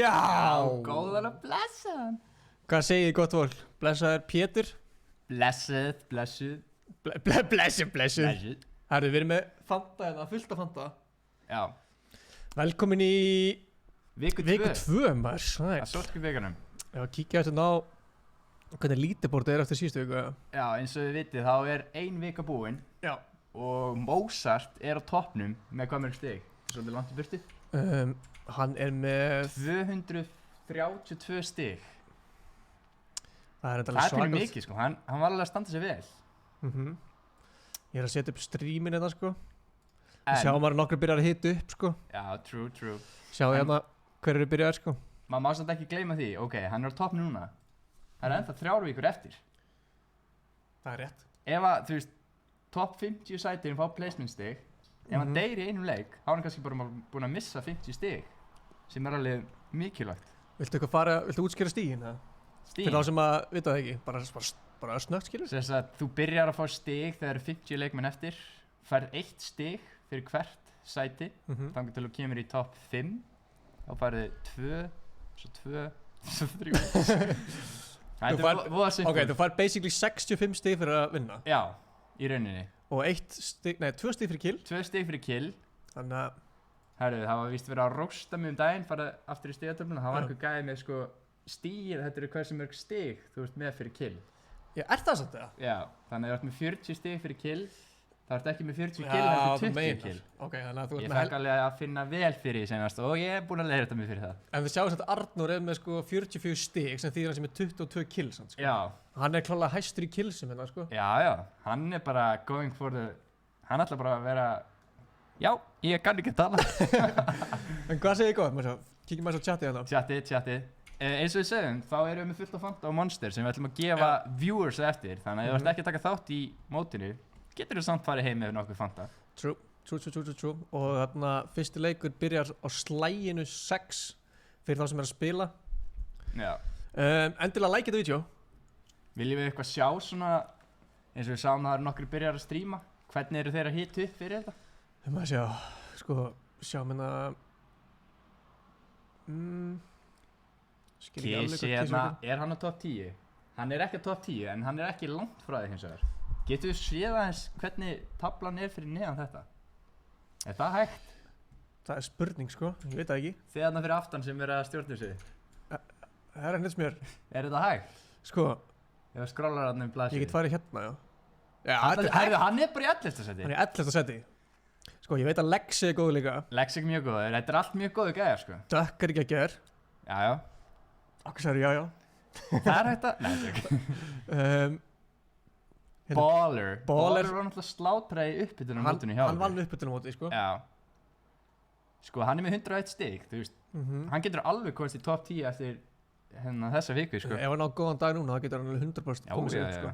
Já, góðan að blessaðan. Hvað segið þið gott fólk? Blessaður Pétur. Blessuð. Blessuð. Herru, við erum með Fanta hérna, fullt af Fanta. Já. Velkomin í Viku 2 maður. Það sorgum vikunum. Já, kíkja þetta á hvernig lítibórtið er eftir síðustu viku. Já, eins og þið vitið þá er ein vika búin. Já. Og Mozart er á toppnum með hvað mörg stig? Svolítið langt í burtu. Hann er með 232 stig. Það er fyrir mikið sko, hann var alveg að standa sér vel. Ég er að setja upp streamin þetta sko. Sjá maður nokkur byrjar að hita upp sko. Já, true. Sjá hérna hver eru byrjar sko. Maður má samt ekki gleyma því, ok, hann er á toppnum núna. Það er ennþá 3 vikur eftir. Það er rétt. Ef að, þú veist, topp 50 sætin fá placement stig, ef hann deyr í einum leik, þá er hann kannski bara búinn að missa 50 stig, sem er alveg mikilvægt. Viltu útskýra stigin eða? Stig? Fyrir þá sem að vita það ekki, bara snögt skilur? Þess að þú byrjar að fá stig þegar eru 50 leikmenn eftir, færð 1 stig fyrir hvert sæti, þannig til þú kemur í topp 5, þá færðu 2, svo 2, svo 3. Þú fær basically 65 stig fyrir að vinna. Já, í rauninni. Og 2 stig fyrir kill. 2 stig fyrir kill. Þannig að herru, það var víst verið að rósta mig daginn, farið aftur í stigatöfluna, það var einhver gæði með sko stigir, þetta eru hversu mörg stig þú ert með fyrir kill. Já, er það samt það? Já, þannig að þú ert með 40 stig fyrir kill, það ert ekki með 40 kill, það ert með 20 kill. Ok, þannig að þú ert ég fekk alveg að finna vel fyrir því senast og ég er búinn að leiða þetta mig fyrir það. En við sjáum að Arnór er með sko 44 stig sem þýðir hann sem er 22 kills sko. Já. Hann er klálega hæstur í killsum hérna sko. Já, hann er bara going for the, hann ætla bara að vera, já, ég kann ekki að tala. En hvað segir þið góð? Kíkjum maður svo chatið hérna. Chatið. Eins og við segjum, þá erum við með fullt af Fanta og Monster sem við ætlum að gefa viewers eftir, þannig að ef þú ert ekki að taka þátt í mótinu, getur þú samt farið heim með nokkuð Fanta. True. Og þarna fyrsti leikur byrjar á slæginu 6 fyrir þá sem er að spila. Já. Endilega like þetta vídeo. Viljum við eitthvað sjá svona, eins og við sáum það eru nokkri byrjar að stríma, hvernig eru þeir að hita upp fyrir þetta? Við maður sjá minna Kissi hérna, er hann á topp 10? Hann er ekki á topp 10 en hann er ekki langt frá því hins vegar. Getur við séð aðeins hvernig tablan er fyrir neðan þetta? Er það hægt? Það er spurning sko, ég veit það ekki. Þið þarna fyrir aftan sem verið að stjórna sig. Það er hnits mér. Er þetta hægt? Sko, ef við skrólar hann blaðsíðu. ég get farið hérna, já. Hann er bara í 11. seti. Hann er í 11. seti. Sko, ég veit að Lexi er góð líka. Lexi er mjög góður, þetta er allt mjög góðu gæjar sko. Dökk er ekki að gera. Já. Akkur sagði já. Það er hægt að, nei, Baller var náttúrulega slátraði í uppbytunum mótinu hjá. Hann vann uppbytunum móti, sko. Já. Sko, hann er með 101 stig, þú veist. Hann getur alveg komist í top 10 eftir þessa viku, sko. Ef hann á góðan dag núna, þá getur hann alveg 100% komið sér upp, sko.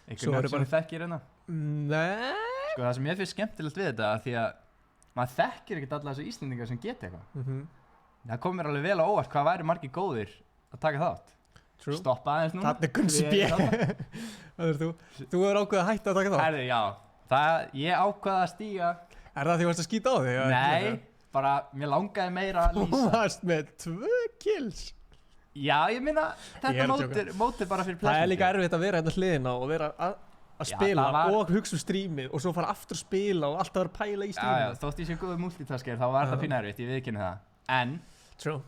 Eitthvað nöfn sem þekkir hérna? Nei. Sko, það sem ég finnst skemmtilegt við þetta, því að maður þekkir ekkert alla þessu Íslendingar sem geta eitthvað. Það kom mér alveg vel á óvart hvað væri margir góðir að taka þátt. True. Stoppa aðeins núna. Það er Gunsi B. Það er þú. Þú hefur ákveðið að hætta að taka þátt. Herðu, já. Ég ákveði að stíga. Er það því þú varst að skýta á þig? Nei, bara mér langaði meira að lýsa. Þú varst með 2 kills. Já, ég minna, þetta mótir bara fyrir placement. Það er líka erfitt að vera hérna hliðina og vera að spila og hugsa streamið og svo fara aftur að spila og alltaf vera að pæla í streamið. Já, þótt ég sé góður multitasker, þá var það pínu erfitt, ég viðurkenni það. En true.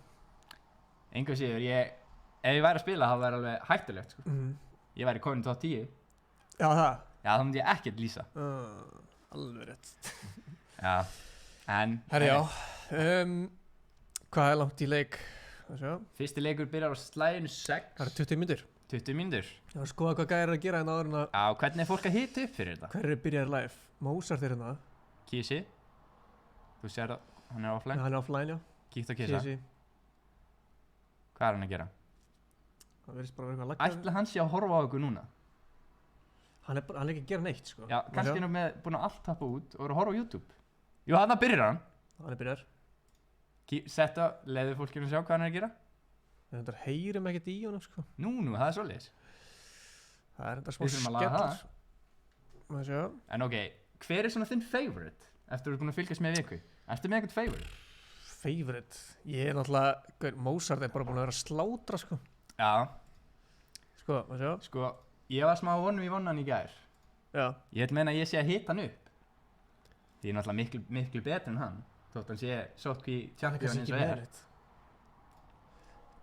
Engu síður, ef ég væri að spila, það væri alveg hættulegt, sko. Ég væri komin í top 10. Já, það? Já, þá myndi ég ekkert lýsa. Alveg rétt. Já, en herri, já. Hvað er langt í leik? Fyrsti leikur byrjar á slæginu 6. Það eru 20 mínútur. 20 mínútur. Já, skoða hvað gæri er að gera hérna áður en að. Já, hvernig er fólk að hita upp fyrir þetta? Hver er byrjar live? Mozart er hérna. Kissi. Þú sér það, hann er offline. Já, hann er offline, já. Kíkt á Kissa. Hvað er hann að gera? Það verðist bara eitthvað að lagga. Ætla hann sé að horfa á okkur núna? Hann er ekki að gera neitt, sko. Já, kannski er hann búinn að allt tappa út og er að horfa á YouTube. Jú, þarna byrjar hann. Hann er byrjar. Setta, leiðu fólkinu að sjá hvað hann er að gera. En þetta heyrum ekkert í honum, sko. Nú, það er svoleiðis. Það er þetta smá skellur. Má sjá. En ok, hver er svona þinn favorite? Eftir að þú ert búinn að fylgjast með viku. Ertu með eitthvað favorite? favorite. Ég náttúrulega, Mozart bara búin að vera að slátra, sko. Já. Sko, maður sjá. Sko, ég var smá vonum í vonnan í gær. Já. Ég held meina að ég sé að hita hann upp. Því ég er náttúrulega miklu betri en hann. Þótt hann sé sótkví champion eins og er.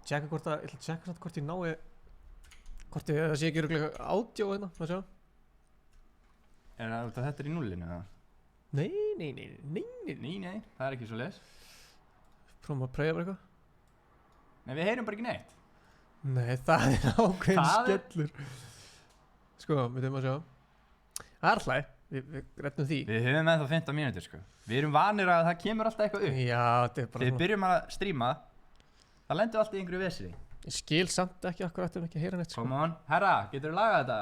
Tjekka hvort að, ég ætla að tjekka samt hvort ég nái, hvort ég, það sé ekki örugglega ádjó hérna, maður sjá. Er það út af þetta er í nullinu eða? Nei. Nei, það er ekki svo leis. Prófum að pröfa eitthvað. Nei, við heyrum bara ekki neitt. Nei, það er ákveðin skellur. Sko, við þurfum að sjá. Það er hlæg, við rettum því. Við höfum ennþá 15 mínútur sko. Við erum vanir að það kemur alltaf eitthvað upp. Já, þetta er bara Þegar við byrjum að stríma, það lendur allt í einhverju vesri. Ég skil samt ekki okkur ættum ekki að heyra neitt, sko. Come on, herra, getur þú lagað þetta?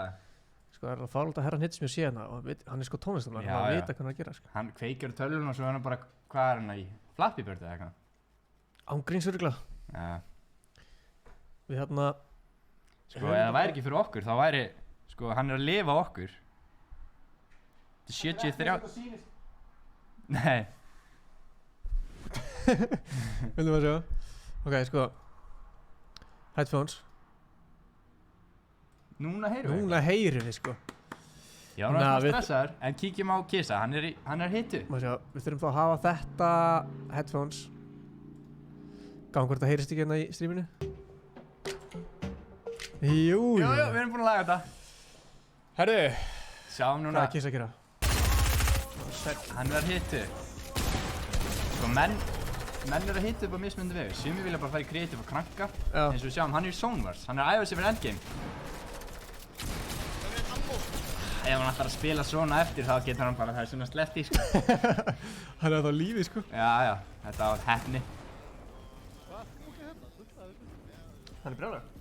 Sko, það er að fárlega að herra hitt sem ég sé hérna og hann er sko tónlistamæður, hann veit hvað hann að gera, sko. Hann kveikir tölvun og svo hann bara, hvað er hann í? Flappy Bird eða eitthvað? Ángríns örugglega. Já. Við hérna... Sko, ef það væri ekki fyrir okkur, þá væri, sko, hann er að lifa okkur. Þetta er 73... Nei. Viljum að sjá. Ok, sko. Headphones. Núna heyrum við. Núna heyrum við, sko. Já, hann er stressaður, en kíkjum á Kissa, hann er hittu. Má sjá, við þurfum þá að hafa þetta headphones. Gáðum hvort það heyrist ekki hérna í streaminu. Jú, við erum búin að laga þetta. Herru, Sjáum núna. hvað er Kissa að gera? Hann er hittu. Sko, menn eru að hitta upp á mismunandi vegu. Sumir vilja bara fara í creative og kranka. Já. Eins og við sjáum, hann er í Zone Wars. Hann er að æfa sig fyrir endgame. Ef hann ætlar að spila svona eftir, þá getur hann bara, það er svona sletti, sko. Hann er þá lífi, sko. Já, þetta var heppni. Hann er brjálægur.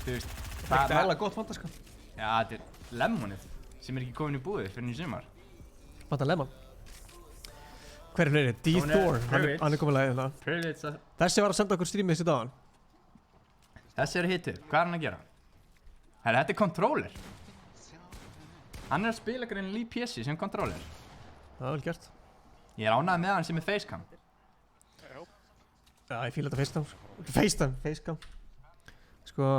Þú veist, Það er alveg gott fanta, sko. Já, þetta er lemonið, sem er ekki komin í búið fyrir í sumar. Fanta lemon. Hver er fleiri? D-Thor, hann er komin að leiða það. Privilege. Þessi var að senda okkur streamið þessi dagann. Þessi er að hitta upp, hvað er hann að gera? Herra, þetta er controller. Hann er að spila greinilega í PC sem controller. Það er vel gert. Ég er ánægð með hann sem er facecam. Já, ég fíla þetta facecam. Sko,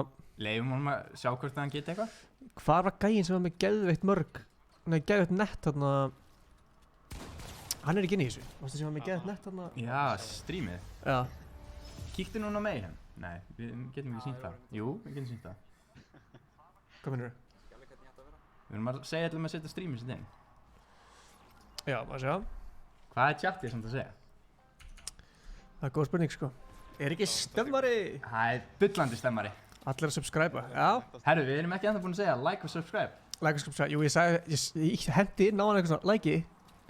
Leifum honum að sjá hvort hann geti eitthvað. hvað var gæinn sem var með geðveitt mörg? Nei, geðveitt nett þarna. Hann er ekki inn í þessu. Varstu sem var með geðveitt nett þarna? Já, streamið. Já. Kíktu núna með hann. Nei, við getum ekki sýnt það. Jú, við getum sýnt það. Hvað minnur? Við erum að segja allir að setja streamið sitt inn. Já, maður sjá. Hvað er chatið samt að segja? Það er góð spurning, sko. Er ekki stemmari? Það er bullandi stemmari. Allir að subscriba. Já. Herru, við erum ekki ennþá búin að segja like og subscribe. Like og subscribe. Jú, ég hendi inn á hann eitthvað svona, like-i.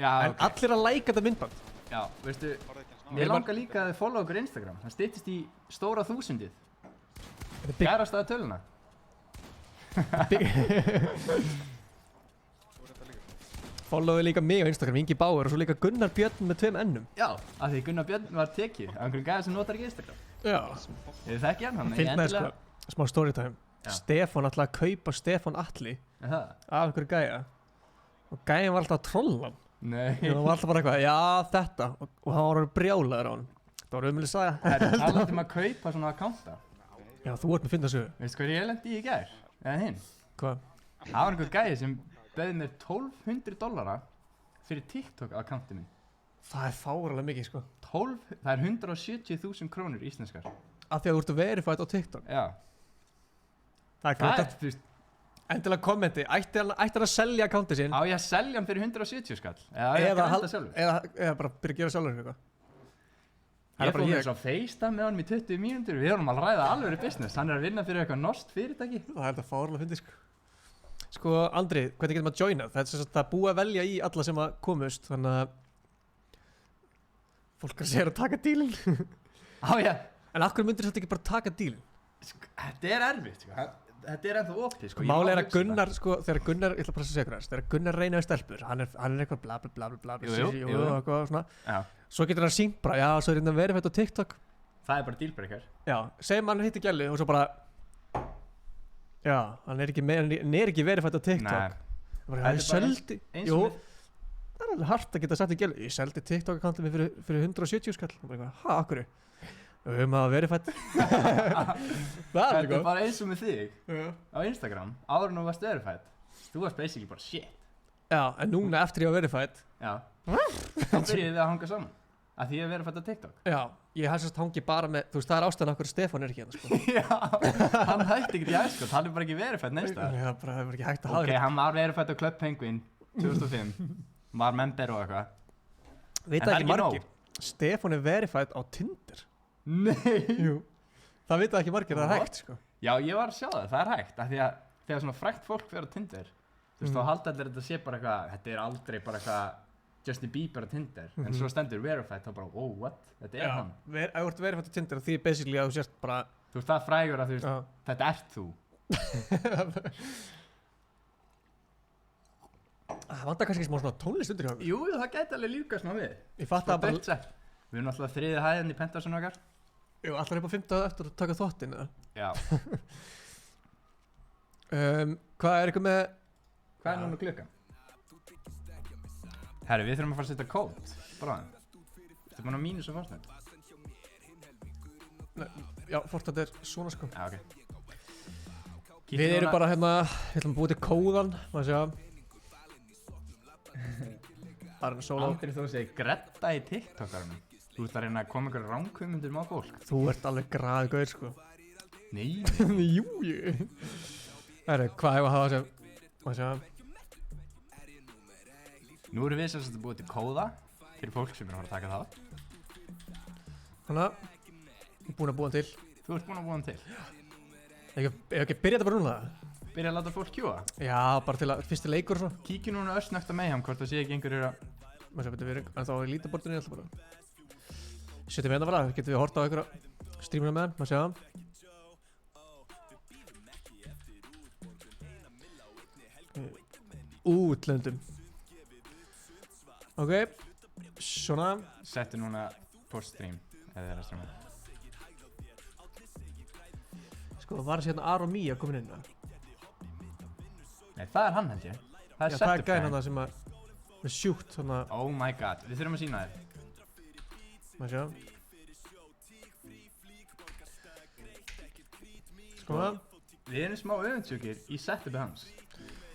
Já, En allir að like þetta myndband. Já, veistu, mér langar líka að þið followa okkur Instagram. Það styttist í stóra 1000-ið. Gærast það töluna. Followðu líka mig á Instagram, Ingi Bauer og svo líka Gunnar Björn með 2 ennum. Já, af því Gunnar Björn var tekið af einhverjum gæða sem notar ekki Instagram. Já. Þið þekki hann, Fyndnaði, sko, smá storytime. Já. Stefán ætlaði að kaupa Stefán Atli Það? af einhverju gæja. Og gæjan var alltaf að trolla hann. Nei. Það var alltaf bara eitthvað, já þetta. Og hann var brjálaður á hann. Það var umhverfið saga. Herru, talandi að kaupa svona akkánta. Já, þú ert með fyndasögu. Veistu hvað ég lendi í gær? Eða hinn? Hvað? Það var einhver gæði sem bauð mér $1200 fyrir TikTok akkánti minn. Það er fáralega mikið, sko. Það er 170.000 krónur íslenskar. Af því að þú ert verified á TikTok. Já. Það er Það gott er, þú veist, Endilega kommenti, ætti hann að selja akkánti sinn? á ég að selja hann fyrir 170 skall? Eða á ég að græta sjálfur? Eða bara byrja að gera sjálfur eitthvað. Ég fór með svo FaceTime með honum í 20 mínútur. Við erum að ræða alveg business. Hann er að vinna fyrir eitthvað norskt fyrirtæki. Það er þetta fárlega fyndið, sko. Sko, Andri, hvernig getur maður að joina? Það er sem sagt að búa að velja í alla sem að komust, þannig að fólk er að segja að taka dílinn. Á já. En af hverju myndir þetta ekki bara taka dílinn? Þetta er erfitt, sko. Þetta er ennþá opið, sko. Máli er að Gunnar, sko, þegar Gunnar, ég ætla bara að segja hvernig, þegar Gunnar reyna við stelpur, hann er eitthvað bla bla bla bla bla, Jú. eitthvað svona. Já. Svo getur hann sínt bara, já, svo er hérna verið fætt á TikTok. Það er bara dealbreaker. Já, segjum hann hitti gælu og svo bara, já, hann er ekki verið fætt á TikTok. Nei. Það er söldi, jú, Það er alveg hart að geta sett í gælu. Ég seldi TikTok-akkantið mér fyrir 170 skall. Og bara eitthvað, ha, akkurru? Að verifætt. Það er Þetta er bara eins og með þig á Instagram, áður en þú varst verified. Þú varst basically bara shit. Já, en núna eftir ég var verifætt. Já. Þá byrjuðum við að hanga saman. Að því að verified á TikTok. Já, ég hef sérst hangi bara með, þú veist, það er ástæðan okkur Stefán er ekki hérna, sko. Já, hann hætti ekkert í æskot, hann er bara ekki verified neins staðar. Já, bara það var ekki hægt að hafa Ok, hann var verified á Club Penguin 2005. Var member og eitthvað. Veit En það það er ekki ekki margir. Stefán er verifætt á Tinder. Nei. Jú. Það veit það ekki margir, það er hægt, sko. Já, ég var að sjá það, það er hægt. Af því að þegar svona frækt fólk fer á Tinder, þú veist, þá halda allir þetta sé bara eitthvað, þetta er aldrei bara eitthvað Justin Bieber á Tinder, en svo stendur verified, þá bara, oh, what? Þetta er hann. Ef þú ert verifætt á Tinder, því basically að þú sérst bara... Þú veist, það frægur að þú veist, þetta ert þú. Það vantar kannski smá svona tónlist undir hjá okkur. Jú, það gæti alveg líka smá við. Ég fatt að bara... Við erum alltaf þriðið hæðin í Pentasun okkar. Jú, allar upp á 5. eftir að taka þáttinn, eða? Já. Hvað er eitthvað með... Hvað er núna klukkan? Herri, við þurfum að fara að setja kód. Bráðum. Þetta er bara mínus og fórstæð. Já, Fortnite er svona sko. Já, ok. Við erum bara hérna, við ætlum að búið til kóðan, maður sjá. Bara solo. Aldrei þú segir gretta í TikTokarunum. Þú ert að reyna að koma ykkur ránkvömyndur á fólk. Þú ert alveg graðið gauð sko. Nei. Jú. Herri, hvað hefur að hafa sem, maður sjá. Nú erum við sem sagt búið til kóða fyrir fólk sem er að fara að taka það. Þannig að, ég er búinn að búa hann til. Þú ert búinn að búa hann til. Ef ekki byrja þetta bara núna það? Byrja að láta fólk kjúa. Já, bara til að fyrsti leikur og svona. Kíkju núna örsnögt á Mayhem hvort það sé ekki einhverjur að... Maður sjá, betur við erum ennþá á lítabortinu, ég ætla bara. Setjum við hérna bara, getum við að horta á ykkur strímuna með hann, maður sjá. Útlöndum. Ok, svona. Settu núna post-stream eða þeirra streama. Sko, var þessi hérna Aron Mía komin inn? Nei, það er hann held ég. Það er Já, það er setup gæðin gæinn. hann sem að, með sjúkt svona, Oh my god, við þurfum að sína þér. maður sjá. Sko, Við erum smá öfundsjúkir í setupi hans.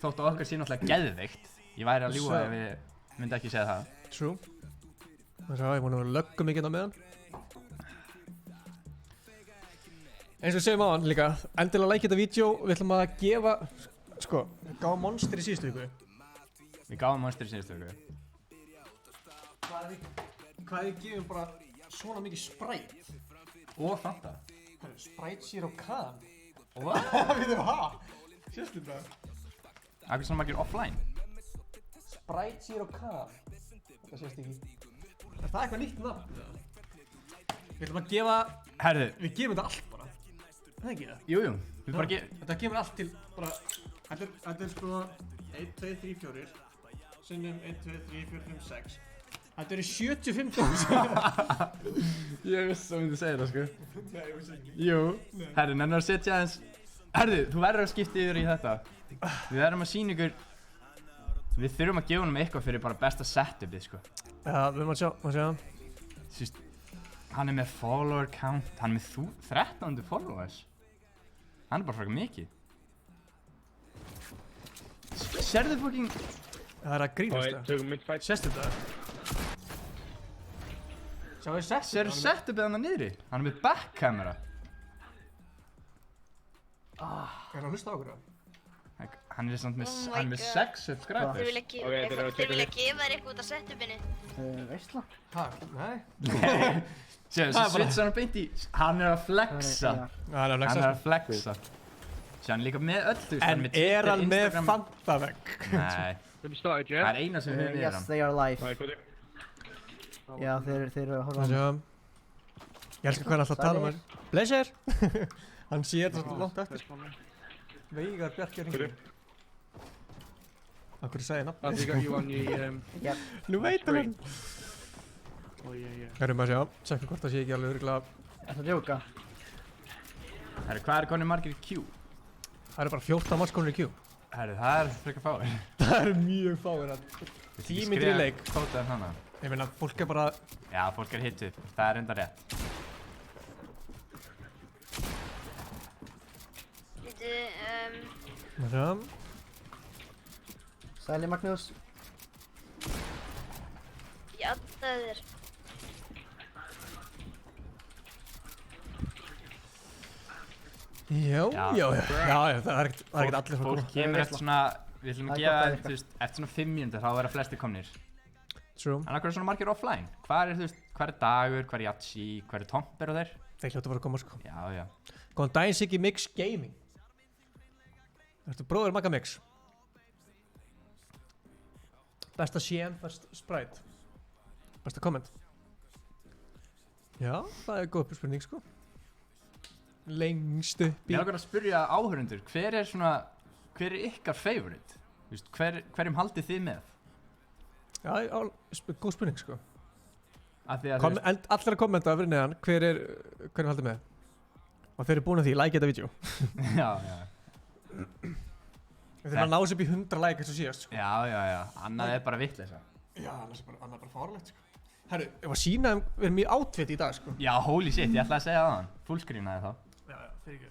Þótt að okkar sé náttúrulega geðveikt. Ég væri að ljúga ef við myndi ekki segja það. true. Maður sjá, ég múin að vera löggum mikið á meðan. Eins og við segjum á hann líka, endilega like þetta vídeo, við ætlum að gefa, sko, gáum Monster í síðustu viku. Við gáum Monster í síðustu viku. Hvað við gefum bara svona mikið Sprite? Og Fanta. Sprite Zero Can? What? Við þau, ha? Sérstu þetta? Akkur svona margir offline. Sprite Zero Can? Þetta sést ekki. Er það eitthvað nýtt nafn? Við ætlum að gefa, Herðu, við gefum þetta allt bara. Það er ekki það? jújú. Við bara ekki... Þetta kemur allt til bara, þetta er sko 1, 2, 3, 4, sinnum 1, 2, 3, 4, 5, 6. Þetta eru 75.000. Ég vissi að myndi segja það sko. Nei, ég veist ekki. Jú. Herðu, nennir að setja aðeins... Herðu, þú verður að skipta yfir í þetta. Við verðum að sýna ykkur... Við þurfum að gefa honum eitthvað fyrir bara besta setupið sko. Já, við erum að sjá, Sýst, hann er með follower count, hann er með 1300 followers. Hann er bara frækka mikið. Sérðu fucking... Það er að grínast það. Tökum mitt fætt. Sérstu þetta? Sjáu þið setupið? Sérðu setupið hann niðri? Hann er með backkamera. Er það að hlusta á okkur það? Hann er samt með, Oh my hann er með God. 6 subscribers. Þau vilja gefa Ok, þeir eru að þau taka vilja gefa þér eitthvað út af setupinu. Veistla? Hæ? Nei? Sérðu, Það svo er bara- switch hann beint í... Hann er að flexa. Það er að Hann flexa. er að flexa. Sér hann er líka með öll, þú veist, En er hann með Instagram- Fantavegg? Nei, Have you started það yet? er eina sem við höfum Yes, hann. they are live. Right, put it. Já, þeir eru að horfa á Það hann. sjá. Ég elskar hvað hann alltaf að tala um hann. Blessir! Hann sér þetta svo langt eftir. This one, man. Veigar Bjarki er Put hringin. it. Akkur sagði Have nafn. you got you on the Yep. Nú veit hann hann. Oh yeah. Erum að sjá. Tjekka hvort það sé ekki alveg örugglega. Er það djóka? Herru, hvað er konið margir í Q? Það eru bara 14 mannskonur í Q. Herru, það er frekar fáir. Það eru mjög fáir að 10 mínútur í leik. Kótaðum hana. Ég meina, fólk er bara... Já, fólk er hittu upp. Það er enda rétt. Býtu, Sæli Magnús. ég addaði þér. Já, það er ekkert allir að Fólk koma. kemur eftir svona, við ætlum að Það er gefa, gott að þú veist, eftir svona 5 mínútur þá verða flestir komnir. True. En hvað er svona margir offline? Hvað er, þú veist, hvað er Dagur, hvað er Jatsi, hvað er Tomper og þeir? Þeir hljóta að fara að koma, sko. Já, já. Góðan daginn Siggi Mix Gaming. Ertu bróður Magga Mix? Besta CN, best Sprite. Besta comment. Já, það er góð spurning, sko. Lengst upp í... Ég langar að spyrja áhörundur, hver er ykkar favorite? Þú veist, hverjum haldið þið með? Já, góð spurning, sko. Af því að Allir að kommenta fyrir neðan hverjum haldið með. Og þeir eru búin að því, like þetta vídeo. Já, já. Við þurfum að ná sér upp í 100 like eins og síðast, sko. Já. Annað er bara vitleisa. Já, annað er bara fárlegt, sko. Herru, ég var að sína við erum í outfit í dag, sko. Já, holy shit, ég ætlaði að segja það hann. Fullscreenaði þá. Já, fyrir ekki.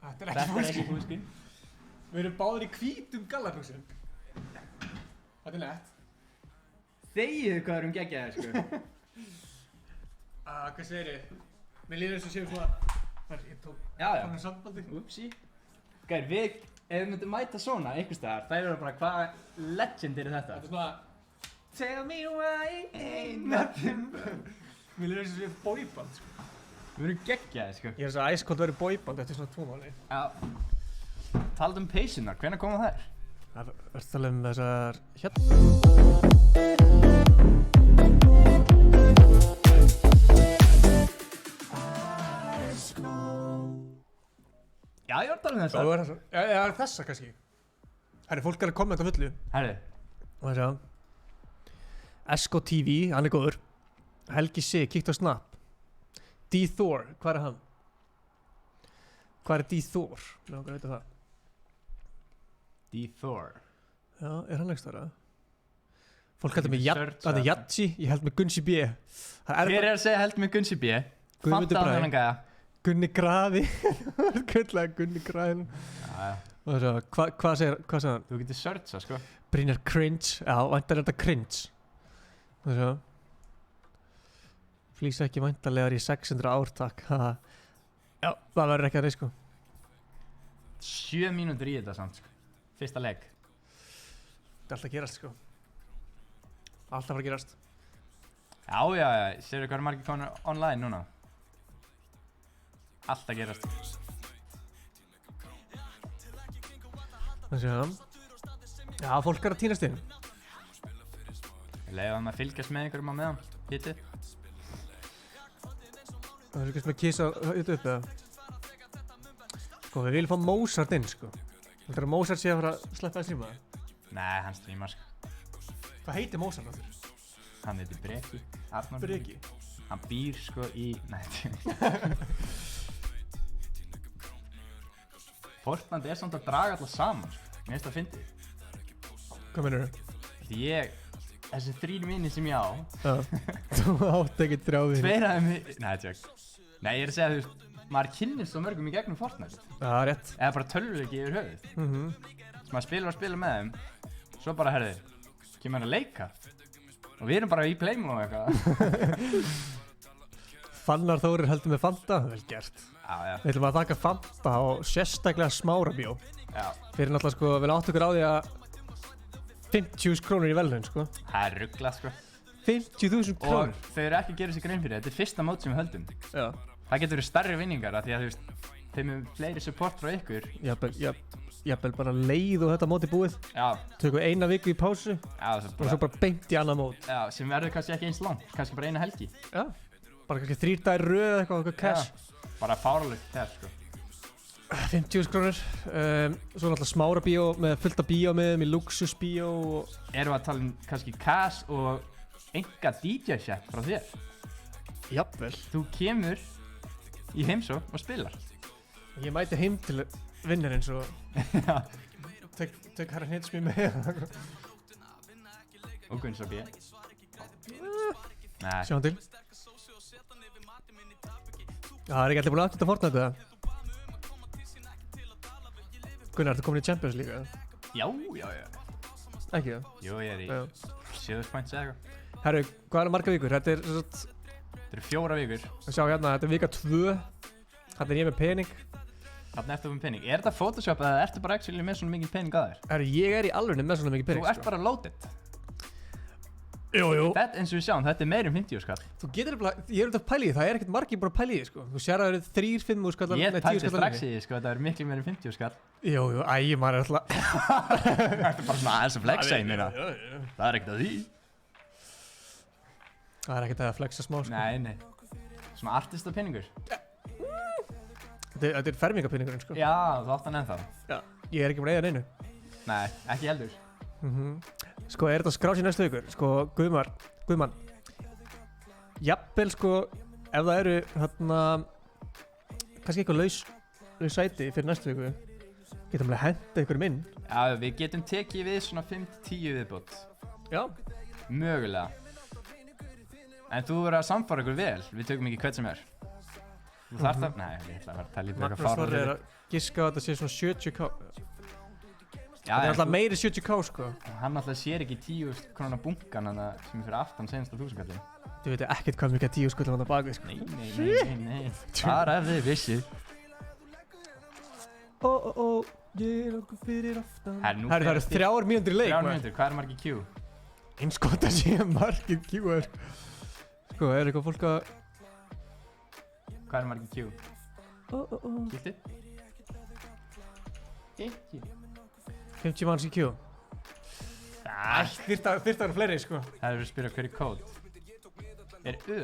Þetta er Þetta er ekki ekki fullscreen. Við erum báðir í hvítum gallabuxum. Þetta er nett. Þegiðu hvað erum geggjaðir, sko. Hvað segir ég? Mér líður eins og séum svona... Ég tók Já. fannar sambandi. Upsi. Gæri, ef við myndum mæta svona einhvers staðar, það eru bara hvað legend er þetta? Þetta er svona... Tell me why ain't nothing but... Mér líður eins og séum boyband, sko. Við erum geggjaðir, sko. Ég er svo æskótt að vera boyband eftir svona 2 mánuði. Já. Talað peysunar, hvenær koma þær? Það verður að tala þessar... Hérna. Já, ég var að tala um þessar. Það er þessar. Já, þessa kannski. Herri, fólk er að kommenta fullu. Herri, Og þess að... Esko TV, hann er góður. Helgi Sig, kíkt á Snap. D-Thor, hvað er hann? Hvað er D-Thor? Mér langar að vita það. D-Thor. Já, er hann ekki þar að? Fólk heldur mig Search það er það. Jatsi, ég held mig Gunsi B. Það Hver er að segja held með Gunsi B? Guðmundur Fattaðu Bragi. þennan gæja. Gunni Graði. Kullega Gunni Graði. Já, Og þess að, hvað segir hann? þú getur searcha, sko. Brynjar Cringe, já, væntar þetta Cringe. Og þess að... Flýsa ekki væntarlegar í 600 ár, takk. Já, það verður ekki að reyð, sko. 7 mínútur í þetta samt, sko. Fyrsta leik. Þetta er alltaf að gerast, sko. Alltaf að fara að gerast. Já. Sérðu hvað er margir konur online núna? Allt að gerast. Þannig að... Já, fólk er að týnast inn. Ég leiði að maður fylgjast með einhverjum á meðan. Hittu. Það er ekki sem að kissa þetta upp, eða? Sko, við viljum fá Mozart inn, sko. Heldur að Mozart sé að fara að sleppa að stríma það? Nei, hann streamar, sko. Hvað heitir Mozart náttúrulega? Hann heitir Breki. Arnór. Breki. Hann býr, sko, í... Nei, Fortnite er samt að draga alltaf saman, sko. Mér finnst það fyndið. Hvað mennur þau? Því þessi 3 mínir sem ég á, Já. Þú átt ekki 3 vini. 2 af þeim... Nei, tjók. Nei, ég er að segja, þú veist, maður kynnist svo mörgum í gegnum Fortnite. Já, rétt. Eða bara tölvuleiki yfir höfuð. Svo maður spila með þeim, svo bara, herði, kemur hann að leika. Og við erum bara í playmónu og eitthvað. Fannar Þórir heldur með Fanta, vel gert. Já. Við ætlum að þakka Fanta og sérstaklega Smárabíó. Já. Fyrir náttúrulega, sko, við áttu okkur á því að 50.000 krónur í velun, sko. Það er rugglað, sko. 50.000 Og krónur. þau eru ekki að gera sér grein fyrir þetta er fyrsta mót sem við höldum. Já. Það getur verið stærri vinningar af því að þú veist, þeim er fleiri support frá ykkur. Jafnvel bara leið og þetta móti búið. Já. Tökum 1 viku í pásu Já, og svo bara beint í annað mót. Já, sem verður kannski ekki eins langt, kannski bara 1 helgi. Já. Bara kannski 3 dagir röð eða eitthvað cash. Já. Bara fáralegt cash, sko. 50.000 krónur. Svo náttúrulega Smárabíó með fullt af bíómiðum í Luxusbíó og... Erum við að tala um kannski cash og enga DJ-set frá þér? Jafnvel. Þú kemur í heimsókn og spilar. Ég mæti heim til vinnir eins og Já. Tök herra hnitsmi með Og Gunnar B. Nei, Sjáum til Já, það er ekki allir búin að aftur Fortnite eða? Gunnar, ertu komin í Champions League eða? já Ekki það? Jú, ég er í Já 7 points eða eitthvað Herru, hvað er marga vikur? Þetta er svona Þetta eru 4 vikur Sjá hérna, þetta er vika 2 Þetta er ég með pening Þarna ertu með pening Er þetta Photoshop eða ertu bara actually með svona mikið pening að þér? Herru, ég er í alvörinu með svona mikið pening Þú ert bara loaded Jú, jú Þetta eins og við sjáum, þetta er meir en 50 skall Þú getur bara, ég er út af pælið, það er ekkert margir bara pælið, sko Þú sér að það eru 3-5 skallar Ég nei, 10 pælti skallar strax inni. í því, sko, þetta er miklu meir en 50 skall Jú, jú, æ, maður er alltaf Þetta er bara svona aðeins að flexa í mér Það er ekkert að því Það er ekkert að flexa smá, sko Nei, nei Svona artista peningur Þetta er fermingapenningurinn, sko Já, þú átt hann ennþá Já, ég er ekki búin að eyða neinu Nei, ekki heldur Sko, er þetta skráð sér næstu vikur? Sko, Guðmann Jafnvel, sko, ef það eru, hérna kannski eitthvað laus sæti fyrir næstu viku getum við að henda einhverjum inn Já, við getum tekið við svona 5-10 viðbót Já Mögulega En þú verður að samfara ykkur vel Við tökum ekki hvert sem er Þú þarft að, nei, ég ætla að vera að tella í eitthvað Magnús Þorri er fáránlegt. að giska á að þetta sé svona 70k Já, Þetta er en alltaf meiri 70k, sko hann alltaf sér ekki 10 krónar bunkan hana sem er fyrir aftan senasta 1000 kallin Þið veitir ekkert hvað mikið 10 skuldur hann á bakvið, sko Nei Bara ef þið vissir Ó, ég er okkur fyrir aftan Herru, nú Herru, það eru 3 mínútur í leik 3 maður. mínútur, hvað er margir Q? Eins gott að sé margir Q er Sko, er eitthvað fólk að Hvað er margir Q? Ó Gildi? Ekki 50 manns í Q Þyrft að vera fleiri, sko Það er að spyrja hver er kód Er Ö?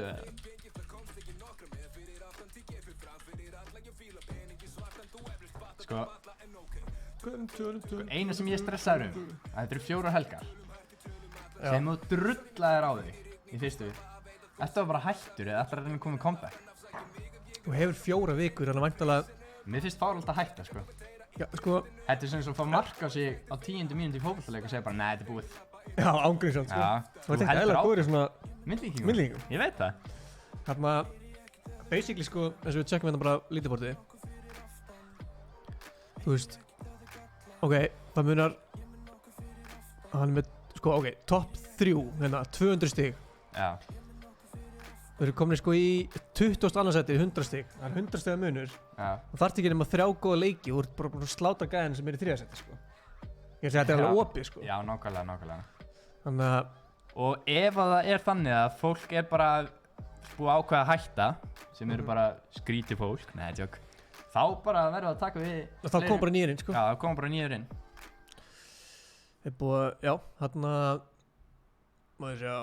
Sko, eina sem ég stressaður að þetta eru 4 helgar Já. sem þú drullaðir á þig í fyrstu Þetta var bara hættur eða þetta er að reyna að koma í comeback Þú hefur 4 vikur, þannig væntalega Mér finnst fáralt að hætta sko Já, sko, Þetta er sem svo að fá mark á sig á 10. mínútu í fótboltaleik og segja bara nei, þetta er búið já, ángrímsamt, sko Já, Þú ert ekki eðla góður í svona myndlíkingum myndlíkingum. Ég veit það Þarna, basically, sko, eins og við tjekkum hérna bara lítibortið Þú veist Ok, það munar Hann er með, sko, ok, top 3 hérna, 200 stig Já, Við erum komin sko í 20. annarsæti 100 stig, það er 100 stiga munur já og þarft ekki nema 3 góða leiki og þú ert bara búin að sláta gæðin sem er í 3. sæti, sko Ég segi að þetta er alveg opið, sko Já, nákvæmlega Þannig að Og ef að það er þannig að fólk er bara búið að ákveða að hætta sem eru bara skrítið fólk, nei, tjók þá bara verður að taka við þá kom bara nýjarinn, sko Já, það kom bara nýður inn Er búið að, já, þarna maður sjá,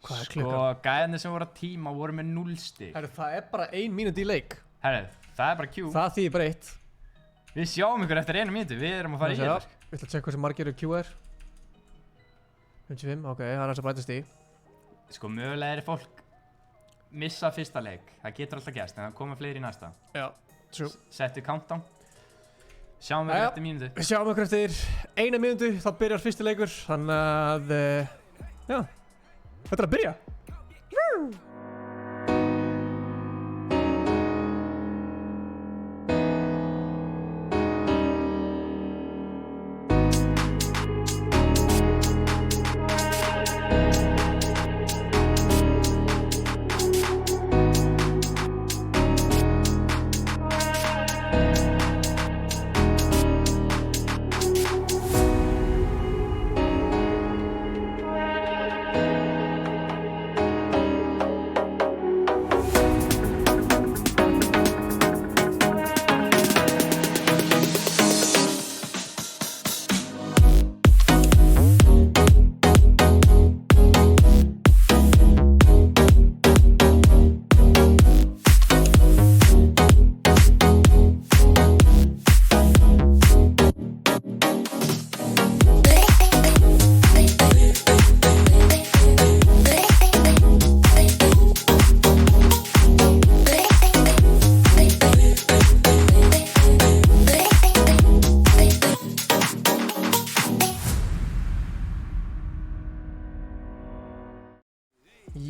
hvað er Sko, klukkan? gæðinni sem voru að tíma voru með 0 stig Herru, það er bara 1 mínúti í leik Herru, það er bara Q Það þýðir bara 1 Við sjáum ykkur eftir 1 mínútu, við erum að fara í Maður sjá, þetta Við ætlum að tjekka hversu margir eru Q er 55, ok, það er hans að bætast í Sko, mögulega er fólk missa fyrsta leik Það getur alltaf gæst, en það koma fleiri í næsta Já, true Settu countdown Sjáum við Jæja. eftir mínútu Við sjáum okkur eftir 1 mínútu, þá byrjar fyrsti leikur Þannig að, já, þetta er að byrja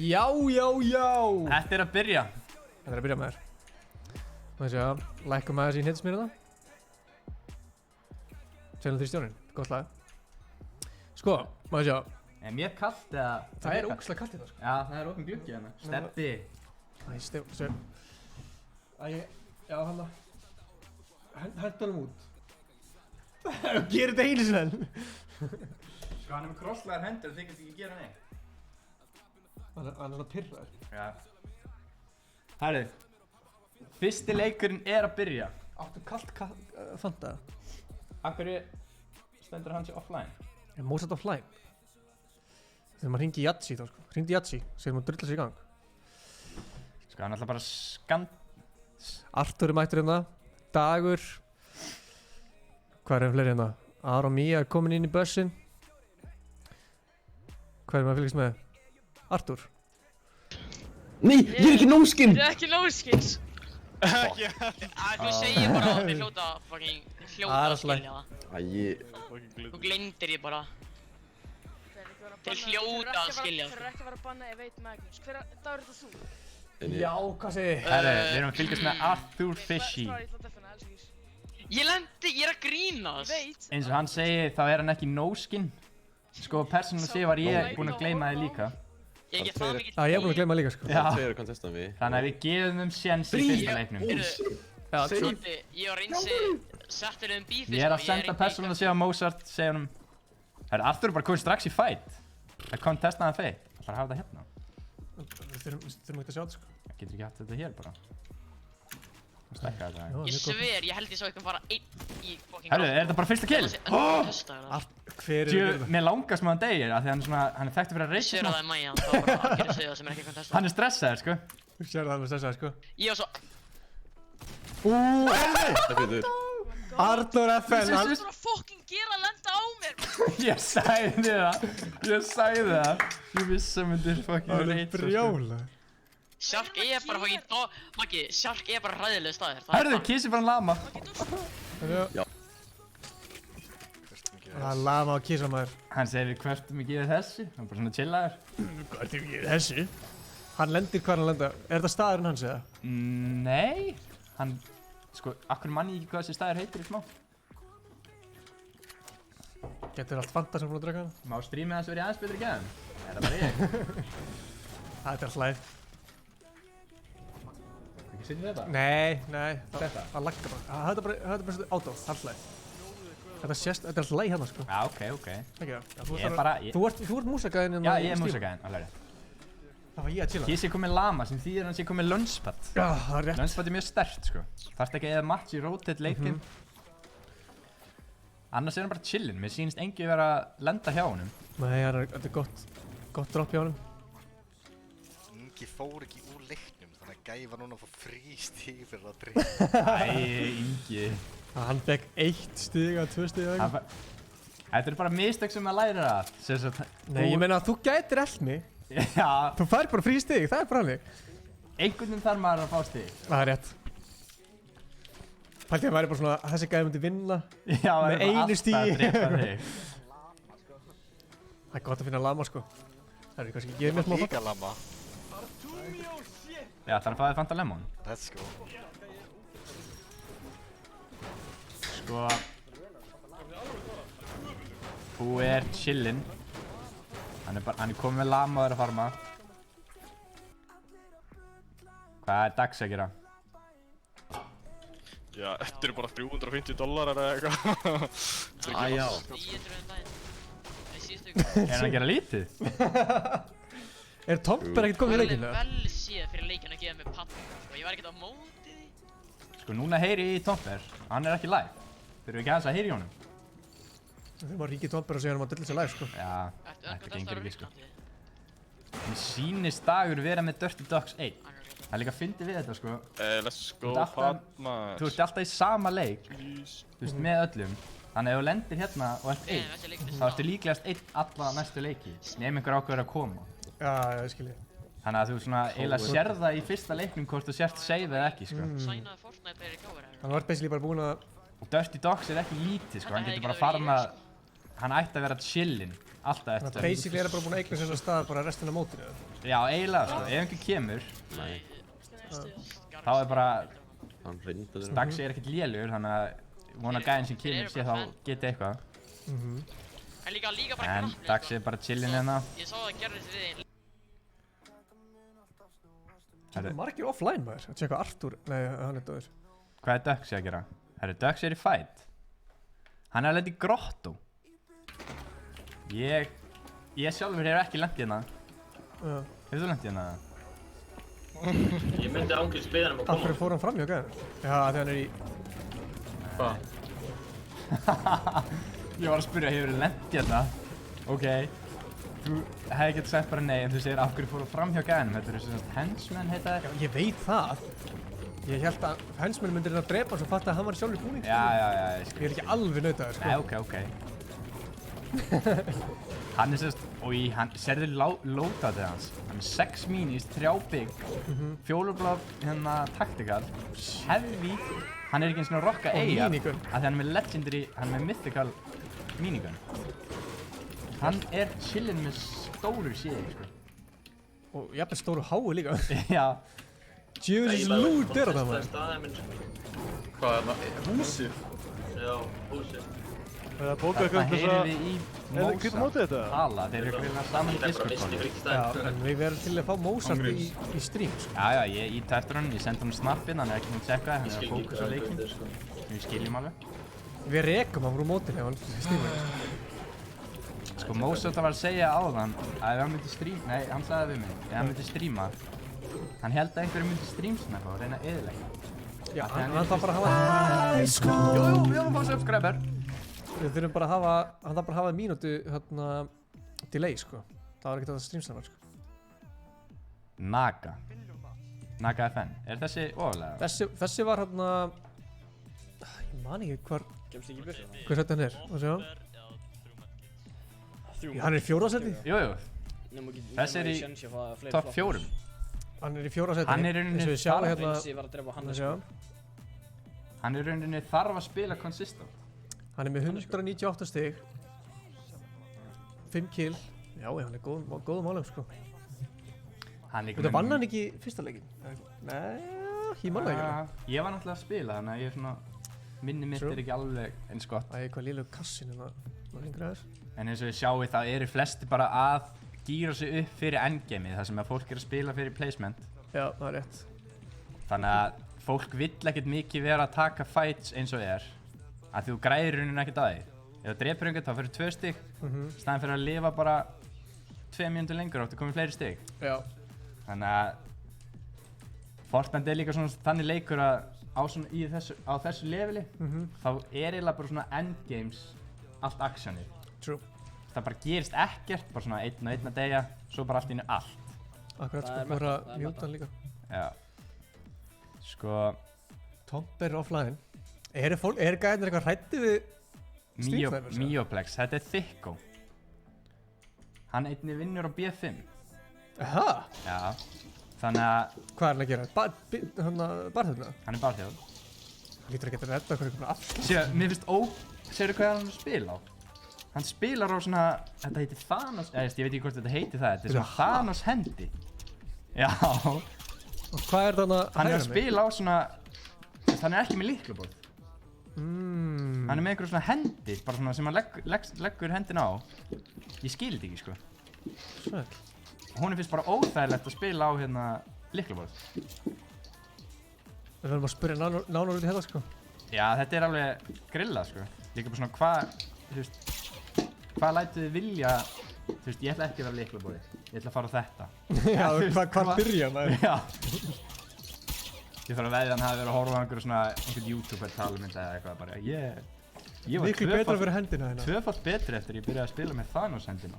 Já, já, já. Þetta er að byrja. Þetta er að byrja með þér. Má sjá, lækkum aðeins í hnettismýruna. Sælum því stjórnin, gott lag. Sko, má sjá. Er mér kallt eða? Það er ógeðslega kalt hérna sko. Já, það er opin gluggi hérna. Steppi. Æ, Stefán. Æ, já, hann það. Hent honum út. Gerðu þetta einu sinni enn. Sko hann er með krosslaðar hendur og þykist ekki gera neitt. Hann er svona pirraður. Já. Herru. Fyrsti leikurinn er að byrja. Áttu kalt fanta. Af hverju stendur hann sér offline? Er Mozart offline? Þegar maður hringi í Yatzy þá sko. Hringdi í Yatzy, segir maður drulla sig í gang. Sko hann ætla bara að Artur er mættur hérna. Dagur. Hvað er fleiri hérna? Aron Mía er komin inn í bussin. Hvað er maður að fylgjast með? Artur. Nei, ég er ekki nóskinn! Ég er ekki nóskins. Þú segir bara að við hljóta að skilja það. Þú gleymdir ég bara. Þeir hljóta að skilja Þeir eru ekki að vera að banna ég veit Magnús. Hver dagur er þetta þú? Já, hvað segir þið? Herru, við erum að fylgjast með Arthur Fishy. Stráði, ég ætla að defina, elsku ís. Ég er að grínast. Veit. Eins og hann segir þá er hann ekki no-skin. Sko persónulega sé var ég búinn að gleyma þið líka. Ég get það mikið. Ég er búinn að gleyma líka sko. Já. Tveir contestan við. Þannig að við gefum séns í fyrsta leiknum. Já, Svolítið, ég og Reynsi settur bífið. Ég er að senda persónulega að segja Mozart, segja honum. Herru, Arthur er bara kominn strax í fight. Það er contestaðan feitt. Bara hafa það hérna. Við þurfum ekki að sjá þetta sko. Það getur ekki haft þetta hér bara. Það stækka þetta. Ég sver, ég held ég sá eitthvað fara einn í fucking Herru, er þetta bara fyrsta kill? Hver er þetta? Mér langast með hann degir af því hann er þekktur fyrir að Ég reysa sver að það er Maja, það var bara að gera sig það sem er ekki kontestað. Hann er stressaður sko. Þú sér það með stressaði sko. Ég var svo... Það fyrir. Artur FN. Þú ert bara að fucking gera að lenda á mér. Ég sagði það. Ég vissi að myndir fucking reysa sko. Brjála. Shark er bara fucking... Maggi, Shark er bara hræðilega staðir. Herru, Kissi bara lama. Já. Það er lama á kísa maður. Hann segir hvert mig gefið þessu. Hann er bara svona chillaður. Hvað er þetta ekki þessu? Hann lendir hvar hann lenda. Er þetta staðurinn hans eða? Nei. Hann... Sko, akkur mann ég ekki hvað þessi staður heitir í smá. Getur allt fanta sem búin að draka hann? Má strímið hans verið aðeins betri gæðum? Er það bara ég? Það er alltaf læg. Ekki sittir þetta? Nei. Þetta? Það laggar bara. Það er bara svona átáð, alltaf læg. Þetta sést, þetta er alltaf læg hérna sko. Já, ok. Ekki það? Ég er bara... Þú ert músakæðin Já, ég er músakæðin, alveg rétt. Það var ég að chilla. Kissi kom með lama sem þýðir hann sé kom með lunchpad. Já, það er rétt. Lunchpad er mjög sterkt sko. Þarfst ekki að eða match í rotate leikinn. Annars er hann bara chillin. Mér sýnist engi vera að lenda hjá honum. Nei, þetta er gott dropp hjá honum. Ingi fór ekki úr leiknum, þannig að Gæi var núna að fá frí stíg fyrir að dreyja. Ingi. Hann fekk 1 stig að 2 stig að Þetta er bara mistök sem maður lærir að. Nei, ég meina að þú gætir ell mig. Já. Þú fær bara frí stig, það er bara hannig. Einhvern veginn þarf maður að fá stig. Það er rétt. Pælti að væri bara svona að þessi gæði myndi vinna. Já, með einu stigi. Það er alltaf að drepa þig. Það er gott að finna lama sko. Það er kannski ekki mér smá Líka lama. Já, það er að fá þig Fanta Lemon. Let's go. Sko... Hú er chillin. Hann er komið með lama og er að farma. Hvað er dags að gera? Já, þetta eru bara $350 eða eitthvað. Já. Er hann að gera lítið? Er Tomper ekkert komið í leikinu? Það er vel síðan fyrir leikinu að gefa mig pappir. Ég var ekkert á móti því. Sko núna heyri ég í Tomper. Hann er ekki live. Þurfum við ekki aðeins að heyri í honum? Það er bara ríkið Tomper og segja hann að dilla sér live sko. Já, þetta gengur ekki sko. Mér sýnist Dagur vera með Dirty Dogs 1. Það er líka að fyndi við þetta sko. Let's go, Fatmas. Þú ert alltaf í sama leik. Þú veist, með öllum. Þannig að ef þú lendir hérna og ert 1, þá ertu líklegast 1 alla næstu leiki. Nefn einhver ákveður að koma. Já, ég skilji. Þannig að þú svona eiginlega sérð það í fyrsta leiknum hvort þú sért save eða ekki sko. Sænaði Fortnite player í gáður. Hann var basically bara búinn að... Og Dirty Dogs er ekki lítið sko, hann getur bara farmað hann ætti að vera chillin alltaf Þannig eftir. að basically er það bara búin að eigna sér stað bara restina af mótinu. Já, eiginlega sko, ef einhver kemur, Nei, þá er bara, hann reyndi þér. Daxi er ekkert lélugur, þannig að vona gæðin sem kemur sé þá geti eitthvað. En líka bara En knappið, Daxi er bara chillin hérna. Ég sá það gerðist við þig. Það er margir offline maður, að tjekka Arthur, nei hann er döður. Hvað er Daxi að gera? Herru, Daxi er í fight. Hann er að lenda í grottu. Ég sjálfur hefur ekki lent í hérna. Hefur þú lent í hérna? Ég myndi ángríns beða hann að Af hverju fór hann fram hjá gæðinu? Já, þegar hann er í... Hvað? Ég var að spyrja, hefur þú lent í hérna? Ok. Þú hefði getið sagt bara nei, en þú segir af hverju fór þú fram hjá gæðinum. Þetta eru svona henchmenn, heita það? Ég veit það. Ég held að hensmenn myndir að drepa hann svo fatt að hann var sjálfur í búning. Já, ég skil. Ég er ekki alveg nautaður, sko. Nei, ok. Hann er sérst, hann serður lótaðið hans. Hann er 6 minis, 3 bygg, fjólublá hérna taktikal, heavy. Hann er ekki eins og rocka eiga. Og minigun. Af því hann er með legendary, hann er með mythical minigun. Hann er chillin með stóru sér, sko. Og jafnveg stóru hái líka. Já. Djöfisins lút er það maður. Hvað er það? Húsið? Já, húsið. Það bóka eitthvað Þarna heyrir við í Getur mótið þetta? Tala, þeir eru eitthvað saman í Discord-kónu. Já, en við verðum til að fá Mozart í stream, sko. Já, ég tættur hann, ég sendi hann snappinn, hann er ekki búinn að checka það, hann er að fókusa á leikinn. Við skiljum alveg. Við rekum hann frá mótinu ef hann streamar. Sko, Mozart var að segja áðan að ef hann myndi streama, hann sagði við mig, ef hann myndi streama, hann held að einhverju myndi streamsnappa og reyna að eyðileggja. Já, hann þarf bara að hafa... Jú, við erum að fá subscriber. Við þurfum bara að hafa, hann þarf bara að hafa mínútu, hérna, delay, sko. Það var ekkert að streamsnappa, sko. Naga FN, er þessi ofalega? Þessi var hérna... Ég man ekki hvar... Kemst ekki byrja? Hvað seti hann er? Má sjá. Hann er í 4. seti? Jú. Þessi er í top 4. Hann er í 4. seti. Hann er í rauninni Hann er í rauninni þarf að spila consistent. Hann er með 198 stig. 5 kill. Já, hann er góð málum, sko. Þetta vann hann ekki fyrsta leikin? Nei, ég manna ekki. Ég var náttúrulega að spila, þannig að ég er svona... Minni mitt er ekki alveg eins gott. Æ, hvað lélug kassin hérna. En eins og við sjáum þá eru flesti bara að gíra sig upp fyrir endgameið, þar sem að fólk er að spila fyrir placement. Já, það er rétt. Þannig að fólk vill ekkert mikið vera að taka fights eins og er. Að þú græðir rauninni ekkert að því. Ef þú drepur einhvern þá fyrir 2 stig, staðan fyrir að lifa bara 2 mínútur lengur áttu komið fleiri stig. Já. Þannig að Fortnite er líka svona þannig leikur að á þessu leveli, þá er eiginlega bara svona endgames allt actionið. True. Það bara gerist ekkert, bara svona einn og einn að deyja, svo bara allt í einu allt. Akkurat, sko, bara mjútan líka. Já. Sko... Tomp er offline. Er gæðinir eitthvað hrætti við Streamsnipers? Mioplex, þetta er Thicko. Hann einnig vinnur á B5. Aha? Já. Þannig að... Hvað er hann að gera? Barþjóðna? Hann er barþjóð. Hann lítur ekki að redda eitthvað aftur. Sér, mér finnst Sérðu hvað hann spila á? Hann spilar á svona... Þetta heitir Thanos... Ég veit ekki hvort þetta heitir það. Þetta er svona Thanos hendi. Já. Og hvað er það að hann er að spila á svona... Hann er ekki með lyklaborð. Hann er með einhverjum svona hendi, bara svona sem hann leggur hendina á. Ég skil þetta ekki, sko. Svo. Hún finnst bara óþægilegt að spila á hérna lyklaborð. Við verðum að spyrja nánar út í þetta, sko. Já, þetta er alveg grillað, sko. Líka bara svona hvað lætu þið vilja, þú veist, ég ætla ekki að vera lyklaborði. Ég ætla að fara á þetta. Já, hvað byrja maður? Já. Ég þarf að veðja hann hafi verið að horfa á einhvern YouTuber talmynd eða eitthvað bara ég var miklu betra fyrir hendina hérna. Tvöfalt betri eftir ég byrjaði að spila með Thanos hendina.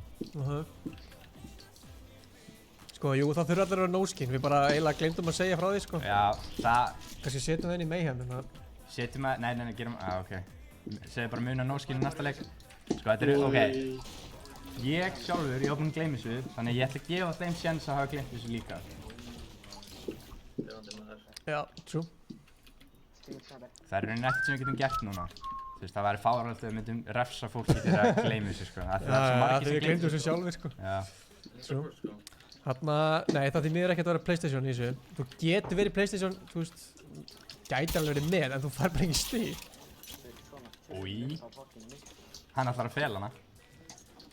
Sko, jú, það þurfa allir að vera no-skin. Við bara eiginlega glemdum að segja frá því, sko. Já, það... Kannski setjum við henni í Mayhem, en það... Setjum við... Nei, gerum... ok. Segðu bara muna no-skin í næsta leik. Sko, þetta er... ok. Ég sjálfur, ég var búinn að gleyma þessu, þannig ég ætla að gefa þeim sjens að hafa gleymt þessu líka. Já, true. Það er rauninni ekkert sem við getum gert núna. Þú veist, það væri fáránlegt ef við myndum refsa fólki fyrir að gleyma þessu, sko. Það er svo Já, margir þegar við gleymdum þessu sjálfir, sko. Já. True. Nei, það því miður ekki að vera PlayStation í þessu. Þú getur verið PlayStation, þú veist, gæti alveg verið með, en þú fær bara ekki stig. Új. Hann ætlar að fela hana.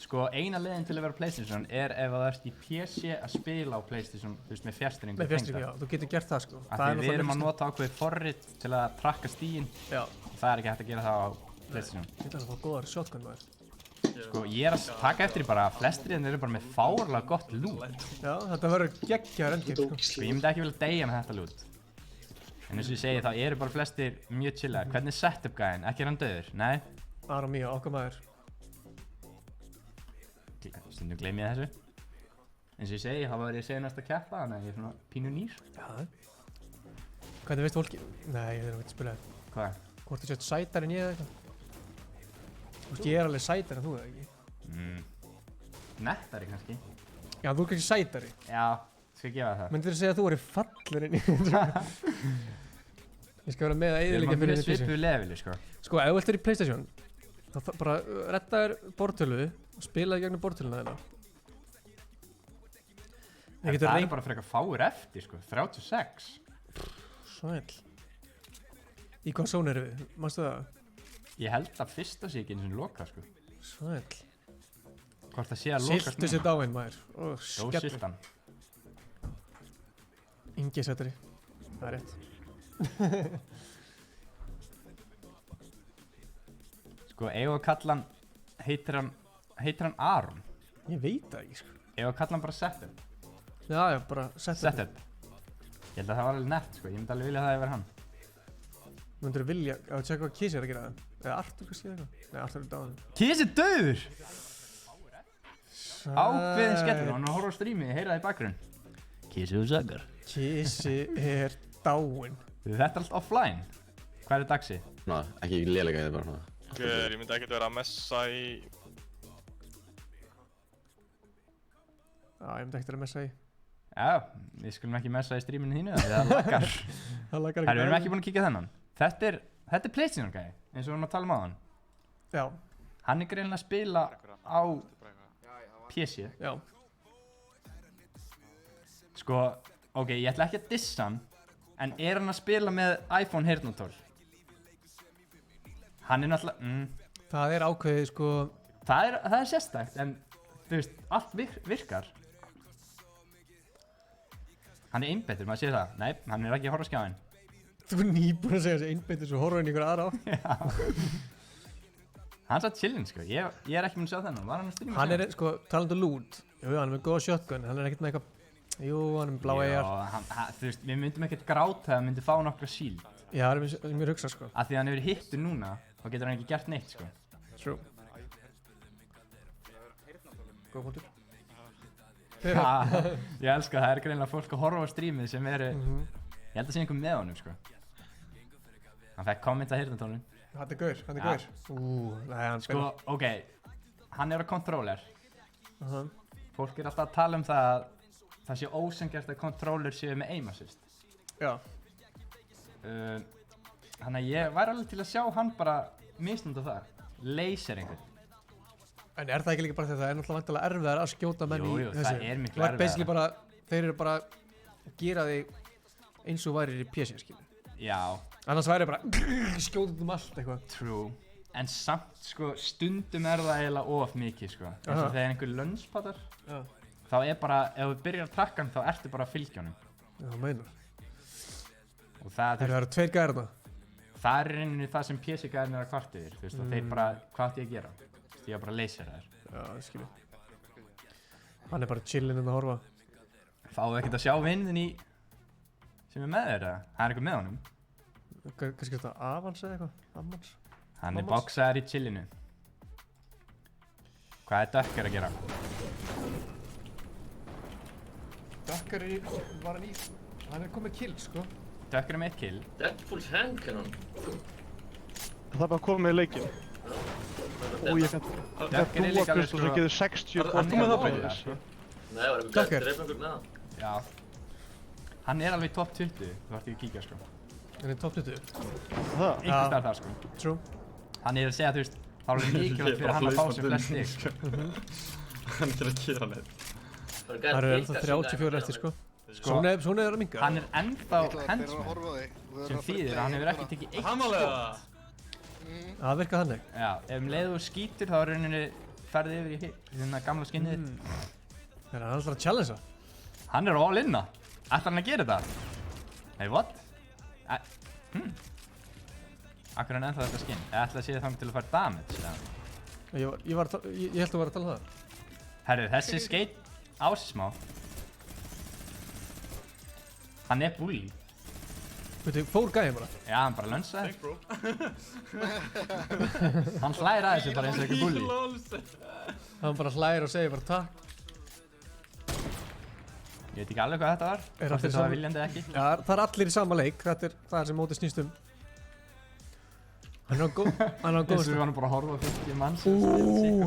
Sko, eina leiðin til að vera PlayStation er ef þú ert í PC að spila á PlayStation, þú veist, með fjärstýringu. Með fjärstýringu, já, þú getur gert það, sko. Af því við erum að nota ákveðið forrit til að trakka stíginn. Já. Og það er ekki hægt að gera það á PlayStation. Ég ætla að fá góðar shotgun, maður. Sko, ég er að taka eftir því bara að flestir hérna eru bara með fárlega gott loot. Já, þetta verður geggjaður endgame, sko. Sko, ég myndi ekki vilja deyja með þetta loot. En eins og ég segi, þá eru bara flestir mjög chillaðir. Hvernig er setup gæðin? Ekki er hann döður? Nei? Aron Míó, okkar maður. Stundum gleym ég þessu. Eins og ég segi, þá var ég senast að keppa, þannig að ég er svona pínu nýr. Já. Hvernig veist fólki? Nei, ég er ekki að spila það. Hvað? Hvort þú sett sætar en ég eða eitthvað? Þú veist, ég er alveg sætar en þú eða ekki? Nettari kannski. Já, þú er kannski sætari. Já, skal ég gefa það. Myndir þú segja að þú væri fallurinn í Ég skal vera með að eyðileggja fyrir því svipuðu leveli, sko. Sko, ef þú vilt vera í PlayStation, þá bara redda þér bortölu og spila þig gegnum bortöluna þeirna. Það er bara frekar fáir eftir, sko. 36. Sæll. Í hvað zón eru við? Manstu það? Ég held að fyrsta sé ekki eins og loka, sko. Sæll. Hvort það sé að lokast núna. Siltu sér dáinn, maður. Ó, skellur. Jó, siltan. Ingi setari. Það er rétt. Sko, eigum að kalla hann, heitir hann Aron? Ég veit það ekki, sko. Eigum að kalla hann bara Setup? Já, bara Setup. Ég held að það var alveg nett, sko. Ég myndi alveg vilja að það hefur hann. Myndur þú vilja, að tjekka hvað Kiss er að gera það? Eða Arthur kannski eða eitthvað? Nei, Arthur er dáinn. Kiss er dauður! Ákveðin skellur, hann er að horfa á strímið, heyra það í bakgrunn. Kiss er sagar. Kiss er dáinn. Þetta er allt offline. Hvað er dagsi? Ná, ekki lélega í það bara. Ég myndi ekkert vera að messa í... Já, ég myndi ekkert vera að messa í. Já, við skulum ekki messa í stríminu þínu, það laggar. Það laggar ekki. Við erum ekki búin að kíkja þennan. Þetta er PlayStation gæði, eins og við erum að tala um á hann. Já. Hann er greinilega að spila á PC. Já. Sko, ok, ég ætla ekki að dissa hann, en er hann að spila með iPhone heyrnartól? Hann er náttúrulega... Það er ákveðið, sko... Það er sérstakt, en þú veist, allt virkar. Hann er einbeittur, maður sé það. Nei, hann er ekki að horfa á skjáinn. Þú er nýbúin að segja þessi einbeittur svo horfa inn í ykkur aðra á. Já. Hann satt chillinn, sko. Ég er ekki búin að sjá þennan. Var hann að stríma? Hann er, sko, talandu loot. Jú, hann er með góða shotgun. Hann er ekkert með eitthvað... Jú, hann er með blá AR. Já, þú veist, við myndum ekkert gráta að hann myndi fá nokkra shield. Já, það er mér hugsa, sko. Af því að hann hefur hittur núna, þá getur hann ekki gert neitt, sko. True. Góð punktur. Ég elska það, það er greinilega fólk að horfa á strímið sem eru... Ég held að sé einhver með honum, sko. Hann fekk kommenta heyrnartólinn. Hann er gaur, hann er gaur. Nei, hann spila. Sko, ok, hann er á controller. Fólk er alltaf að tala um það að það sé ósanngjarnt að controller séu með aim assist. Já. Þannig að ég væri alveg til að sjá hann bara misnúta það. Laser einhvern. En er það ekki líka bara þegar það er náttúrulega vantilega erfiðar að skjóta menn í þessu? Jú, það er miklu erfiðar. Basically bara, þeir eru bara að gera þig eins og værir í PC, skilur. Já. Annars væri bara skjóta um allt eitthvað. True. En samt, sko, stundum er það eiginlega of mikið, sko. Eins og þegar einhver lunchpatar, þá er bara, ef þú byrjar að trakka hann, þá ertu bara að fylgja honum. Já, það meinar. Og það eru tveir gæðir þarna. Það er rauninni það sem PC-gæðin er að kvarta yfir, þú veist, og þeir bara, hvað ætti ég að gera? Ég var bara að leysa það. Já, það skilur. Hann er bara chillinn að horfa. Fáðu ekkert að sjá vinnin í... sem er með þér, eða? Það er eitthvað með honum. Kannski þetta Avans eða eitthvað? Avans? Hann er boxaður í chillinu. Hvað er Dökkar að gera? Dökkar var hann í... Hann er komið kill, sko. Dökkar með 1 kill. Deadpool's handcannon. Það er bara komið í leikinn. Og ég kann búa Kristó sem getur 60 og þú með það bæðis. Nei, það var einhver dreif einhvern með það. Já. Hann er alveg top 20, þú vart ekki að kíkja, sko. Hann er top 20? Það? Einhvers þar það, sko. True. Hann er að segja, þú veist, þá er mikilvægt fyrir hann að fá sér flest stig. Hann er ekki að gera neitt. Það eru ennþá 34 eftir, sko. Svona er að minga. Hann er ennþá henchman, sem þýðir að hann hefur ekki tekið eitt skot. Það virkar þannig. Já, ef leið þú skýtur þá er rauninni ferðið yfir í hérna gamla skinnið þitt. Er hann alltaf að challengea? Hann er all inna. Ætlar hann að gera þetta? Nei, what? Akkur er hann ennþá þetta skinn? Ég ætla að sé það til að fara damage, eða? Ég held að þú var að tala um það. Herru, þessi skeit á sig smá. Hann er bully. Veitu, fór gæðin bara? Já, hann bara lönsaði. Hann hlægir að þessu bara eins og ekki bully. Hann bara hlægir og segir bara takk. Ég veit ekki alveg hvað þetta var. Hvort þetta var viljandi eða ekki. Já, það er allir í sama leik. Þetta er það sem mótið snýst um. Hann er á góð Þessu við varum bara að horfa á 50 manns.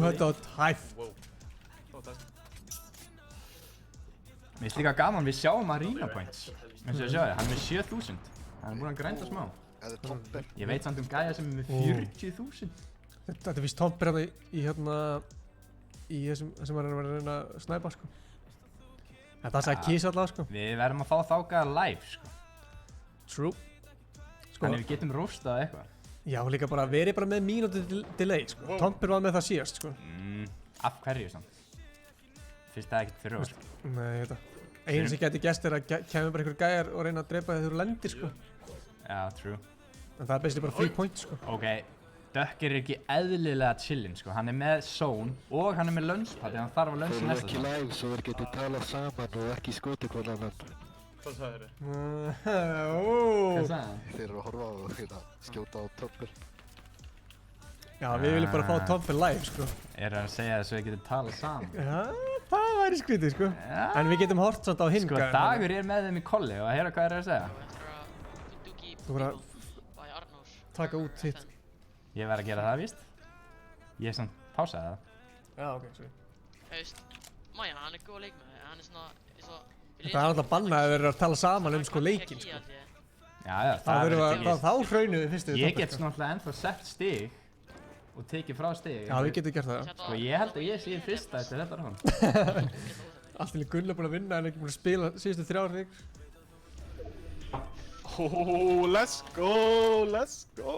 Þetta var tæft. Mér finnst líka gaman, við sjáum Arena Points. Eins og ég sjá þið, hann er með 7000. Hann er búinn að grænda smá. Ég veit samt gæja sem er með 40.000. Þetta er víst tompir hérna í þessum sem maður er að reyna að snæpa, sko. Þetta sagði Kiss allavega, sko. Við verðum að fá þá gæja live, sko. True. Þannig við getum róstað eitthvað. Já, líka bara verið bara með mínútu delay, sko. Tompir var með það síðast, sko. Af hverju samt? Fyrst það ekkert fyrir okkur. Nei, þetta. Einu sem gæti gæst er að kemur bara einhver gæjar og reyna að drepa þegar þú lendir, sko. Já, true. En það er basically bara 3 point, sko. Ok, Dökkir er ekki eðlilega chillin, sko. Hann er með zone og hann er með lunchpad, þannig að hann þarf að luncha næsta. Þeir eru ekki live svo þeir geti talað saman og ekki skotið hvern annan. Hvað sagði þér? Hvað sagði hann? Þeir eru að horfa á skjóta á toppur. Já, við viljum bara fá Tompir live, sko. Er það að segja þess að við getum talað saman? Já, það væri skrítið, sko. En við getum hort samt á hinn. Sko, Dagur er með þeim í kolli og að heyra hvað er að segja. Þú verður að taka út þitt. Ég verð að gera það, víst. Ég samt pásaði það. Já, ok, sorry. Þú veist, Maja, hann er góð leikmaður, hann er svona, Það er alltaf bannað að vera að tala saman sko leikinn, sko. Já, það verður að þá hraunum við fyrstu. Ég get náttúrulega ennþá sett stig og tekið frá stig. Já, við getum gert það, já. Sko, ég held að ég sé fyrsta eftir þetta rán. Allt í Gull er búinn að vinna en ekki búinn að spila síðustu 3 leik. Let's go, let's go.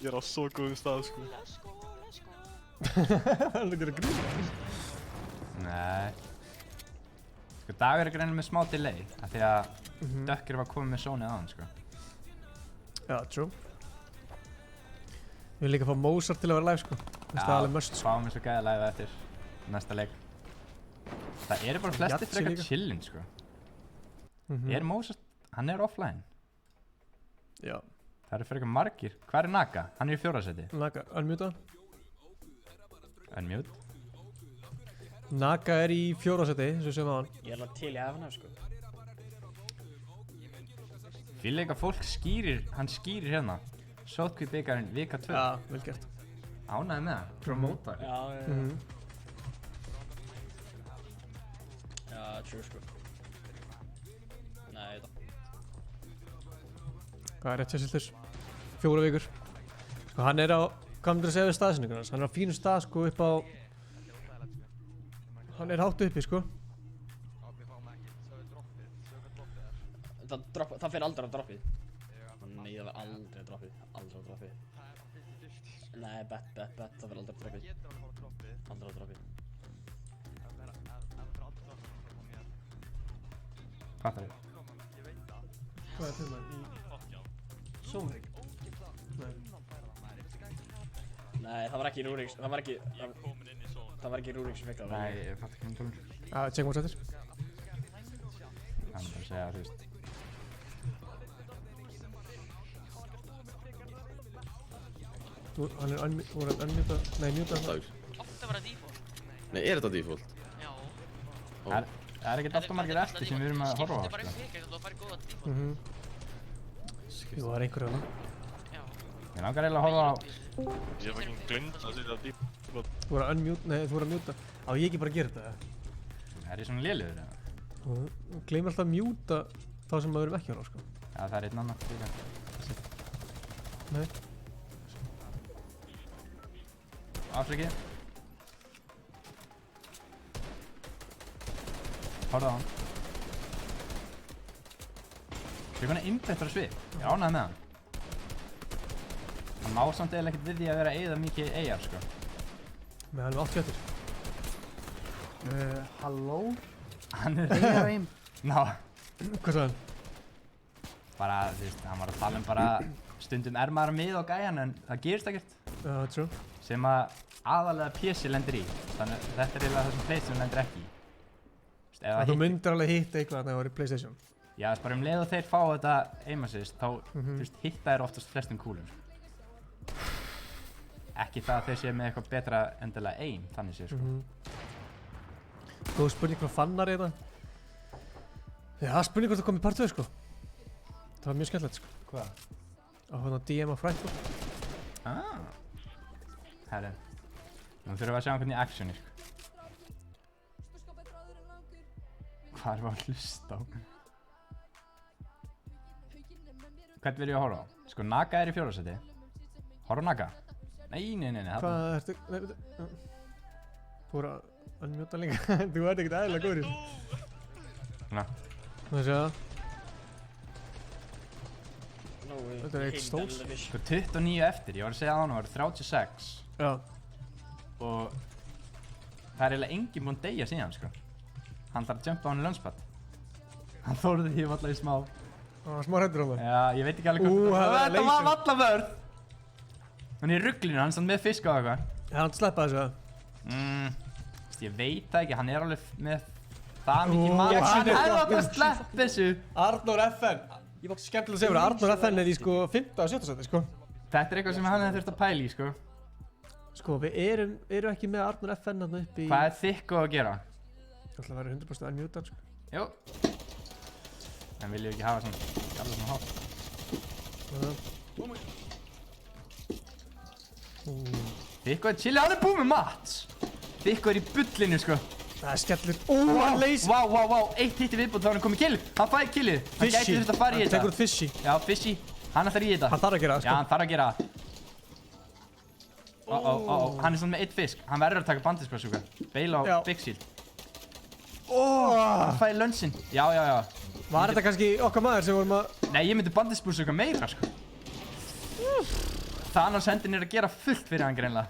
Ég er á svo góðum stað, sko. Það er ekki að grína. Nei. Sko, Dagur er greinlega með smá delay, af því að Dökkir var komið með zónið á hann, sko. Já, true. Við viljum líka fá Mozart til að vera live, sko. Það er alveg must, sko. Fáum við svo gæða live eftir næsta leik. Það eru bara flestir frekar chillin, sko. Er Mozart, hann er offline. Já. Það eru frekar margir. Hvað er Naga? Hann er í 4. seti. Naga, unmute. Unmute. Naga er í 4. seti, eins og sem á hann. Ég er alveg til í FNF, sko. Fylg eitthvað fólk skýrir, hann skýrir hérna. Sótkvíð byggarinn vika 2. Já, vel gert. Ánæði með það, promotar. Já, Já, true, sko. Nei, þetta. Hvað er rétt sér siltur? 4 vikur. Sko, hann er á, hvað myndir að segja við staðsendingur hans? Hann er á fínum stað, sko, upp á... Hann er hátt uppi, sko. Það fer aldrei á droppið. Nei, það fer aldrei á droppið. Aldrei á droppið. Nei, bet. Það fer aldrei á droppið. Aldrei á droppið. Fattar þið? Hvað er til maður í... Sómrik? Nei, það var ekki Rúriks. Það var ekki Rúriks sem fekk það. Nei, ég fattar ekki tólum. Tjekkum við sættir. Það er bara að segja, þú veist. Hann er unmutað, nei, mutað. Átti að vera default. Nei, er þetta default? Já. Það er ekkert alltaf margir eftir sem við erum að horfa á, Skipti bara sko. pick eitthvað og farið góða default. Jú, það er einhver hérna. Já. Ég langar eiginlega að horfa á... Ég hef ekki glemt að setja default. Þú voru að unmute, nei, þú voru að muta. Á ég ekki bara að gera þetta? Er ég svona léliður, eða? Þú gleymir alltaf að muta þá sem maður erum ekki að horfa, sko. Já, það er einn annar líka. Nei. Afsakið. Horfðu á hann. Sér konar innbættur á svið. Ég er ánægð með hann. Hann má samt eiginlega ekkert við því að vera að eyða mikið eyjar, sko. Með hann með 8 fjötur. Halló? Hann er eyjar einn. Ná. Hvað sagði hann? Bara, þú veist, hann var að tala bara stundum er maður með á gæjan en það gerist ekkert. Já, true. Sem að aðalega PC lendir í. Þannig þetta er eiginlega það sem PlayStation lendir ekki í. Þú myndir alveg hitta eitthvað þegar það var í PlayStation. Já, þess bara leið og þeir fá þetta aim assist, þá þú veist, hitta þeir oftast flestum kúlum. Ekki það að þeir séu með eitthvað betra endilega aim, þannig séu, sko. Góð spurning hvað fannar þetta. Já, spurning hvort það kom í part 2, sko. Það var mjög skemmtilegt, sko. Hvað? Á hérna DM á Frankfurt. Herri. Nú þurfum við að sjá hvernig actioni, sko. Hvað erum við að hlusta á? Hvern vil ég að horfa á? Sko, Naga er í 4. sæti. Horfa á Naga? Nei. Hvað ertu? Nei, veitu. Fór að unmjóta líka. Þú ert ekkert eðlilega góður í þessu. Svona. Það sé það. Þetta er eitt stóls. Sko, 29 eftir. Ég var að segja að hann var 36. Já. Og það er eiginlega enginn búinn að deyja síðan, sko. Hann þarf að jumpa á hann í launchpad. Hann þorði því alltaf í smá. Það var smá hræddur á það. Já, ég veit ekki alveg hvað. Þetta var vallavörð! Hann er í ruglinu, hann er samt með fisk á eitthvað. Já, hann sleppaði þessu það. Ég veit það ekki, hann er alveg með það mikið maður. Hann hefði átt að sleppa þessu. Arnór FN. Ég var skemmtilega að segja fyrir Arnór FN er í sko 5. og 7. sæti, sko. Þetta er eitthvað sem hann hefði þurft að pæla í, sko. Sko, við erum ekki með Arnór FN þarna upp í... Hvað er þykku að gera? Það ætla að vera 100% unmuted, sko. Jú. En viljum við ekki hafa svona alveg svona hátt. Þykku er chillið, hann er búinn með Mats. Þykku er í bullinu, sko. Það er skemmtilegt. Hann leysir. Vá. Eitt hitti viðbútt þá hann er komið kill. Hann fær killið. Hann gæti þurft að fara í þetta. Hann tekur út Fishy. Já, Fishy. Hann ætlar í þetta. Hann þarf að gera það, sko. Já, hann þarf að gera það. Hann er svona með 1 fisk. Hann verður að taka bandisbræðsúka. Beila á Big Shield. Hann fær lunsin. Já. Var þetta kannski okkar maður sem vorum að... Nei, ég myndi bandisbræðsúka meira, sko. Thanos hendin er að gera fullt fyrir hann greinlega.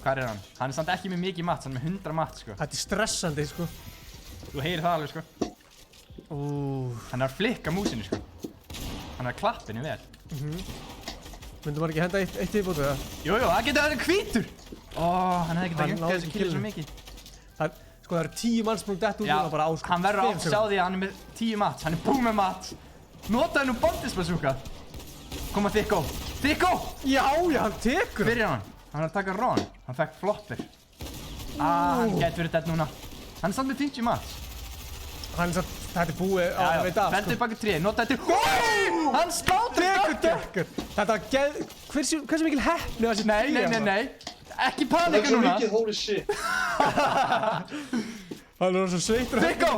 Hvar er hann? Hann er samt ekki með mikið mats, hann er með 100 mats, sko. Þetta er stressandi, sko. Þú heyrir það alveg, sko. Hann er að flikka músinu, sko. Hann er að klappa henni vel. Myndum maður ekki henda eitt viðbót við það? Jú, það getur verið hvítur! Hann hefði getað junkað þessu killu svo mikið. Sko, það eru 10 manns búin dett út núna bara á, sko. Hann verður að sjá því að hann er með 10 mats. Hann er búinn með mats. Notaðu nú bandisbræðsúka. Koma Þykku. Þykku! Já, hann tekur hann. Fyrir hann. Hann er að taka Ron. Hann fekk flopper. Hann gæti verið dett núna. Hann er samt með 50 mats. Hann er samt, þetta er búið á að veita af, sko. Veldu baka 3, nota þetta. Hann slátur Tekur. Þetta var hversu mikil heppni að þessi Nei. Ekki panika núna. Það er svo mikið holy shit. Hann er svo sveittur. Þykku!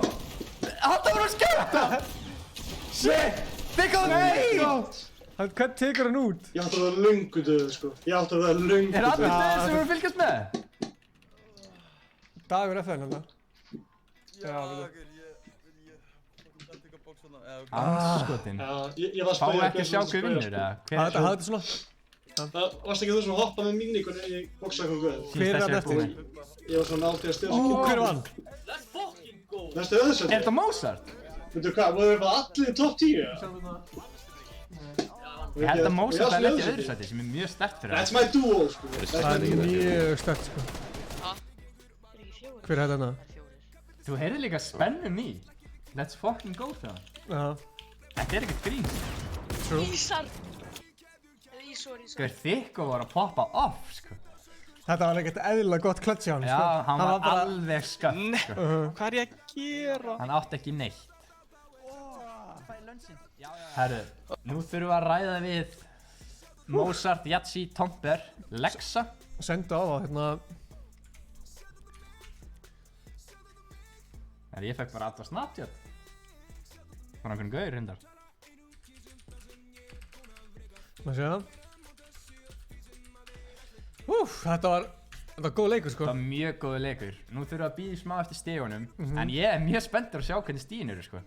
Hann var að skjóta! Shit! Þykku, nei! Hvern tekur hann út? Ég átti að vera löngu döð, sko. Ég átti að vera löngu döð. Er allir döðir sem voru að fylgjast með? Dagur FN, hann það. Já, Anskotinn. Fá ekki að sjá hver vinnur, eða? Hafði þetta svona? Varst ekki þú sem hoppaði með míníkunni í bóksaði hvað guð? Hver er hann eftir? Ég var svona náttið að stjórna. Hver vann? Næstu öðursætti. Er þetta Mozart? Veitu hvað, voru það allir í topp 10? Ég held að Mozart er ekki öðru sæti sem er mjög sterkt fyrir það. That's my duo, sko. Það er mjög sterkt, sko. Hver er þetta? Þú heyrði líka spennum í. Let's fucking go það. Já. Þetta er ekkert grín. True. Ísar. Ísor. Sko, Þykku var að poppa off, sko. Þetta var ekkert eðlilega gott klöts hjá hann, sko. Já, hann var alveg skött, sko. Hvað er ég að gera? Hann átti ekki neitt. Herru, nú þurfum við að ræða við Mozart, Yatzy, Tomper, Lexa. Senda á það, hérna. Ég fekk bara alltaf Snapchat. Bara einhvern gaur hindar. Má sjá. Þetta var Þetta var góð leikur, sko. Það var mjög góð leikur. Nú þurfum við að bíða smá eftir stigunum, en ég er mjög spenntur að sjá hvernig stigin eru, sko.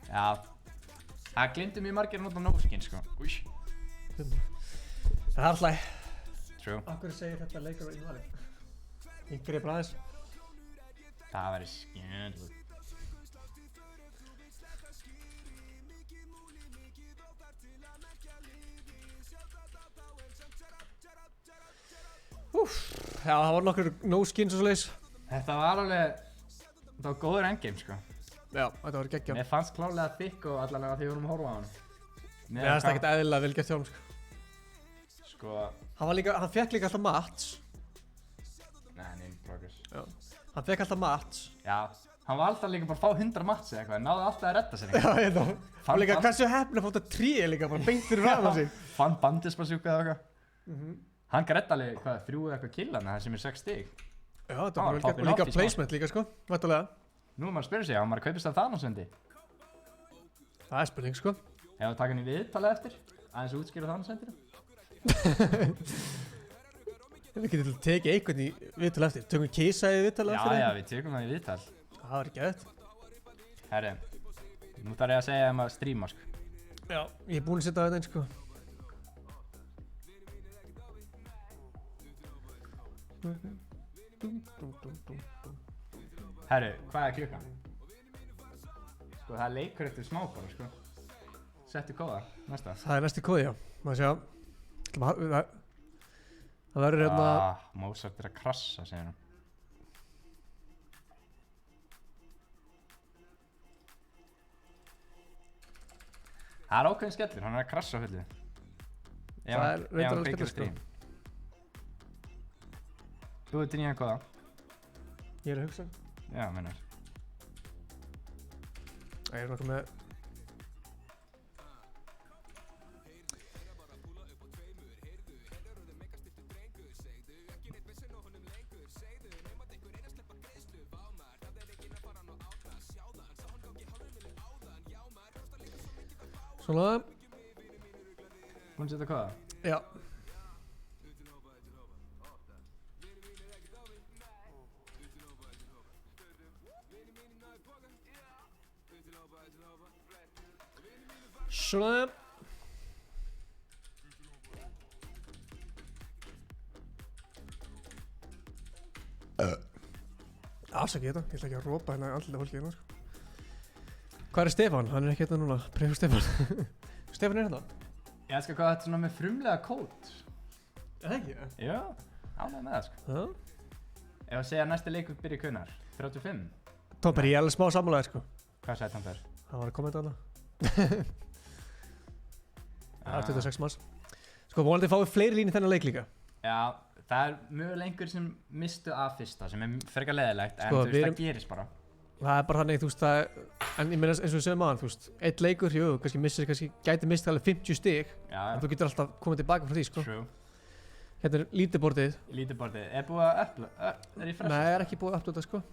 Já, það gleymdu mjög margir að nota no-skin, sko. Új. Það er alltaf. True. Akkur segir þetta leikur á innvali? Ég greið bara aðeins. Það væri skemmtilegt. Já, það var nokkur no-skins og svoleiðis. Þetta var góður endgame, sko. Já, þetta var geggjað. Mér fannst klárlega þykk og allavega því við vorum að horfa á hann. Mér fannst ekkert eðlilega vel gert hjá hann, sko. Sko... Hann fekk líka alltaf mats. Nei, in progress. Já. Hann fekk alltaf mats. Já, hann var alltaf líka bara að fá 100 mats eða eitthvað, en náði alltaf að redda sér eitthvað. Já, ég veit það. Og líka hversu heppinn að fá þetta tríi líka, bara beint fyrir ræðan sig. Fann bandisbarsjúka eða eitthvað. Hann græddi alveg, hvað, 3 eitthvað killana, það sem er 6 stig. Já, þetta var vel gert. Og líka placement líka, sko, vættulega. Nú er maður að spyrja sig, á maður að kaupist af Thanos-vendi? Það er spurning, sko. Ef við taka hann í viðtalið eftir, aðeins útskýra Thanos-vendina. Við getum tekið einhvern í viðtal eftir. Tökum Kisa í viðtal eftir? Já, við tökum það í viðtal. Það var ekki aðeins. Herri, nú þarf ég að segja að streama, sko. Já, ég er búinn að setja þetta einn, sko. Herri, hvað er klukkan? Sko, það er leikur eftir smá bara, sko. Settu kóða, næsta. Það er næsti kóði, já. Maður sjá. Það verður hérna... Mozart er að krassa, segir hann. Það er ákveðin skellur, hann er að krassa á fullu. Það er reyndar alveg skellur, sko. Þú ert í nýjan kóða? Ég er að hugsa. Já, meinar. Ég er nokkuð með... Svona. Búinn að setja kóða? Já. Svona. Afsakið þetta, ég ætla ekki að rópa hérna andlega fólki hérna, sko. Hvað er Stefán? Hann er ekki hérna núna, prefur Stefán. Stefán er hérna? Ég elskar hvað þetta er svona með frumlega kód. Það ekki? Já, ánægð með það, sko. Ef að segja að næsti leikur byrja hvenær? 35? Tómper, ég er alveg smá sammálaðir, sko. Hvað sagði Tómper? Það var að kommenta hana. Það er 26 manns. Sko, vonandi fáið fleiri lín í þennan leik líka. Já, það er mögulega einhver sem mistu af fyrsta, sem er frekar leiðilegt, en Sko, þú veist, það gerist bara. Það er bara þannig, þú veist, en ég meina eins og við sögum aðan, þú veist, eitt leikur, jú, gæti mistið alveg 50 stig, en þú getur alltaf komið tilbaka frá því, sko. True. Hérna er leaderboardið. Leaderboardið, er búið að uploada, er í fresh? Nei, er ekki búið að uploada, sko.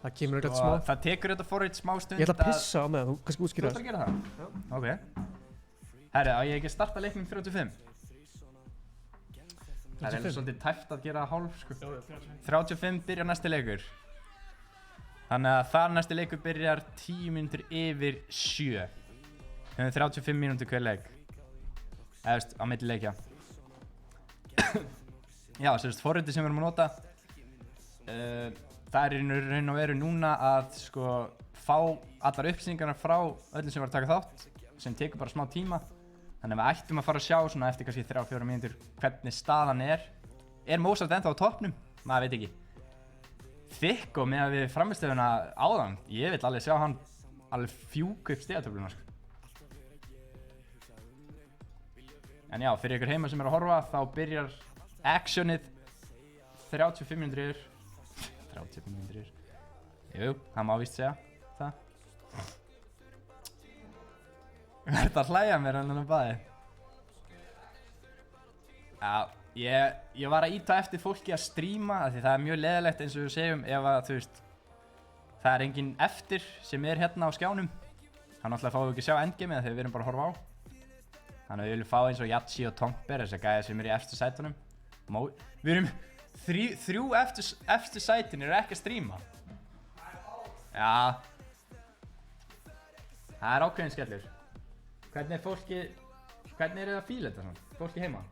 Það kemur eitthvað smá. Það tekur þetta forrið smá stund að... Ég ætla að pissa á með það, þú kannski útskýra það. Þú ætlar að gera það? Já. Ok. Herri, á ég ekki að starta leiknum 35? Það er svolítið tæft að gera hálf, sko. 35 byrjar næsti leikur. Þannig að þar næsti leikur byrjar 10 mínútur yfir 7. Við höfum 35 mínútur hver leik. Eða veist, á milli leikja. Já, sérst, forritið sem við erum að nota. Það er í raun og veru núna að sko fá allar upplýsingarna frá öllum sem var að taka þátt, sem tekur bara smá tíma. Þannig að við ættum að fara að sjá svona eftir kannski 3-4 mínútur hvernig staðan er. Er Mozart ennþá á toppnum? Maður veit ekki. Þykk og með að við framistöðuna áðan, ég vil alveg sjá hann alveg fjúka upp stigatöfluna, sko. En já, fyrir ykkur heima sem er að horfa, þá byrjar actionið 35 mínútur yfir. 35 mínútur yfir. Jú, það má víst segja það. Hvað er þetta að hlæja mér en baði? Já, ég var að íta eftir fólki að stríma af því það er mjög leiðilegt eins og við segjum ef að þú veist það er enginn eftir sem er hérna á skjánum. Þannig að fáum við ekki að sjá endgameið þegar við erum bara að horfa á. Þannig að við viljum fá eins og Yatsi og Tomper, þess að gæja sem eru í efstu sætunum. Við erum þrjú efstu sætin eru ekki að stríma. Já. Það er ákveðin skellur. Hvernig er þið að fíla þetta svona? Fólki heima?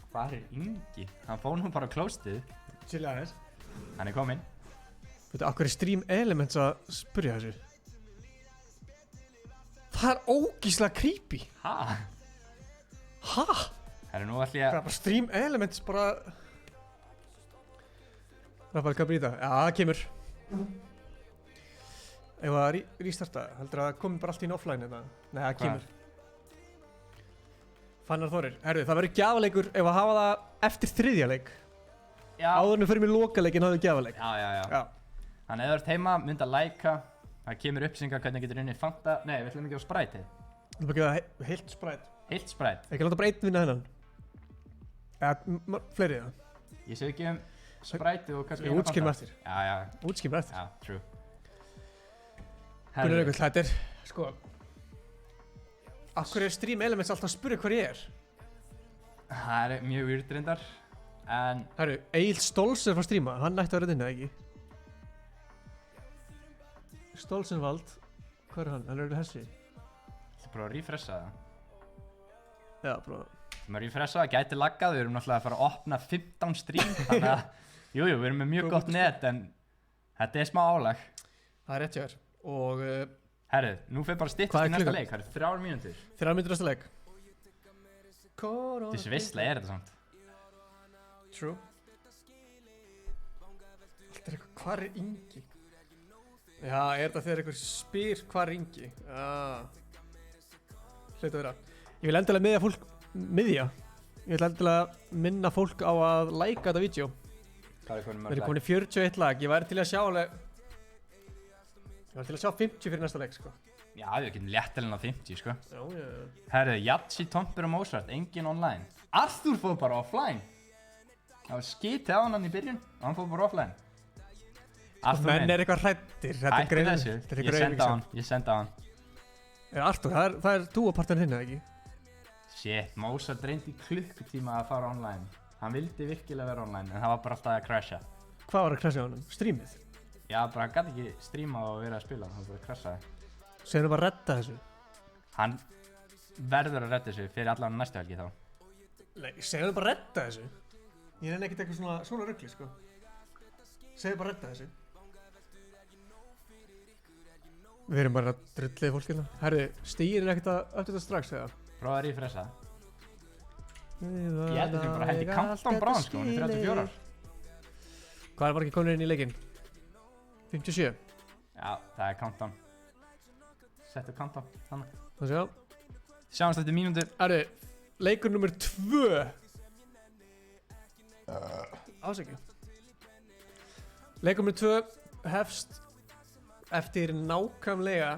Hvar er Ingi? Hann fór nú bara á klóstið. Chilla aðeins. Hann er kominn. Veitu, akkur er Stream Elements að spyrja þessu? Það er ógíslega creepy. Ha? Það er nú allir Það er bara Stream Elements bara... Rafael, hvað brýta? Já, það kemur. Ef að restarta, heldur að það komi bara allt í offline hérna? Nei, það kemur. Fannar Þórir, herru, það verður gjafleikur ef að hafa það eftir 3. leik. Já. Áður en við förum í lokaleikin hafðu gjafleik. Já. Þannig ef þú ert heima, mynda að læka. Það kemur upplýsingar hvernig getur unnið Fanta. Nei, við ætlum ekki á Sprite. Við ætlum ekki að heilt Sprite. Heilt Sprite? Ekki láta bara einn vinna hennan. Eða, fleiri það. Ég sé ekki Sprite og kannski eina Fanta. Útskýrum eftir. Já. Útskýrum eftir. Já, true. Gunnar Jökull, þetta er, sko... Akkur er Stream Elements alltaf að spyrja hver ég er? Það er mjög weird reyndar, en... Herru, Egil Stolz er frá Streama, hann ætti að vera inn, eða ekki? Stolzenwald, hvað er hann? Hann er þessi. Þú prófa að refresha það? Já, prófa. Þú maður refresha það, gæti laggað, við erum náttúrulega að fara að opna 15 stream, þannig að... Jújú, við erum með mjög gott net, en... Þetta er smá álag. Það er rétt hjá þér, og... Herru, nú fyrir bara styttast í næsta leik, það eru 3 mínútur. 3 mínútur næsta leik. Þessi veistlega er þetta samt. True. Allt er eitthvað, hvar er Ingi? Já, er þetta þegar einhver spyr hvar er Ingi? Hlauta að vera. Ég vil endilega Ég vil endilega minna fólk á að læka þetta vídeo. Hvað er komin mörg lag? Við erum komin í 41 lag, ég væri til að sjá alveg... Ég var til að sjá 50 fyrir næsta leik, sko. Já, við getum léttilega á 50, sko. Já. Herru, Yatsi, Tomper og Mozart, engin online. Arthur fóð bara offline. Það var skítið á hann í byrjun og hann fóð bara offline. Arthur menn er eitthvað hrættir. Ætti þessu, ég senda á hann. Arthur, það er þú að partan hinn, eða ekki? Shit, Mozart reyndi í klukkutíma að fara online. Hann vildi virkilega vera online, en það var bara alltaf að crasha. Hvað var að crasha á hann? Streamið? Já, bara hann gæti ekki streama og vera að spila, hann bara crashaði. Segðu hann bara að redda þessu? Hann verður að redda þessu fyrir allan næstu helgi þá. Nei, segðu hann bara að redda þessu? Ég reyni ekkert eitthvað svona ruggli, sko. Segðu bara að redda þessu. Við erum bara að drullið fólk hérna. Herri, Stígir er ekkert að uppdata strax, eða? Prófa að refresha. Ég held þessu bara hætti countdown bráðan, sko, hann er 34. Hvað var ekki komin inn í leikinn? 57. Já, það er countdown. Settu countdown, þannig. Það sjá. Sjáumst eftir mínútur. Herri, leikur nummer 2. Ásækju. Leikur nummer 2 hefst eftir nákvæmlega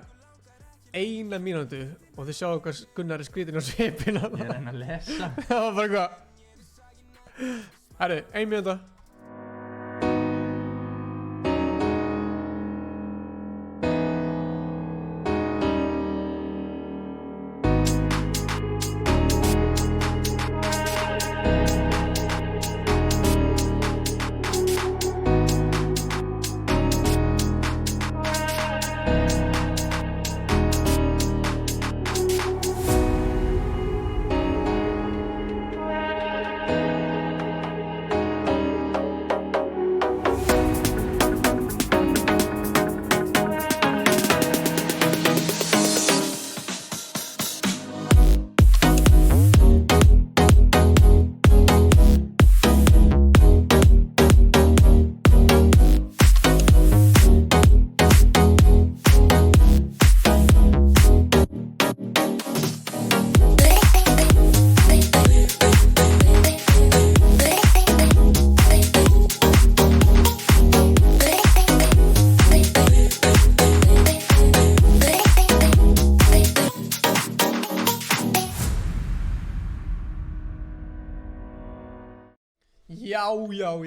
1 mínútu og þið sjáu hvað Gunnar er skrítin á svipina. Ég er að lesa. Það var bara eitthvað. Herri, 1 mínúta.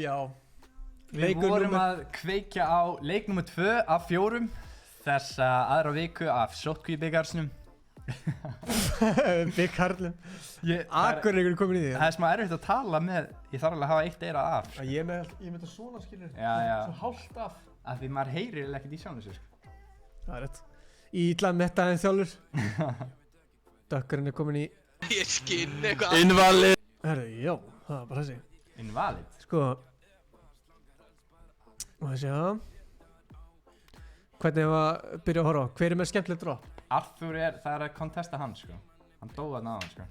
Já. Við vorum að kveikja á leik nr. 2 af 4 þessa aðra viku af sótkvíbikarsnum. Bikarlum. Akureygur er komin í því. Það er smá erfitt að tala með, ég þarf alveg að hafa eitt eyra af. Ég með þetta svona skilur. Já. Svo hálft af. Af því maður heyrir ekkert í sjálfum sér, sko. Það er rétt. Ítla mettaðin þjálfur. Dökkurinn er komin í... Ég skinn eitthvað. Invalid. Herru, já, það var bara þessi. Invalid? Sko... Má ég sjá... Hvernig hefur að byrja að horfa á? Hver er með skemmtilegt drop? Arthur það er að kontesta hann, sko. Hann dóði þarna á hann, sko.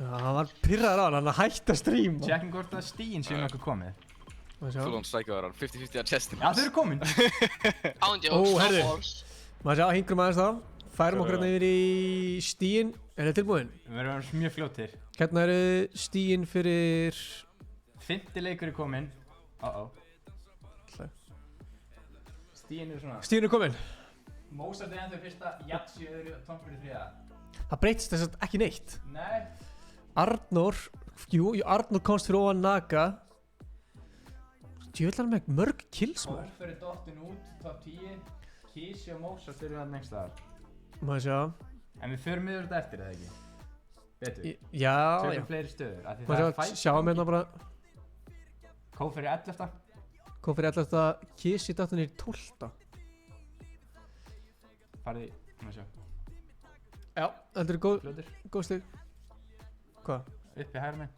Já, hann var pirraður á hann hætti að stríma. Tjekkum hvort það stíin sem okkur komið. Full on strikeaðar, 50-50 að chestin. Já, þau eru komin. Ándjóks, no balls. Má sjá, hingrum aðeins þá. Færum okkur hérna yfir í stíin. Er þið tilbúin? Við erum mjög fljóttir. Hérna eru stíin fyrir... 5. leikur er komin. Stíin er svona... Stíin er komin. Mozart er ennþá fyrsta, Jatsi öðru, Tomfur í 3. Það breytist þess að ekki neitt. Nei. Arnór komst fyrir ofan Naga. Djöðlar með mörg kills maður. Tomfur er dottin út, top 10. Kísi og Mozart eru það next staðar. Má ég sjá. En við förum yfir þetta eftir, eða ekki? Betur? Já. Tökum fleiri stöður. Má ég sjá, sjáum hérna bara. Kófer í 11. Kófer í 11. Kísi dottin í 12. Farði, má ég sjá. Já, þetta er góð stig. Hvað? Uppi hægra megin.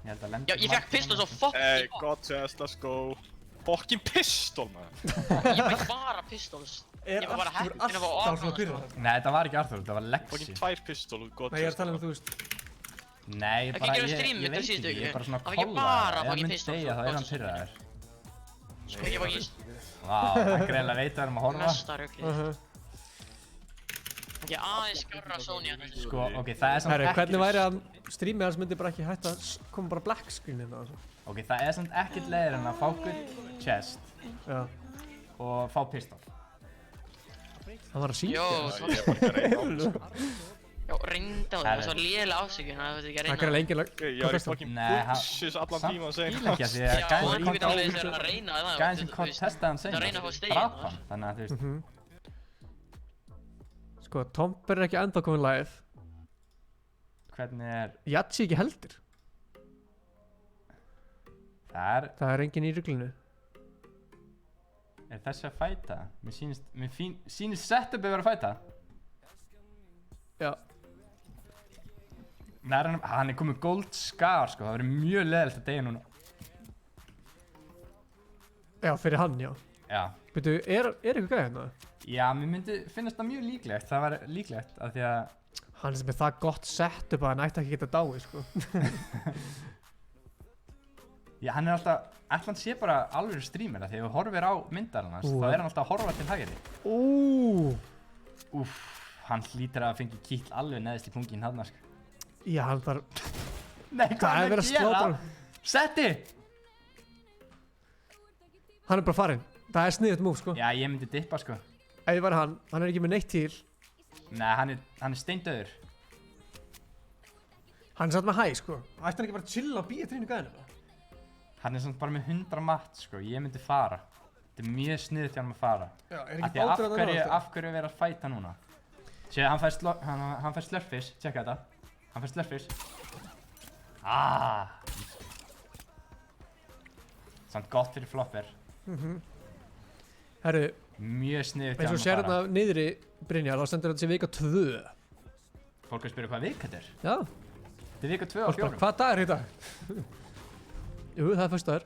Ég held að Já, ég fekk pistol svo fucking God chest, let's go. Fucking pistol, maður. Ég fekk bara pistols. Ég var bara heppinn að fá orðan. Nei, þetta var ekki Arthur, þetta var Lexi. Fucking 2 pistol, God chest. Nei, ég er að tala um þú veist. Nei, ég bara, ég veit ekki, ég er bara svona kolla. Ef hann myndi segja þá er hann pirraður. Sko, ég var ís. Vá, hann greinlega veit að við erum að horfa. Næsta röggli. Ég aðeins skjörra Sony að þessu. Sko, ok, það er samt Herru, ekki... hvernig væri að streamið hans myndi bara ekki hægt að koma bara black screen inn á þessu? Ok, það er samt ekkert leiðir en að fá good chest og fá pistol. Það var að síta. Já, reynda á það, það var lélega ásökun að þetta ekki að reyna. Það er engin lag. Ég var í fucking pushes allan tíma að segja. Samt ekki að Já, hann getur alveg þegar að reyna það. Gæðin sem kontestaði hann Það reyna að fá segja. stegin. Drap hann, þannig að þú veist. Sko, Tomper er ekki enda komin live. Hvernig er... Jatsi ekki heldur. Það er engin í ruglinu. Er þessi að fæta? Mér sýnist setupið vera að fæta. Já. Nei, hann er komið gold scar, sko. Það verður mjög leiðilegt að deyja núna. Já, fyrir hann, já. Já. Byrju, er eitthvað gæði hérna? Já, mér myndi finnast það mjög líklegt. Það var líklegt af því að... Hann sem er það gott setup að hann ætti ekki geta dáið, sko. Já, hann er alltaf... Ætla hann sé bara alveg streamer þegar þú horfir á myndar hans, þá er hann alltaf að horfa til hægri. Úff, hann hlýtur að fengi kýtl alveg neðist í pungin hann, sko. Já, hann þarf... Nei, hvað er að gera? Setti! Hann er bara farinn. Það er sniðut múf, sko. Já, ég myndi dippa, sko. Ef ég var hann er ekki með neitt til. Nei, hann er steindauður. Hann er satt með hæ, sko. Ætti hann ekki bara að chilla og býja trínu gæðinu? Hann er samt bara með 100 matt, sko. Ég myndi fara. Þetta er mjög sniðut hjá hann að fara. Já, er ekki bátur að það náðast? Af hverju vera að fæta núna? Sér, hann fær slurfis. Tjekka þetta. Hann fær slurfis. Samt gott fyrir flopper. Herru, mjög sniðut hjá hann að fara. Eins og sér hérna niðri Brynjar, þá stendur þetta sem vika 2. Fólk að spyrja hvað vika þetta er? Já. Þetta er vika 2 á 4. Hvað dag er þetta? Jú, það er föstudagur.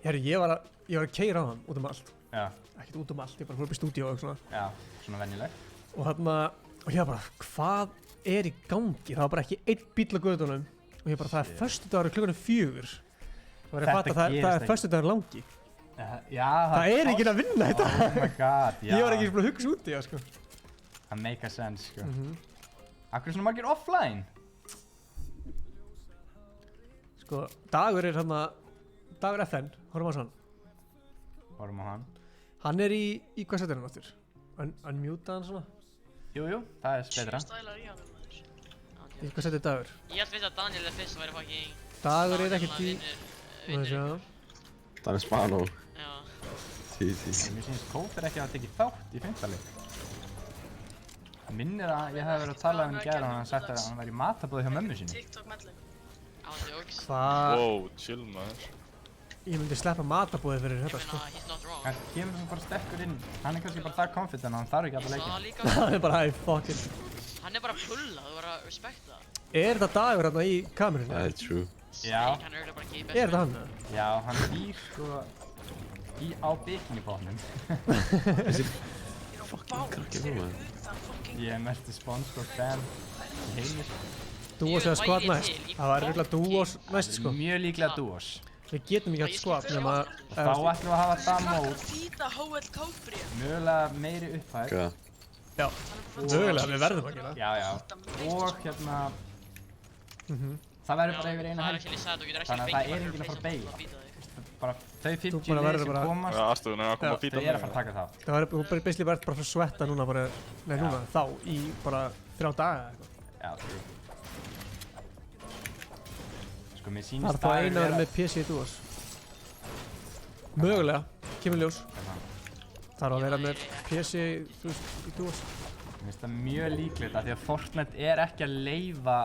Herru, ég var að keyra á hann út allt. Já. Ekkert út allt, ég bara fór upp í stúdíu og svona. Já, svona venjuleg. Og ég bara, hvað er í gangi? Það var bara ekki einn bíll á gödunum. Og ég bara, það er föstudagur klukkan 4. Það er föstudagur langi. Já, það er ekki að vinna þetta. Oh my god, já. Ég var ekki svona að hugsa út í það, sko. Það make a sense, sko. Akkur svona margir offline? Sko, Dagur er hérna, Dagur FN, horfum á hann. Horfum á hann. Hann er í hvað setur hann áttur? Unmute hann svona? Jú, það er betra. Stælar í hann, maður. Í hvað setur Dagur? Ég held fyrst að Daniel er fyrst að væri fucking Dagur ekkert í... Það Spano. Já. Mér finnst Kóter ekki að tekið þátt í 5. leik. Minnir að ég hef verið að tala um í gær og hann sagt að hann var í matabóði hjá mömmu sinni. Hvað? Wow, chill maður. Ég myndi sleppa matabóði fyrir þetta sko. Hann kemur sem bara sterkur inn. Hann er kannski bara það confident að hann þarf ekki alltaf leikinn. Það er bara hæ, fucking. Hann er bara að pulla, þú verður að respekta það. Er þetta Dagur hérna í kamerunni? Það er true. Já. Er þetta hann? Já, hann býr sko á bikinipotnum. Þessi fucking krakki þú maður. Ég er mest SpongeBob fan í heimir. Duos eða squad næst? Það var örugglega duos næst sko. Mjög líklega duos. Við getum ekki hatt squad nema... Þá ætlum við að hafa það mót. Fýta HLK-bréf. Mögulega meiri upphæð. Hvað? Já, mögulega, við verðum að gera. Já. Og hérna... Það verður bara yfir eina helg. Þannig að það er enginn að fara að beigja. Bara þau 50 lið sem komast, Aðstöðun er að koma að fýta þau er að fara að taka það. Það var basically verið bara að svetta núna bara... Nei, núna, þá, í bara 3 daga eða eitthvað. Já, sko, mér sýnist það er þá eina verið með PC í duos. Mögulega, kemur ljós. Það er að vera með PC, þú veist, í duos. Mér finnst það mjög líklegt að því að Fortnite er ekki að leyfa...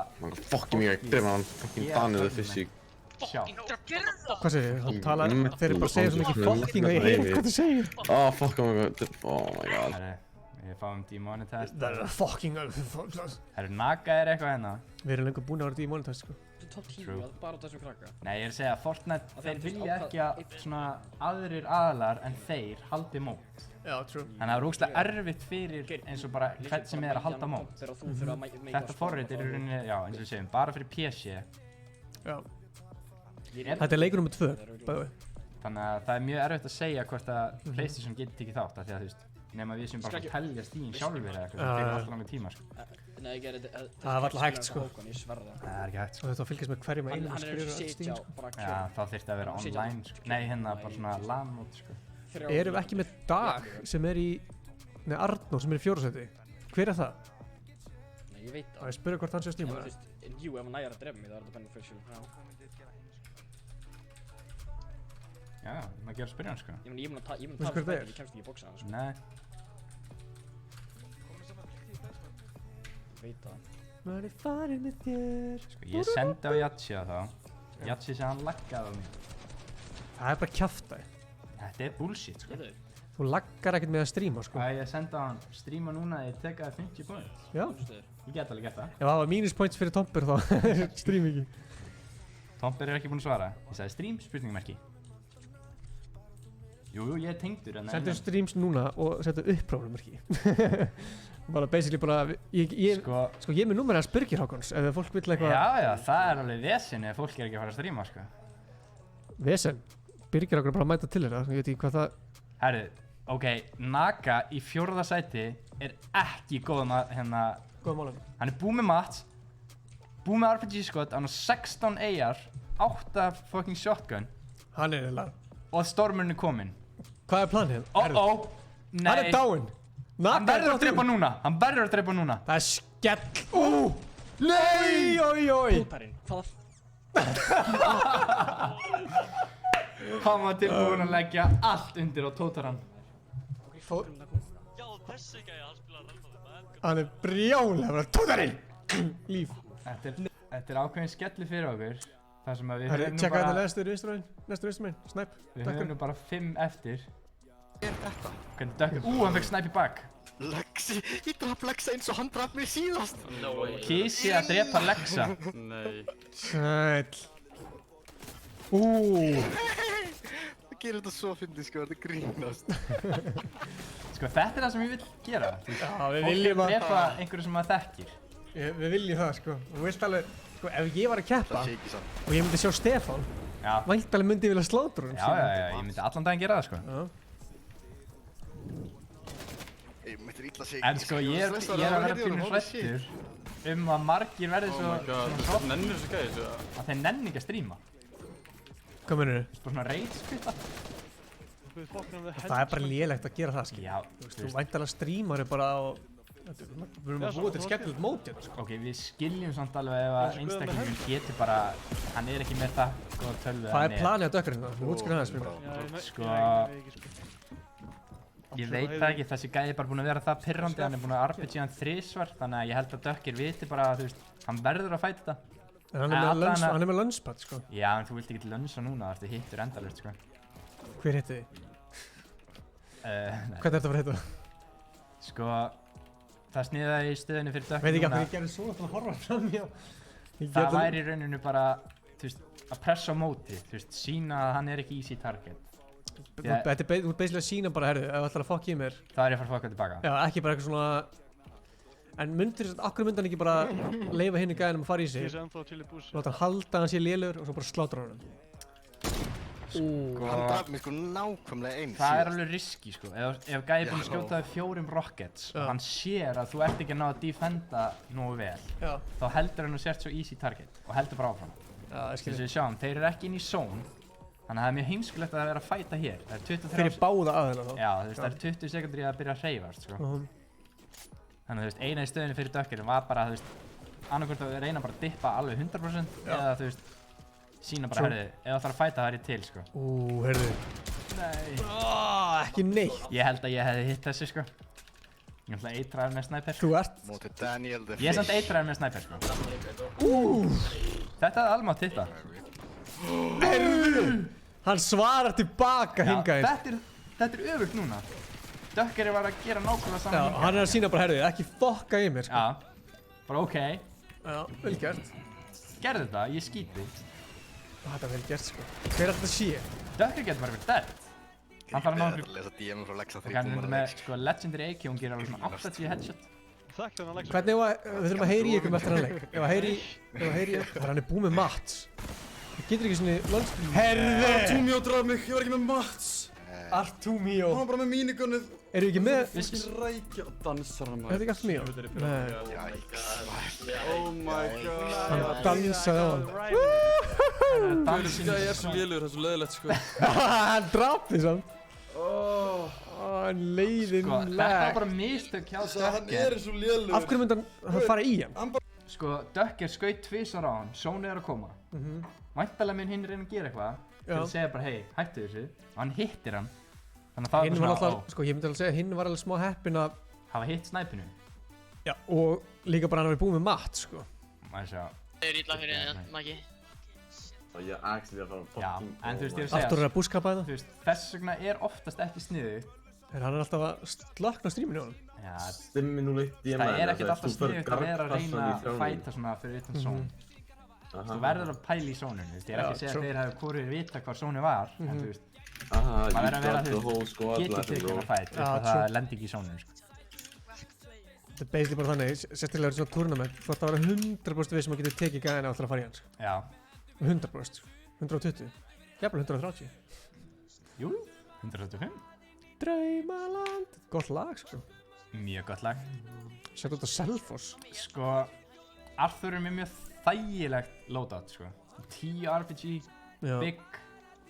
Fucking mig að drefa hann, fucking Daniel the Fishing. Hvað segir þið? Hann talar, þeir eru bara að segja svo mikið fucking og ég heyr hvað þið segir. Fuck, oh my god. Við fáum demonetized. Það er fucking... Naga er eitthvað hérna. Við erum lengur búin að vera demonetized sko. True. Bara á þessum krakka. Nei, ég er að segja að Fortnite, þeir vilja ekki að svona aðrir aðalar en þeir haldi mót. Já, true. Þannig að það er ógeðslega erfitt fyrir eins og bara hvern sem er að halda mót. Þetta forrit er í rauninni, já, eins og við segjum, bara fyrir PC. Já. Þetta er leikur nr. 2, bæði. Þannig að það er mjög erfitt að segja hvort að PlayStation getur tekið þátt af því að þú veist, nema við sem bara að telja stíðin sjálfur eða eitthvað, það tekur alltaf langa tíma sko. Það var alltaf hægt sko. Það er ekki hægt sko. Og þetta fylgjast með hverjum einum og skrifa stíðin sko. Já, þá þyrfti að vera online sko. Nei, hérna bara svona LAN-mót sko. Erum við ekki með Dag sem er í... Nei, Arnór sem er í 4. sæti. Hver er það? Nei, ég veit það. Og ég spurði hvort hann sé að stríma það. Jú, ef hann nægir að drefa mig þá er þetta beneficial. Já, maður gerur spyrja hann sko. Ég mun að tala um þetta, ég kemst ekki í bóksana sko. Nei. Ég veit það. Maður er farinn með þér. Sko, ég sendi á Jatsi þá. Jatsi sem hann laggaði á mig. Það er bara kjaftaði. Þetta er bullshit sko. Þú laggar ekkert með að stríma sko. Hvað ég sendi á hann, stríma núna ég tekaði 50 points. Já. Ég get alveg gert það. Ef það var mínuspoints fyrir Tomper þá strím ekki. Tomper er ekki búinn að svara. Ég sagði stream, spurningamerki. Jú, ég er tengdur en... Settu streams núna og settu upprófnumerki. Bara basically bara... Sko ég er með númerið hans Birgir Hákons ef fólk vill eitthvað... Já, það er alveg vesen ef fólk er ekki að fara að stríma sko. Vesen? Birgir Hákon er bara að mæta til þeirra, ég veit ekki hvað það... Herru, ok, Naga í 4. sæti er ekki góð með hérna... Góð málum. Hann er búið með Mats, búið með RPG skot, hann á 16 AR, 8 fucking shotgun. Hann er eiginlega. Og stormurinn er kominn. Hvað er planið? Nei. Hann er dáinn. Hann verður að drepa núna. Hann verður að drepa núna. Það er skell. Nei, oi. Tótarinn, hvað? Hann var tilbúinn að leggja allt undir á Tótaran. Já, þessi gæði, hann spilaði alltaf. Hann er brjálega, Tótarinn. Líf. Þetta er ákveðin skelli fyrir okkur. Það sem að við höfum nú Tjekka bara... Þetta næstu vinstri megin, snæp. Við höfum nú bara 5 eftir. Hvað er þetta? Hvernig dökkur? Hann fekk snæp í bak. Lexi, ég draf Lexa eins og hann draf mig síðast. Kísi að drepa Lexa. Nei. Sæll. Það gerir þetta svo fyndið sko, þetta grínast. Sko þetta er það sem ég vil gera. Já, við viljum að... drepa einhverju sem maður þekkir. Við viljum það sko. Þú veist alveg, sko ef ég var að keppa og ég myndi sjá Stefán, væntanlega myndi ég vilja slátra hann. Já, ég myndi allan daginn gera það sko. En sko ég er að vera pínu hrættur að margir verði svo Það nennir þessu gæði að þeir nenni ekki að stríma. Hvað meinarðu? Svona rage-skvita. Það er bara lélegt að gera það skil. Já. Þú væntanlega strímar bara á Við erum að búa til skemmtilegt mót hérna, sko. Ok, við skiljum samt alveg ef að einstaklingurinn getur bara, hann er ekki með það góða tölvu. Hvað er planið á dökkurinn það? Þú útskýrir aðeins fyrir mig. Sko, ég veit það ekki, þessi gæði er bara búinn að vera það pirrandi, hann er búinn að RPG hann 3 svar, þannig að ég held að Dökkir viti bara að, þú veist, hann verður að fæta þetta. En hann er með lunchpad, sko. Já, en þú vilt ekki luncha núna, það ertu hittur endalaust, sko. Hver hitti þið? Hvernig er þetta að fara að hitta? Sko, það sniðaði í stöðinu fyrir Dökkir núna. Veit ekki að ég gerði svo að horfa fram hjá. Það væri í rauninu bara, þú veist, að pressa á móti, þú veist, sína að hann er ekki easy target. Þú ert basically að sína bara, herru, ef þú ætlar að fokka í mér. Það er ég að fara að fokka tilbaka. Já, ekki bara eitthvað svona... En akkur myndi hann ekki bara leifa hinn í gæðinum að fara í sig? Láta hann halda hann sé lélugur og svo bara slátra hann. Hann draf mig sko nákvæmlega eins. Það er alveg riski, sko. Ef gæði er búinn að skjóta þig 4 rockets og hann sér að þú ert ekki að ná að defenda nógu vel, þá heldur hann að sért svo easy target og heldur bara áfram. Þess að við sjáum, þeir eru ekki inn í zone. Þannig að það er mjög heimskulegt að það vera að fæta hér. Það er 23... Fyrir báða aðeina þá? Já, þú veist, það er 20 sekundur í að byrja að hreyfast, sko. Þannig að, þú veist, eina í stöðinu fyrir Dökkirum var bara, þú veist, annarkvort að reyna bara að dippa alveg 100% eða, þú veist, sína bara, herðu, ef það þarf að fæta það er ég til, sko. Herðu. Nei. Ekki neitt. Ég held að ég hefði hitt þessu, sko. Ég er alltaf eitræður með snæper. Þú ert? Móti Daniel the Fish. Ég er samt eitræður með snæper, sko. Þetta er alveg átt hitta. Hann svarar tilbaka hingað. Þetta er öfugt núna. Dökkir var að gera nákvæmlega saman hingað. Já, hann er að sína bara, herðu, ekki fokka í mér, sko. Já, bara ok. Já, vel gert. Gerðu þetta, ég skýt þig. Þetta er vel gert, sko. Hver er þetta að sé? Dökkir getur bara verið dead. Hann þarf að ná einhverju... Lesa DM frá Lexa 3. Ok, hann er með, sko, Legendary AK, hún gerir alveg svona 80 headshot. Hvernig við þurfum að heyri í ykkur með eftir hann leik. Ef að heyri í ykkur, hann er búið með Mats. Það getur ekki svona lons... Herði! Artumio draf mig, ég var ekki með Mats. Artumio. Hann var bara með mínigunnið. Eru við ekki með... Rækja dansar hann maður. Er þetta ekki Artumio? Nei. Oh my god. Hann dansaði á hann. Þessi gæði er svo lélugur, það er svo leiðilegt sko. Hann draf því samt. Hann leiðin lag. Þetta var bara mistök hjá Dökker. Hann er svo lélugur. Af hverju myndi hann fara í hann? Sko, Dökker skaut 2 á hann, Sóni er að koma. Væntalega mun hinn reyna að gera eitthvað til að segja bara, hei, hættu þessu. Og hann hittir hann. Þannig að það var svona á. Sko, ég myndi alveg segja að hinn var alveg smá heppinn að hafa hitt snæpinu. Já, og líka bara hann hafi búið með mat, sko. Maður sjá. Það er illa fyrir þennan, Maggi. Ég er actually að fara að já, en þú veist, ég er að segja. Artur er að búskapa þetta. Þú veist, þess vegna er oftast ekki sniðugt. Hann er alltaf að slökna stríminu á hann. Já, stimmi nú leitt í það er ekkert alltaf sniðugt að vera að reyna að fæta svona fyrir utan zón. Þú verður að pæla í zónunni, ég er ekki að segja að þeir hafi hvorið vita hvað zónu var, en þú veist, maður verður að vera að þú getur tekið að fæta, það lendir ekki í zónunni, sko. Þetta er basically bara þannig, sérstaklega er svona turnament, þú ætti að vera 100% við sem að getur tekið gæðina og ætla að fara í hans. Já. 100%, 120, jafnvel 130. Jú, 125. Draumaland, gott lag, sko. Mjög gott lag. Sett út á Selfoss. Sko, Arthur er með mjög þægilegt loadout, sko. 10 RPG, big,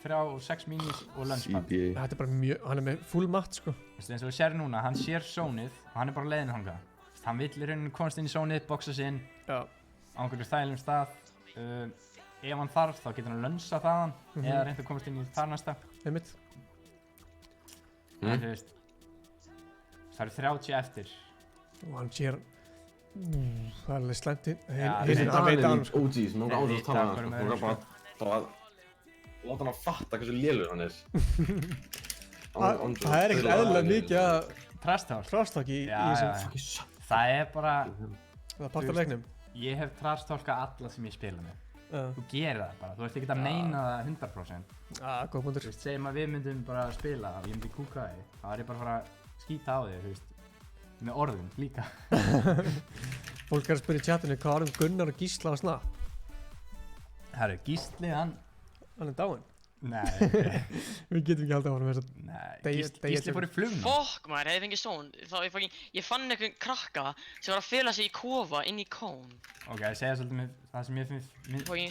3 og 6 minis og lunchpad. Þetta er bara mjög, hann er með full matt, sko. Þú veist, eins og þú sér núna, hann sér zónið og hann er bara leiðin hangað. Hann vill í rauninni komast inn í zónið, boxa sig inn á einhverju þægilegum stað. Ef hann þarf, þá getur hann lunsa þaðan eða reynt að komast inn í þar næsta. Einmitt. Þú veist, það eru 30 eftir. Og hann sér, það er alveg slæmt inn. Það veit hann, sko. OGs, maður áður að tala um það, sko. Maður bara láta hann að fatta hversu lélugur hann er. Það er ekkert eðlilega mikið að trash-talk í þessum. Það er bara... Það er part af leiknum. Ég hef trash-talkað alla sem ég spila með. Þú gerir það bara, þú ert ekki að meina það 100%. Góð punktur. Þú veist, segjum að við myndum bara spila og ég myndi kúka þig, þá er ég bara að fara að skýta á þig, þú veist. Með orðum líka. Fólk er að spyrja í chatinu hvað orðum Gunnar og Gísla á Snap. Herru, Gísli, hann er dáinn. Nei. Við getum ekki haldið á honum þess að... Nei, Gísli fór í flugna. Fokk maður, hefði fengið són. Ég fann einhvern krakka sem var að fela sig í kofa inn í kón. Ok, ég segja svolítið með það sem ég finnst...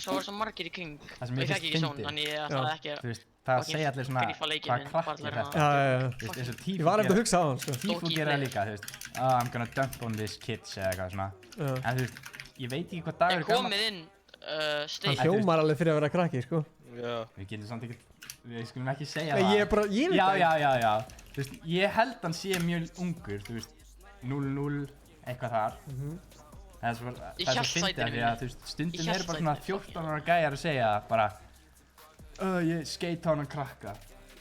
Svo var svo margir í kring. Það sem ég finnst fyndið. þannig ég ætlaði ekki að... Þú veist, það segja allir svona grífa leikinn hvað minn, krakk bara er til að þetta. Já. Þú veist, eins og Ég var eftir að hugsa á hann, sko. Tífú gera það líka, þú veist, I'm gonna dump on this kids eða eitthvað svona. En þú veist, ég veit ekki hvað dagur er komið inn stig. Hann hljómar alveg fyrir að vera krakki, sko. Já. Við getum samt ekki, við skulum ekki segja Nei, það. ég veit það. Já. Þú veist, ég held hann sé mjög ungur, þú veist, 0-0, eitthvað þar. Það er svo fyndið af því að, þú veist, stundum eru bara svona 14 ára gæjar að segja bara ég skeit á hann krakka.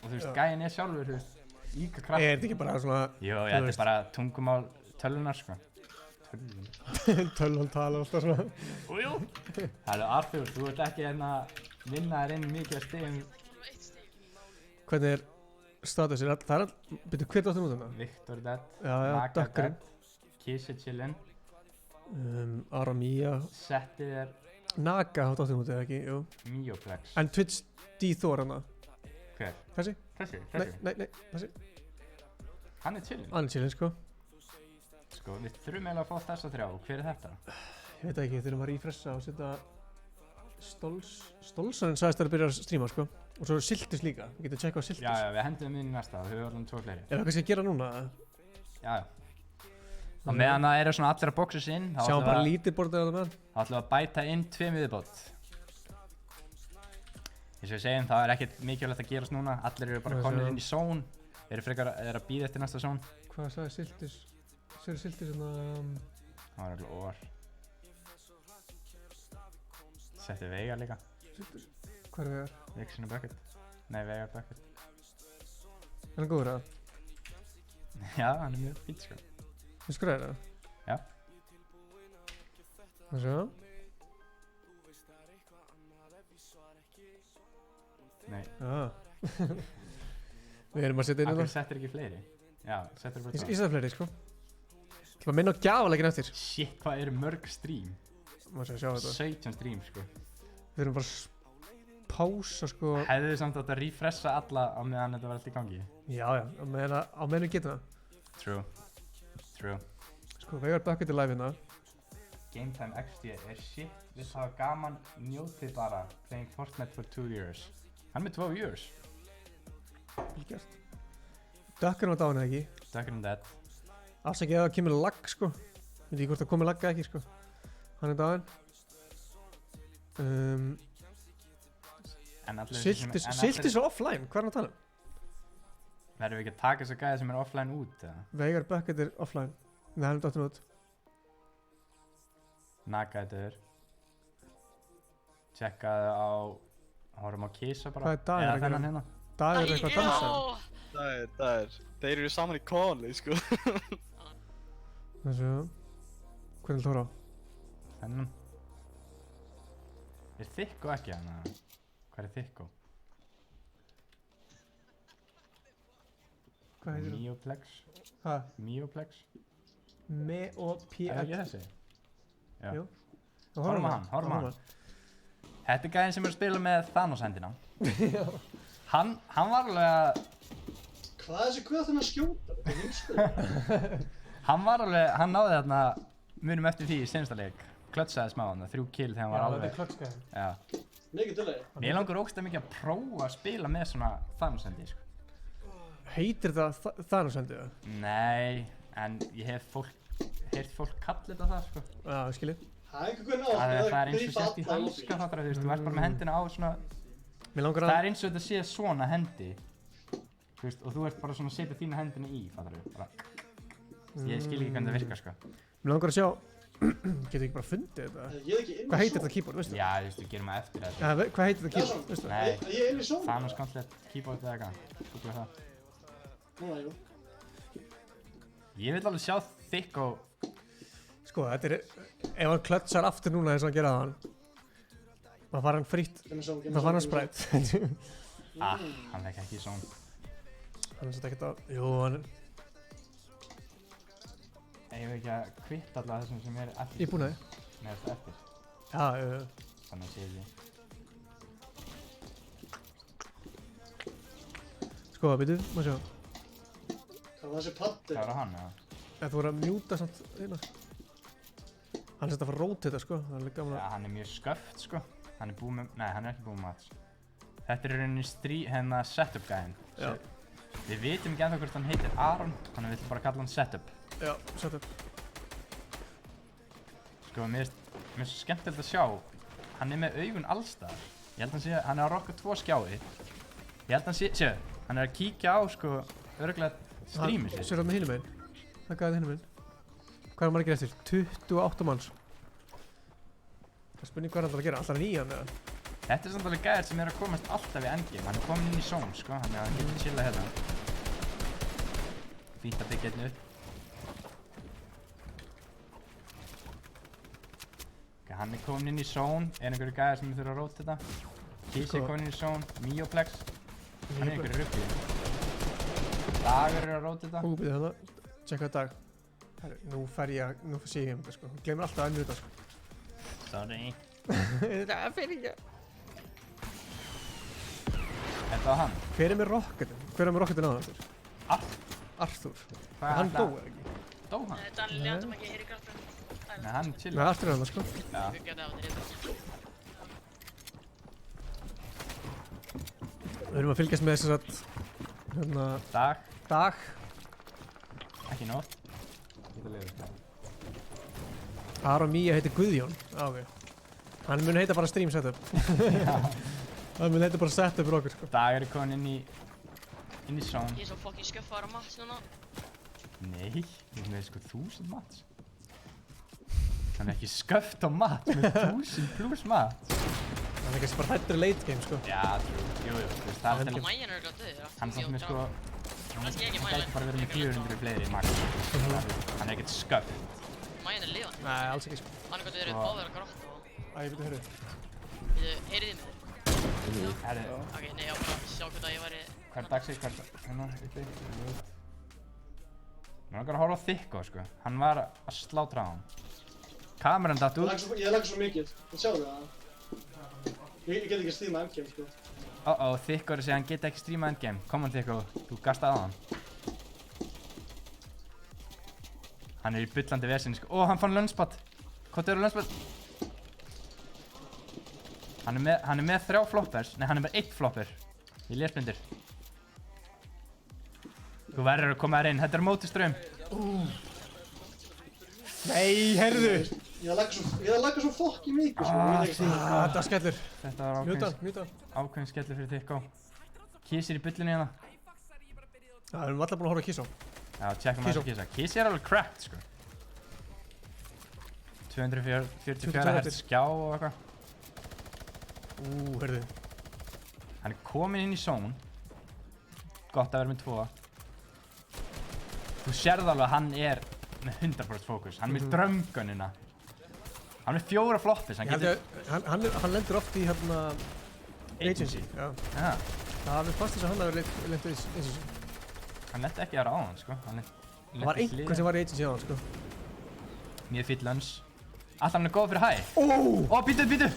Og þú veist, gæjan er sjálfur, þú veist, líka krakka. Er þetta ekki bara svona... Jú, þetta er bara tungumál tölvunar, sko. Tölvan tala alltaf svona. Jú. Halló, Arthur, þú ert ekki hérna að vinna þér inn mikið að stigum. Hvernig er statusir? Það er all... Byrju, hver dóttir út hérna? Victor dead. Já, dökkurinn. Kisa chillin. Aramia. Settið er... Naga á dóttir út eða ekki, jú. Mioplex. En Twitch D-Thor hana. Hver? Þessi? Nei, þessi. Hann er chillin. Hann er chillin, sko. Sko, við þurfum eiginlega að fá þessa 3. Hver er þetta? Ég veit ekki, þurfum að refressa og setja... Stolsarinn sagðist að byrja að stríma, sko. Og svo er Siltis líka. Við getum tjekkað á Siltis. Já, við hendum inn í næsta og við verðum 2 fleiri. Er það kannski að gera núna? Já. Á meðan það eru svona allir að boxa sig inn. Sjáum bara lítilborðið á það meðan. Þá ætlum við að bæta inn 2 viðbót. Eins og við segjum, það er ekkert mikilvægt að gerast núna. Allir eru bara komnir inn í zone. Eru frekar að bíða eftir næsta zone. Hvað sagði Siltis? Sér Siltis svona... Það var eitthvað óvar. Setti Veigar líka. Siltis? Hvað er Veigar? Vixen og Bucket. Nei, Veigar Bucket. Er hann góður eða? Já, hann er mjög fít, sko. Þú skræðir það? Já. Það sjá. Nei. Við erum að setja inn í það. Akkur settir ekki fleiri? Já, settir bara það. Ég setja fleiri, sko. Það var að minna á gjafalegin eftir. Shit, hvað eru mörg stream? Má sjá þetta. 17 stream, sko. Við erum bara að pása, sko. Hefðu þið samt átt að refressa alla á meðan þetta var allt í gangi? Já, á meðan við getum það. True. Sko, Veigar Bucket er live hérna. Game Time XD er shit, við hafa gaman, njótið bara playing Fortnite for 2 years. Hann með 2 years. Vel gert. Dökkurinn var dáin eða ekki? Dökkurinn dead. Afsakið að það kemur lag, sko. Ég veit ekki hvort það komið lag eða ekki, sko. Hann er dáin. Siltis er offline, hvað er hann að tala um? Verðum við ekki að taka þessa gæði sem er offline út, eða? Veigar Bucket er offline. Nei, hann er dottin út. Naga þetta er. Tjekkaðu á... Horfum á Kisa bara. Hvað er Dagur eða þennan hérna? Dagur er eitthvað að dansa. Dagur. Þeir eru saman í kóli, sko. Þessu. Hvernig hlóra á? Þennan. Er Þykko ekki hann? Hvað er Þykko? Hvað heitir það? Mioplex. Hæ? Mioplex. M-O-P-X. Er það ekki þessi? Já. Jú. Horfum á hann. Þetta er gæðin sem er að spila með Thanos-hendina. Já. Hann var alveg að... Hvað er þessi guð þannig að skjóta? Þetta er heimskuð. Hann náði þarna, munum eftir því í seinasta leik. Klötsaði smá hann, 3 kill þegar hann var alveg. Já, þetta er klötskaði. Já. Mikið dulegi. Mér langar ógeðslega mikið að prófa að spila með svona Thanos-hendi, sko. Heitir það Thanos-hendi, eða? Nei, en ég hef heyrt fólk kalla þetta það, sko. Já, skilji. Það er einhvern veginn það er eins og sett í hanska, fattar þú veist, þú ert bara með hendina á svona... Það er eins og þetta sé svona hendi, þú veist, og þú ert bara svona að setja þína hendina í, fattar þú, bara... Ég skil ekki hvernig það virkar, sko. Mér langar að sjá... Getur ekki bara fundið þetta? Hvað heitir þetta keyboard, veistu? Já, þú veist, við gerum það eftir þetta. Ja, hvað heitir þetta keyboard, veistu? Nei, Thanos Gauntlet keyboard eða eitthvað, googla það. Núna, jú. Ég vil alveg sjá Þykko. Sko, þetta er... Ef hann klötsar aftur núna eins og hann gera það hann. Það fara hann frýtt. Það fara hann sprætt. Hann fekk ekki í són. Hann er svolítið ekkert að... Jú, hann er... Ég veit ekki að kvitta alla þessum sem er eftir. Ég er búinn að því. Nei, þetta er eftir. Já, Þannig að sé ekki. Sko, byrju, maður sjá. Hvað var þessi paddi? Það var hann, já. Þú voru að mjúta samt eina. Hann er að fara að róta þetta, sko. Það er gaman að... Já, hann er mjög sköft, sko. Hann er búinn með... Nei, hann er ekki búinn með mats. Þetta er í rauninni setup gæðin. Já. Við vitum ekki ennþá hvort hann heitir Aron, þannig við ætlum bara að kalla hann setup. Já, setup. Sko, mér er svo skemmtilegt að sjá, hann er með augun allstaðar. Ég held að hann er að rocka 2 skjái. Ég held að hann séu, hann er að kíkja á, sko, örugglega streamið sér. Sér það með hinum einn. Það gæði hinum einn. Hvað er margir eftir? 28 manns. Það er spurning hvað hann ætlar að gera, alltaf nýjan eða? Þetta er samt alveg gæðir sem er að komast alltaf í endgame. Hann er komin inn í zone, sko, þannig að hann getur chillað hérna. Fínt að byggja hérna upp. Ok, hann er komin inn í zone. Er einhverju gæðir sem þurfa að róta þetta. Kisi er komin inn í zone. Mioplex. Hann er einhverju rugli. Dagur er að róta þetta. Byrju hérna. Tjekka Dag. Herru, nú sé ég þetta, sko. Hún gleymir alltaf að unnu þetta, sko. Sorry. Það fyrir ekki. Þetta var hann. Hver er með rocketin? Hver er með rocketin á það? Arthur. Hann dó eða ekki? Dó hann? Nei, Danni létum ekki heyri karlinn. Nei, hann chillar. Nei, Arthur er hann, sko. Já. Við erum að fylgjast með þess að hérna... Dag. Ekki nótt. Aron Mía heitir Guðjón. Ok. Hann mun heita bara stream setup. Hann mun heita bara setup fyrir okkur, sko. Dag er komin inn í zone. Ég er svo fucking sköffaður á mats núna. Nei, ég er með sko 1000 mats. Hann er ekki sköft á mats með 1000 plus mats. Hann er kannski bara hættur í late game, sko. Já, true. Jú, það er Og Mæjan er örugglega dauður. Hann er samt með sko... Kannski ekki Hann Mæjan. gæti bara verið með 400 fleiri í max. Hann er ekkert sköft. Mæjan er lifandi. Nei, alls ekki, sko. Hann er gott verið báður að grátt og... Æ, ég veit að hörðu. Heyrið þið með þér? Herri. Ok, nei, ég var bara að sjá hvort að ég væri... Hvað er dagsík? Hérna, uppi. Mér langar að horfa á Þykko, sko. Hann var að slátra á hann. Kameran datt út. Ég legg svo mikið. Þú sjáu það? Ég get ekki að stríma endgame, sko. Þykko er að segja hann geti ekki stríma endgame. Kom hann Þykko, þú gasta á hann. Hann er í bullandi vesinni, sko. Hann fann lönnspott. Hvað er lönnspott? Hann er með 3 floppers. Nei, hann er með 1 flopper. Í lésblindir. Þú verður að koma þér inn. Þetta er móti ström. Nei, heyrðu! Ég legg svo fokki mikið, sko. Þetta var skellur. Þetta var ákveðin skellur fyrir Þykko. Kisi er í bullinu hérna. Já, við erum allar búin að horfa á Kiso. Já, tjekkum að Kisa. Kisi er alveg cracked, sko. 244 Hz skjá og eitthvað. Heyrðu. Hann er komin inn í zone. Gott að vera með 2. Þú sérð alveg að hann er með 100% fókus. Hann er með drömgunina. Hann er með 4 floppis. Hann lendur oft í hérna... Agency. Já. Það fannst þess að hann hafi lent í Agency. Hann lendi ekki aðra á hann, sko. Það var einhvern sem var í Agency á hann, sko. Mjög fýll lönns. Alltaf hann er góð fyrir hæ. Býtu!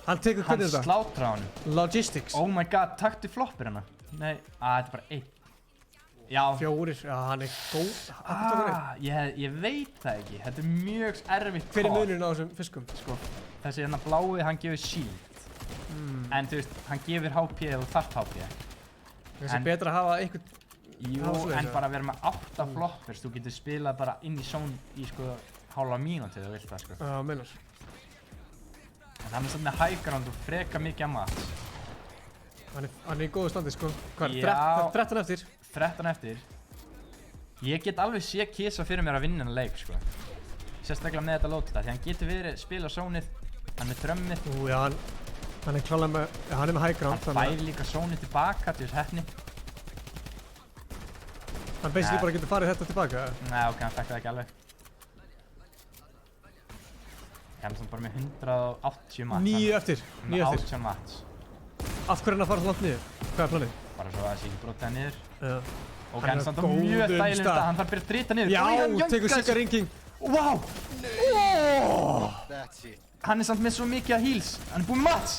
Hann tekur hvernig þetta? Hann slátra á hann. Logistics. Oh my god, taktu floppir hérna. Nei, þetta er bara 1. Já. 4, já, hann er góð. Ég veit það ekki. Þetta er mjög erfitt call. Hver er munurinn á þessum fiskum? Sko, þessi hérna blái, hann gefur shield. En þú veist, hann gefur HP og þú þarft HP. Það er betra að hafa einhvern... Jú, en bara að vera með 8 floppers. Þú getur spilað bara inn í zone í sko hálfa mínúti þegar þú vilt það, sko. Já, meinar. En hann er samt með high ground og freka mikið að mats. Hann er í góðu standi, sko. Hvað er 13 eftir? 13 eftir. Ég get alveg sé Kisa fyrir mér að vinna hennar leik, sko. Sérstaklega með þetta lóta, því hann getur verið spila zónið, hann er drömmið. Já, hann er klálega með, hann er með high ground. Hann fær líka zónið tilbaka til þess hefni. Hann basically bara getur farið þetta tilbaka? Nei, ok, hann fekk það ekki alveg. Hann er samt bara með 180 mats. 9 eftir. 9 eftir. 18 mats. Af hverju hann að fara svo langt niður? Hvað er planið? Bara svo að það sé ekki brotað niður. Já. Og hann er samt á mjög þægilegum stað. Hann þarf að byrja að drita niður. Já, tekur Sigga ringing. Wow! Hann er samt með svo mikið að heals. Hann er búinn með mats.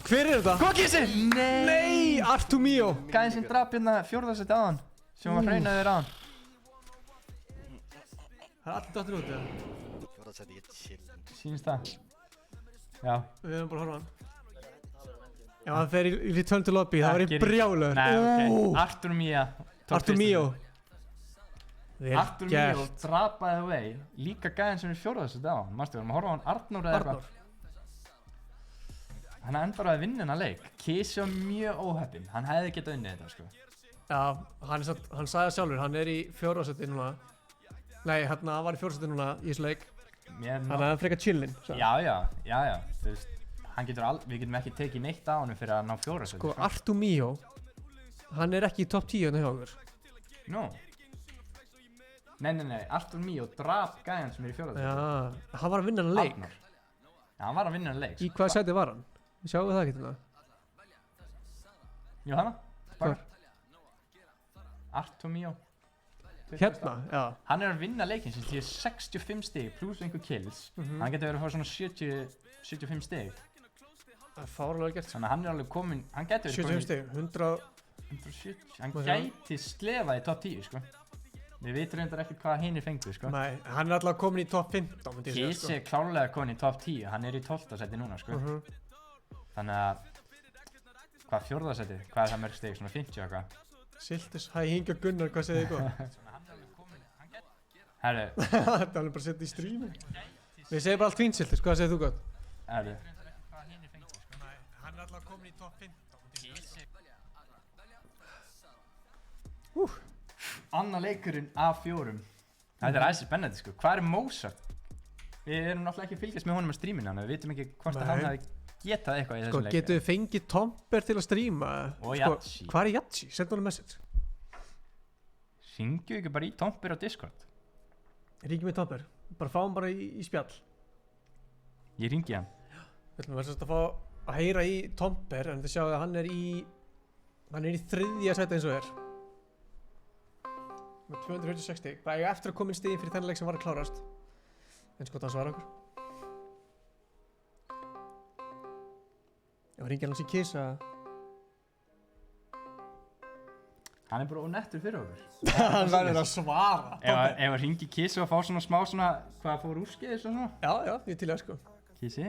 Hver er þetta? Góða Kisi! Nei! Artur Mio! Gæðin sem drap hérna 4. seti aðan. Sem var hraunaður aðan. Það er allir dottir út, eða? 4. seti, ég chill. Sýnist það? Já. Við höfum bara að horfa á hann. Já, hann fer í return to lobby, það var í brjálur. Nei, ok, Artur Mio. Artur Mio. Artur Mio drapaði away, líka gæðin sem við fjórðast þetta á. Manstu, við erum að horfa á hann Arnór eða eitthvað. Hann endar að vinna hennar leik. Kisi var mjög óheppinn, hann hefði getað unnið þetta, sko. Já, hann sagði sjálfur, hann í fjórðarsæti núna. Nei, hann var í fjórðarsæti núna í þessu leik. Hann frekar chillin. Já. Þú veist, við getum ekki tekið neitt á hann fyrir að ná fjórðarsæti. Sko, Artur Mio, hann ekki í topp 10 hérna hjá okkur. Nú? Nei, Artur Mio drap gæjan sem í fjórðarsæti. Já, hann var að vinna hennar leik. Já, hann var að vinna hennar leik. Í hvaða sæti var hann? Sjáum við það ekki til það? Jú, hana. Hvar? Artur Mio. Hérna, já. Hann að vinna leikinn sem því 65 stig pluss einhver kills. Hann getur verið að fá svona 75 stig. Það fárlega gert. Þannig að hann alveg komin, hann getur verið komin 75 stig, 170, hann gæti slefað í top 10, sko. Við veitum reyndar ekkert hvað hinir fengu, sko. Nei, hann allavega komin í top 15, myndi ég segja, sko. Kisi klárlega komin í top 10, hann í 12. seti núna, sko. Þannig að, hvað fjórðarsæti, hvað það mörg stig, svona 50 eitthvað? Siltis, hæ, Inga Gunnar, hvað segir þið góð? Herru. Þetta er alveg bara að setja í streamin. Við segjum bara allt fínt, Siltis, hvað segir þú góð? Herru. Hann allavega komin í top 15. Annar leikurinn af 4. Þetta æsir spennandi, sko. Hvað Mozart? Við erum náttúrulega ekki að fylgjast með honum á streaminu, við vitum ekki hvort að hann hafi getað eitthvað í þessu leik. Getum við fengið Tomper til að streama? Og Yatsi. Hvað Yatsi? Senda honum message. Ringju ekki bara í Tomper á Discord? Ringjum í Tomper. Bara fáum bara í spjall. Ég ringi hann. Við ætlum að fá að heyra í Tomper, en þið sjáum að hann í 3. sæti eins og er. Með 246 stig. Bara eftir að koma inn stigin fyrir þennan leik sem var að klárast. Eins gott að svara okkur. Ég var ringið hans í Kisa. Hann bara ónettur fyrir okkur. Hann verður að svara. Ef að ringi Kisa og fá svona smá svona, hvað fór úrskeiðis og svona? Já, ég til það, sko. Kisi?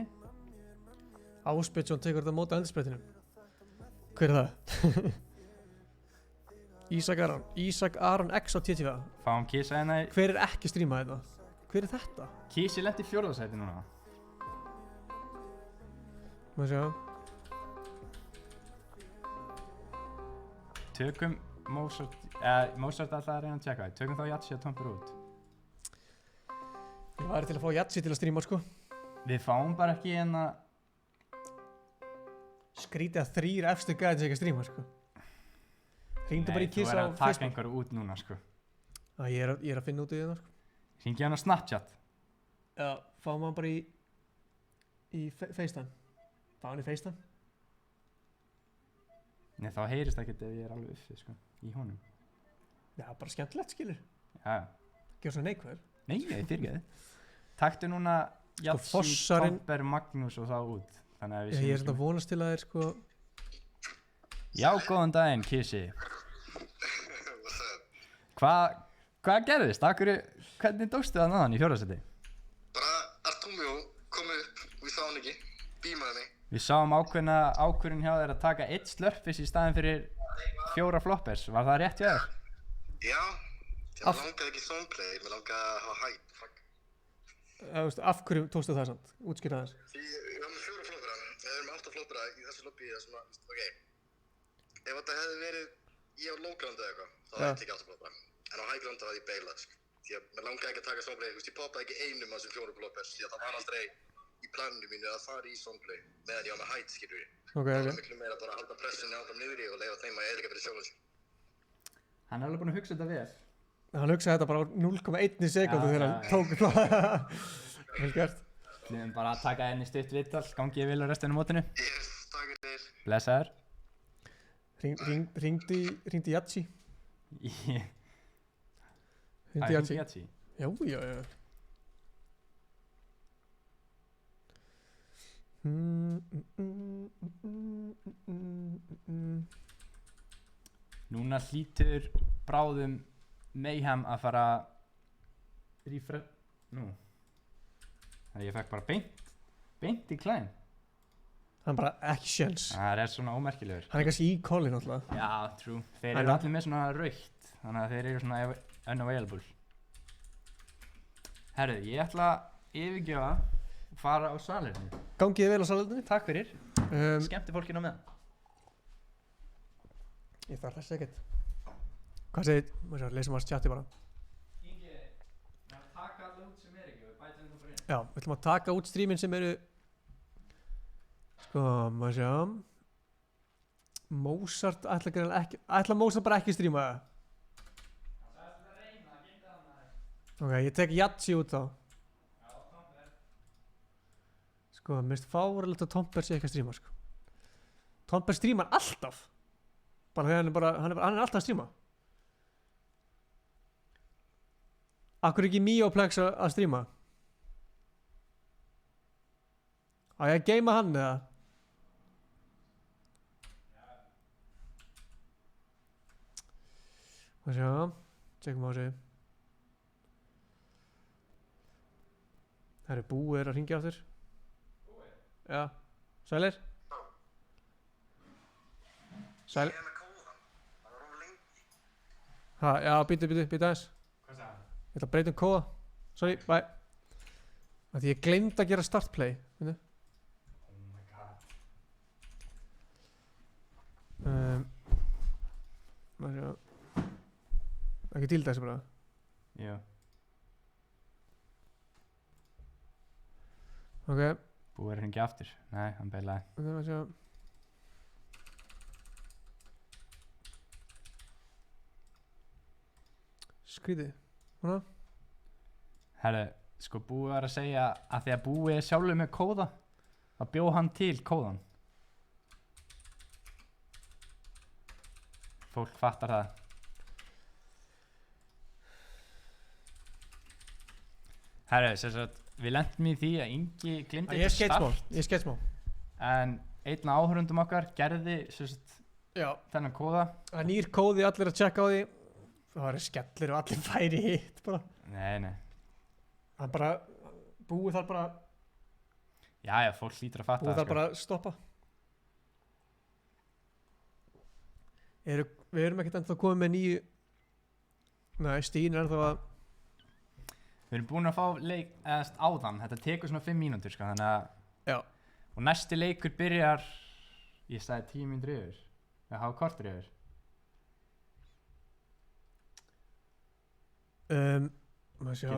Ásbjörnsson tekur þetta móti á eldisbrettinum. Hver er það? Ísak Aron X á TTV. Fáum Kisa hérna í... Hver er ekki streamað þetta? Hver er þetta? Kisi lenti í 4. sæti núna. Má sjá. Tökum Mozart alltaf að reyna að tjekka. Tökum þá Yatsi og Tomper út. Ég væri til að fá Yatsi til að streama, sko. Við fáum bara ekki hérna... Skrítið að 3 efstu gæðin sem ekki að streama, sko. Hringdu bara í Kisa á Facebook. Nei, þú verður að taka einhverju út núna, sko. Ég er að finna út í það, sko. Hringi hann á Snapchat. Já, fáum hann bara í FaceTime. Fá hann í FaceTime. Nei, þá heyrist það ekkert ef ég er alveg uppi, sko, í honum. Já, bara skemmtilegt, skilur. Já. Gjör svo neikvæður. Nei, fyrirgeðu. Taktu núna Yatsi, Tomper, Magnús og þá út. Þannig að við séum... Ég er svona að vonast til að þeir, sko... Já, góðan daginn, Kisi. Hvað gerðist? Hvernig dóstu það náðan í 4. sæti? Bara Artur Mio kom upp og við sá hann ekki. Bímaði mig. Við sáum ákvörðun hjá þér að taka 1 slurpis í staðinn fyrir 4 floppers. Var það rétt hjá þér? Já. Mér langaði ekki zoneplay, mér langaði að hafa hype. Af hverju tókstu það samt? Útskýra þess. Við erum með 4 floppera. Við erum með 8 floppera í þessu lobby. Ok. Ef þetta hefði verið ég á low ground eða eitthvað, þá hefði ég tekið 8 floppera. En á high ground þá hefði ég bailað, sko. Því að mér langaði ekki að taka zoneplay. Ég poppaði ekki einum af þessum 4 floppers. Því að það var aldrei í planinu mínu að fara í zoneplay meðan ég var með height, skilur ég. Það var miklu meira bara að halda pressunni áfram niðri og leyfa þeim að eyðileggja fyrir sjálfum sig. Hann er alveg búinn að hugsa þetta vel. Hann hugsaði þetta bara á 0,1 sekundu þegar hann tók það. Vel gert. Við erum bara að taka enni stutt viðtal, gangi ég vel á restina mótinu. Yes, takk fyrir. Blessaður. Ringdi Yatsi. Ringdi Yatsi. Já. Núna hlýtur bráðum Mayhem að fara Nú. Þannig ég fekk bara beint í klæn. Hann bara ekki sjens. Það er svona ómerkilegur. Hann er kannski í kolli náttúrulega. Já, true. Þeir eru allir með svona rautt, þannig að þeir eru svona unavailable. Herru, ég ætla að yfirgefa og fara á salernið. Gangi þið vel á salernið? Takk fyrir. Skemmti fólkinu á meðan. Ég þarf þess ekkert. Hvað segir þið? Má sjá, leysum að chatti bara. Ingi, við ætlum að taka alla út sem út, við bætum þetta bara inn. Já, við ætlum að taka út streamin sem eru sko, maður sjá Mozart ætla Mozart bara ekki streama það? Það sagðist að reyna, það geta það með það. Ok, ég tek Yatsi út þá. Já, Tomber. Sko, mér finnst fáralegt að Tomber sé ekki að streama, sko. Tomber streamar alltaf. Bara þegar hann er alltaf að streama. Akkur ekki Mioplex að streama? Á ég að geima hann eða? Má sjá, tjekkum á þessu. Það eru búið að hringja aftur. Búið? Já, sælir? Sælir? Ha, já, býtu aðeins. Hvað sagði hann? Ég ætla að breyta kóða. Sorry, bye. Því ég gleymd að gera start play. Finnu? Oh my god. Má sjá. Ekki til þessu bara. Jú. Ok. Búið að hringja aftur. Nei, hann beilaði. Ok, má sjá. Skrítið. Húnna? Herru, sko búið var að segja að því að búið er sjálfur með kóða, þá bjó hann til kóðan. Fólk fattar það. Herru, sem sagt, við lentum í því að Ingi glimti Ég skeit smá. En einn af áhörundum okkar gerði sem sagt, þennan kóða. Það er nýr kóði, allir að checka á því. Það var skellir og allir færi hitt bara. Nei. Það er bara, búið þar bara. Já, fólk hlýtur að fatta það. Búið þar bara að stoppa. Við erum ekkert ennþá komið með nýju. Nei, Stín er ennþá að. Við erum búin að fá leik áðan. Þetta tekur svona 5 mínútur, sko, þannig að. Já. Og næsti leikur byrjar, ég sagði 10 mínútur yfir. Já, hafa kortur yfir. Getum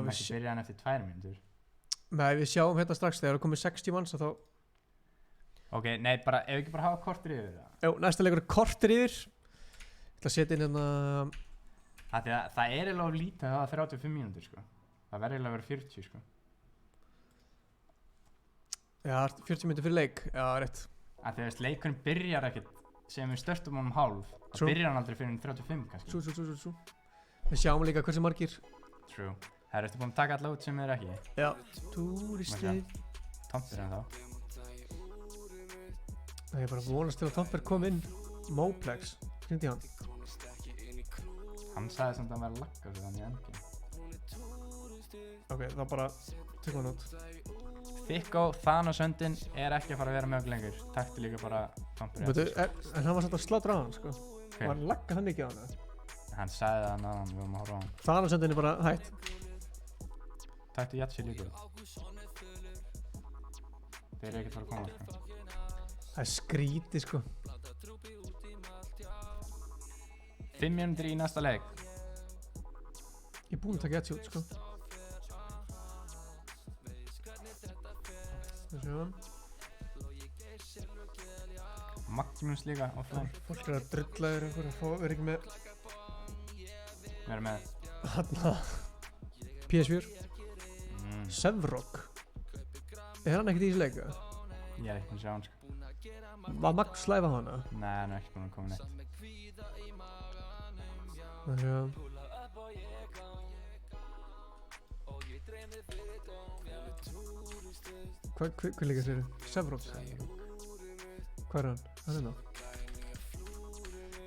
ekki byrjað hann eftir 2 mínútur. Nei, við sjáum hérna strax þegar það komið 60 manns þá. Ok, nei, bara, ef ekki bara hafa kortur yfir það. Jó, næsta leikur er kortur yfir. Ég ætla að setja inn hérna. Það er eiginlega lítið að hafa 35 mínútur, sko. Það verður eiginlega að vera 40, sko. Já, 40 mínútur fyrir leik, já, rétt. Þegar leikurinn byrjar ekkert sem við störstum honum hálf, þá byrjar hann aldrei fyrir 35, kannski. Svo. Við sjáum líka hversu margir. True. Það ertu búin að taka alla út sem er ekki. Já, túristið. Tomber en þá. Það er bara vonast til að Tomber kom inn. Moplex, hringdi hann. Hann sagði samt að hann væri að lagga sig þannig engi. Ok, þá bara tökum hann út. Þykko, Thanos-höndin er ekki að fara að vera með okkur lengur. Taktu líka bara Tomber. En hann var samt að slátra á hann, sko. Hann var að lagga hann ekki á hann. Hann sagði það náðan, við vorum að horfa á hann. Thanos-höndin er bara hætt. Taktu Yatsi líka. Þeir eru ekkert fara að koma, sko. Það er skrítið, sko. 5 mínútur í næsta leik. Ég er búinn að taka Yatsi út, sko. Það séu hann. Magnús líka, offline. Fólk er að drulla yfir einhverju og er ekki með. Við erum með. Hanna. PS4. Sevrock. Er hann ekkert í þessu leika? Ég er ekki búinn að sjá hann, sko. Var Magnús slæfa á hana? Nei, hann er ekki búinn að koma neitt. Það séu hann. Hvað líka sér? Sevrock? Hvað er hann? Hann er ná.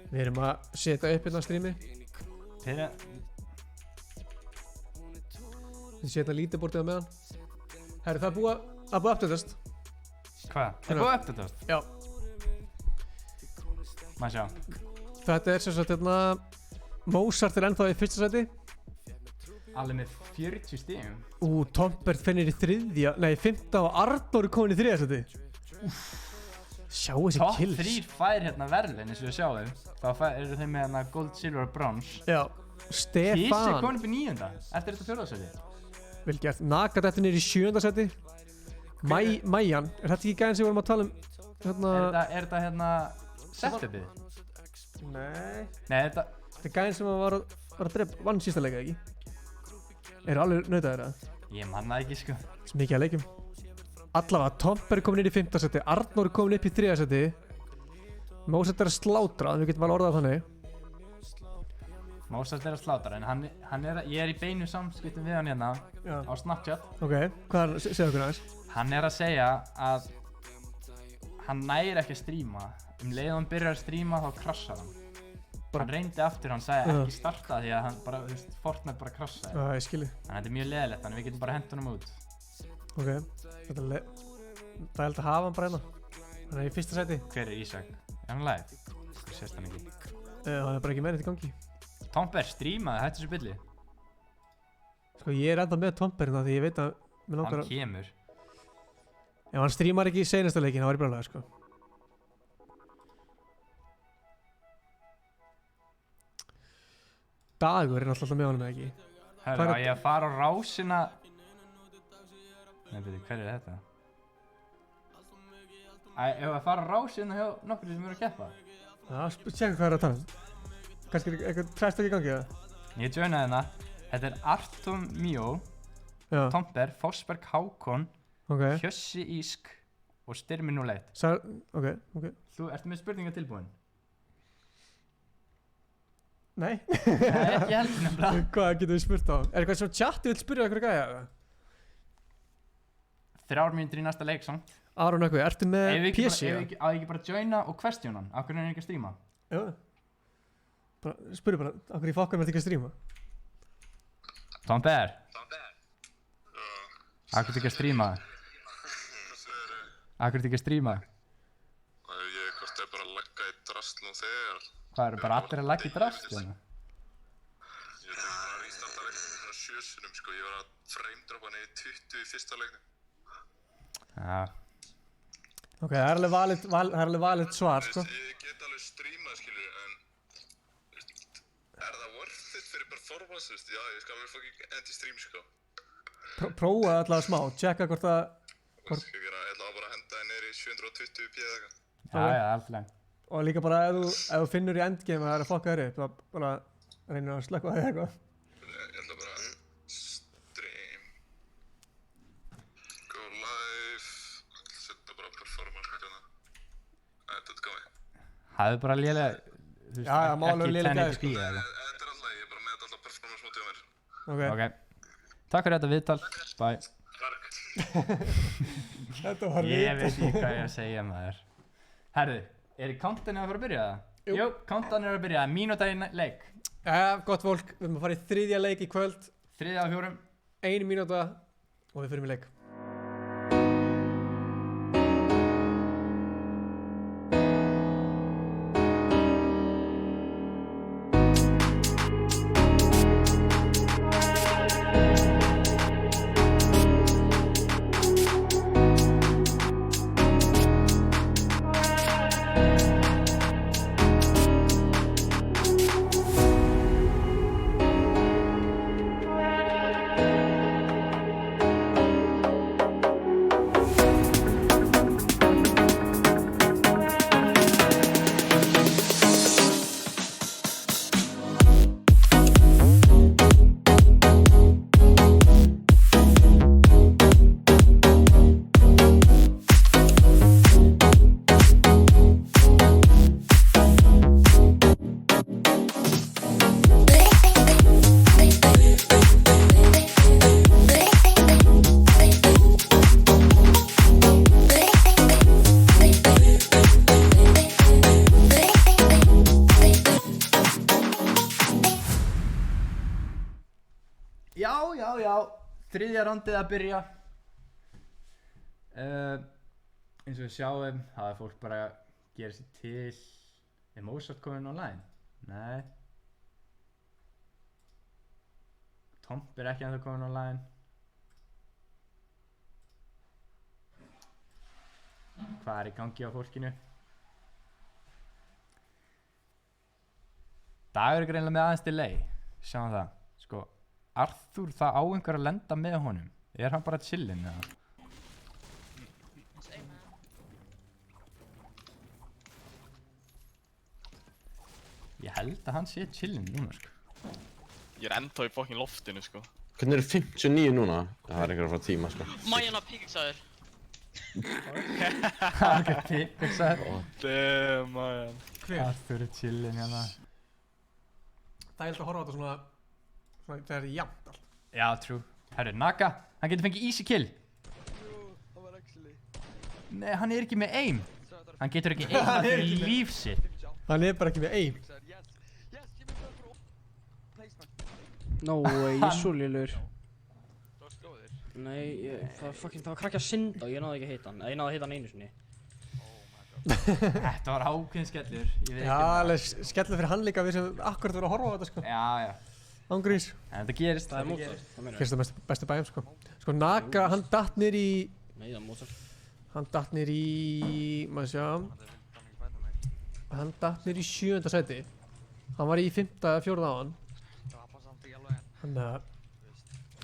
Við erum að setja upp hérna á streami. Við setja lítið bortið á meðan. Herri, það er búið að updatast. Hvað? Það er búið uppdatað? Já. Má sjá. Þetta sem sagt hérna, Mozart ennþá í fyrsta sæti. Alveg með 40 stigum. Tomper finnir í 5. og Arnór komin í 3. sæti. Sjá þessi kills. Top 3 fær hérna verðin eins og við sjáum. Þá eru þeim með hérna gold, silver og bronze. Já, Stefán. Kiss komin upp í 9. Eftir þetta 4. sæti. Vel gert. Nagadetti niður í 7. sæti. Mæjan, þetta ekki gæðin sem við vorum að tala um? Er þetta hérna setupið? Nei, þetta er gæðin sem var að drepa vann sísta leika, ekki? Eru alveg nautaðir það? Ég manna ekki sko. Svo mikið að leikjum. Allavega, Tomper komin inn í 5. sæti, Arnór komin upp í 3. sæti. Mozart að slátra, við getum alveg orðað þannig. Mozart að slátra, en ég er í beinu samskiptum við hann hérna á Snapchat. Ok, hvað segðu okkur aðeins? Hann er að segja að hann næri ekki að stríma. Leið hann byrjar að stríma þá krassar hann. Hann reyndi aftur, hann sagði ekki starta því að hann bara, Fortnite bara krassaði. Já, ég skilji. Þannig að þetta er mjög leiðilegt, þannig við getum bara hent honum út. Ok, það held að hafa hann bara hérna. Hann er í 1. sæti. Hver er Ísak? Er hann live? Það sést hann ekki. Hann er bara ekki með þetta í gangi. Tomper, strímaði, hættu þessu bylli. Sko, ég er enda með Tomper hérna því ég veit að hann kemur. Ef hann strímar ekki í seinasta leikin, þá er ég bráðlega, sko. Dagur er alltaf með honum, eða ekki? Herra, ég að fara á rásina. Nei, beti, hver er þetta? Ef að fara á rásina hjá nokkur sem eru að keppa. Já, tjekka hvað er að tala um. Kannski er eitthvað træst ekki í gangi, eða? Ég joinaði hérna. Þetta er Artom Mio, Tomper, Forsberg Hákon, Hjössi Ísk og Styrmi 01. Ok. Þú ertu með spurninga tilbúin? Nei. Nei, ekki heldur nefnilega. Hvað getum við spurt á? Er eitthvað sem chatti vil spyrja okkur gæja? 3 mínútur í næsta leik, samt. Aron eitthvað, ertu með PC? Ef ég ekki bara joina og question hann, af hverju er hann ekki að stríma? Já. Spurðu bara, af hverju fokkar hann ekki að stríma? Tomper. Af hverju ekki að stríma? Af hverju ekki að stríma? Ég hvort er bara að lagga í drast nú þegar. Hvað, eru bara allir að lagga í drast, hérna? Ég er bara að rístarta leiknum svona 7 sinnum, sko. Ég var að frame-droppa niður 20 í fyrsta leiknum. Já. Ok, það er alveg valið svar, sko. Ég get alveg streamað, skilur, en er það worth it fyrir performance, veist? Já, ég skal alveg fucking endi stream, sko. Prófa allavega smá, tjekka hvort það... Hvað skal ég gera? Ég ætla bara að henda það niður í 720p eða eitthvað. Já, alltaf. Og líka bara ef þú finnur í endgame að það er að fokka þér upp, þá bara reynir að slökka þig eitthvað. Ég ætla bara að stream, go live, setja bara performance hérna. Þetta er góði. Það er bara lélega, þú veist, ekki 1080p eða eitthvað. Þetta er alltaf, ég er bara með alltaf performance mótið á mér. Ok. Takk fyrir þetta viðtal, bye. Þetta var viðtal. Ég veit ekki hvað ég að segja maður. Herðu. Er countdown að fara að byrja það? Jú, countdown er að byrja, mínúta í leik. Gott fólk, við erum að fara í 3. leik í kvöld. 3 af 4. 1 mínúta og við fyrir í leik. Já, 3. rondið að byrja. eins og við sjáum, það er fólk bara að gera sér til. Er Mozart komin online? Nei. Tomp er ekki ennþá komin online. Hvað er í gangi á fólkinu? Dagur er greinilega með aðeins delay. Sjáum það. Sko, Arthur, það á einhver að lenda með honum. Er hann bara chillin eða? Ég held að hann sé chillin núna, sko. Ég er ennþá í fucking loftinu, sko. Hvernig eru 59 núna? Það er einhverja frá tíma, sko. Majan að píkiksaður. Það er ekki píkiksaður. Damn, Majan. Arthur er chillin hérna. Það er alltaf að horfa á þetta svona þegar það er jafnt allt. Já, true. Herru, Naga, hann getur fengið easy kill. Það var actually. Nei, hann er ekki með aim. Hann getur ekki aim fyrir líf sitt. Hann er bara ekki með aim. No way, ég er svo lélur. Nei, það var krakki að synda og ég náði ekki að hita hann. Ég náði að hita hann einu sinni. Þetta var ákveðin skellur. Já, alveg skellur fyrir hann líka við sem akkurat voru að horfa á þetta, sko. Já, já. Ángríns. En þetta gerist. Það er Mozart. Fyrst og bestu bæjum, sko. Sko, Naga, hann datt niður í... Nei, það er Mozart. Hann datt niður í... Maður sjá... Hann datt niður í 7. sæti. Hann var í 5. eða 4. á hann. Þannig að...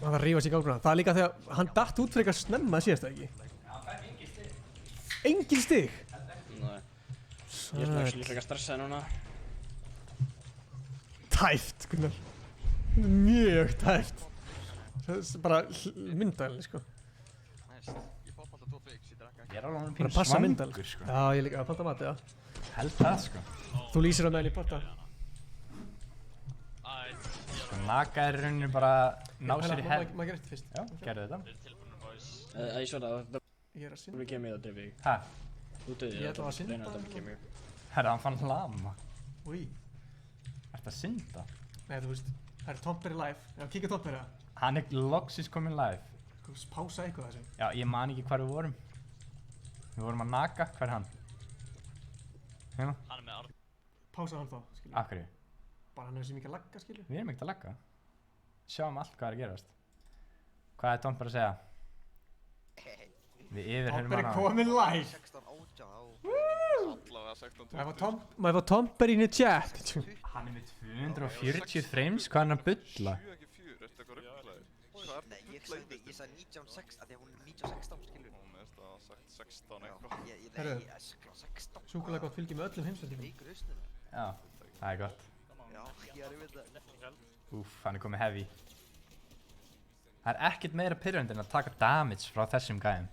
Hann var að rífa sig í gálbruna. Það er líka þegar hann datt út fyrir eitthvað snemma síðast, ekki? Já, það er engin stig. Engin stig? Nei. Ég er svona frekar stressaði núna. Tæft, Gunnar. Mjög tæft. Það er bara myndalinn, sko. Ég er alveg hann Bara passa myndalinn, sko. Já, ég líka að panta mati, já. Held það, sko. Þú lýsir á meðan ég porta. Sko, Naga er í rauninu bara ná sér í hel... Má ég gera eitt fyrst? Já, gerðu þetta. Ég svo það. Ég er að synda. Þú kemur í það, Drifvík. Hæ? Þú döði Ég ætla að synda. Herra, hann fann lama. Úi. Ertu að synda? Nei, þú veist, það er Tomper live. Já, kíkja Tomper það. Hann er loksins komin live. Sko, pása eitthvað þessu. Já, ég man ekki hvar við vorum. Við vorum að Naga, hver er hann? Hérna? Hann er með Arthur. Pása hann þá, skilju. Akkurju? Bara hann er sem ekki að lagga, skilju. Við erum ekkert að lagga. Sjáum allt hvað er að gerast. Hvað er Tomper að segja? Við yfirheyrum Tomper er komin live. 16-18 á. Allavega 16-20. Maður fá Tomper inn í chat. Hann er með 240 frames, hvað er hann að bulla? 7 ekki 4, ertu eitthvað rugglaður? Nei, ég sagði 19-16 af því að hún er 19-16 skilur. Hún er þetta sagt 16 eitthvað. Ég skla 16. Súkulega gott fylgir með öllum heimsveldingum. Já, það er gott. Já, ég er yfir það. Úff, hann er komið heavy. Það er ekkert meira pirrandi en að taka damage frá þessum gæðum.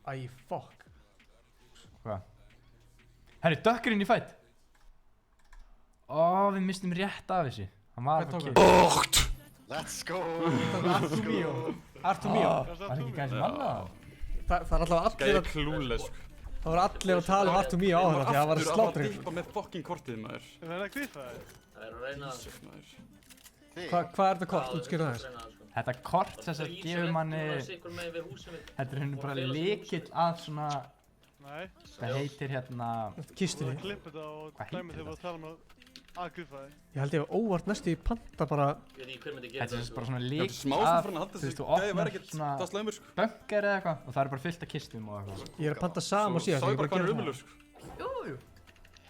Æ, fuck. Hvað? Herri, dökkurinn í fight. Ó, við mistum rétt af þessu. Hann var að kill. Let's go! Arthur Mio. Arthur Mio. Var ekki gæðin sem manna það? Það er alltaf allir að... Klúles. Það var allir að tala um Arthur Mio á hana því að það var að slátra Það var að dippa með fucking kortið, maður. Það er að gripa það. Það er að reyna það. Hvað er þetta kort? Útskýrðu það þess? Þetta kort þess að gefur manni... Þetta er henni bara lykill að svona... Nei. Það heitir hérna... Kistunni. Það klippið það og dæmið þegar við að tala um að gripa það. Ég held ég að óvart næstu í panta bara... Þetta er bara svona lykill smá að... sem fyrir að halda Þú veist, þú þessu gæði opnar var ekkert svona það slæmur, sko. bunker eða eitthvað og það er bara fullt af kistum og eitthvað. Ég er að panta sama síðan. Sá ég bara hvað hann er umhverfur, sko.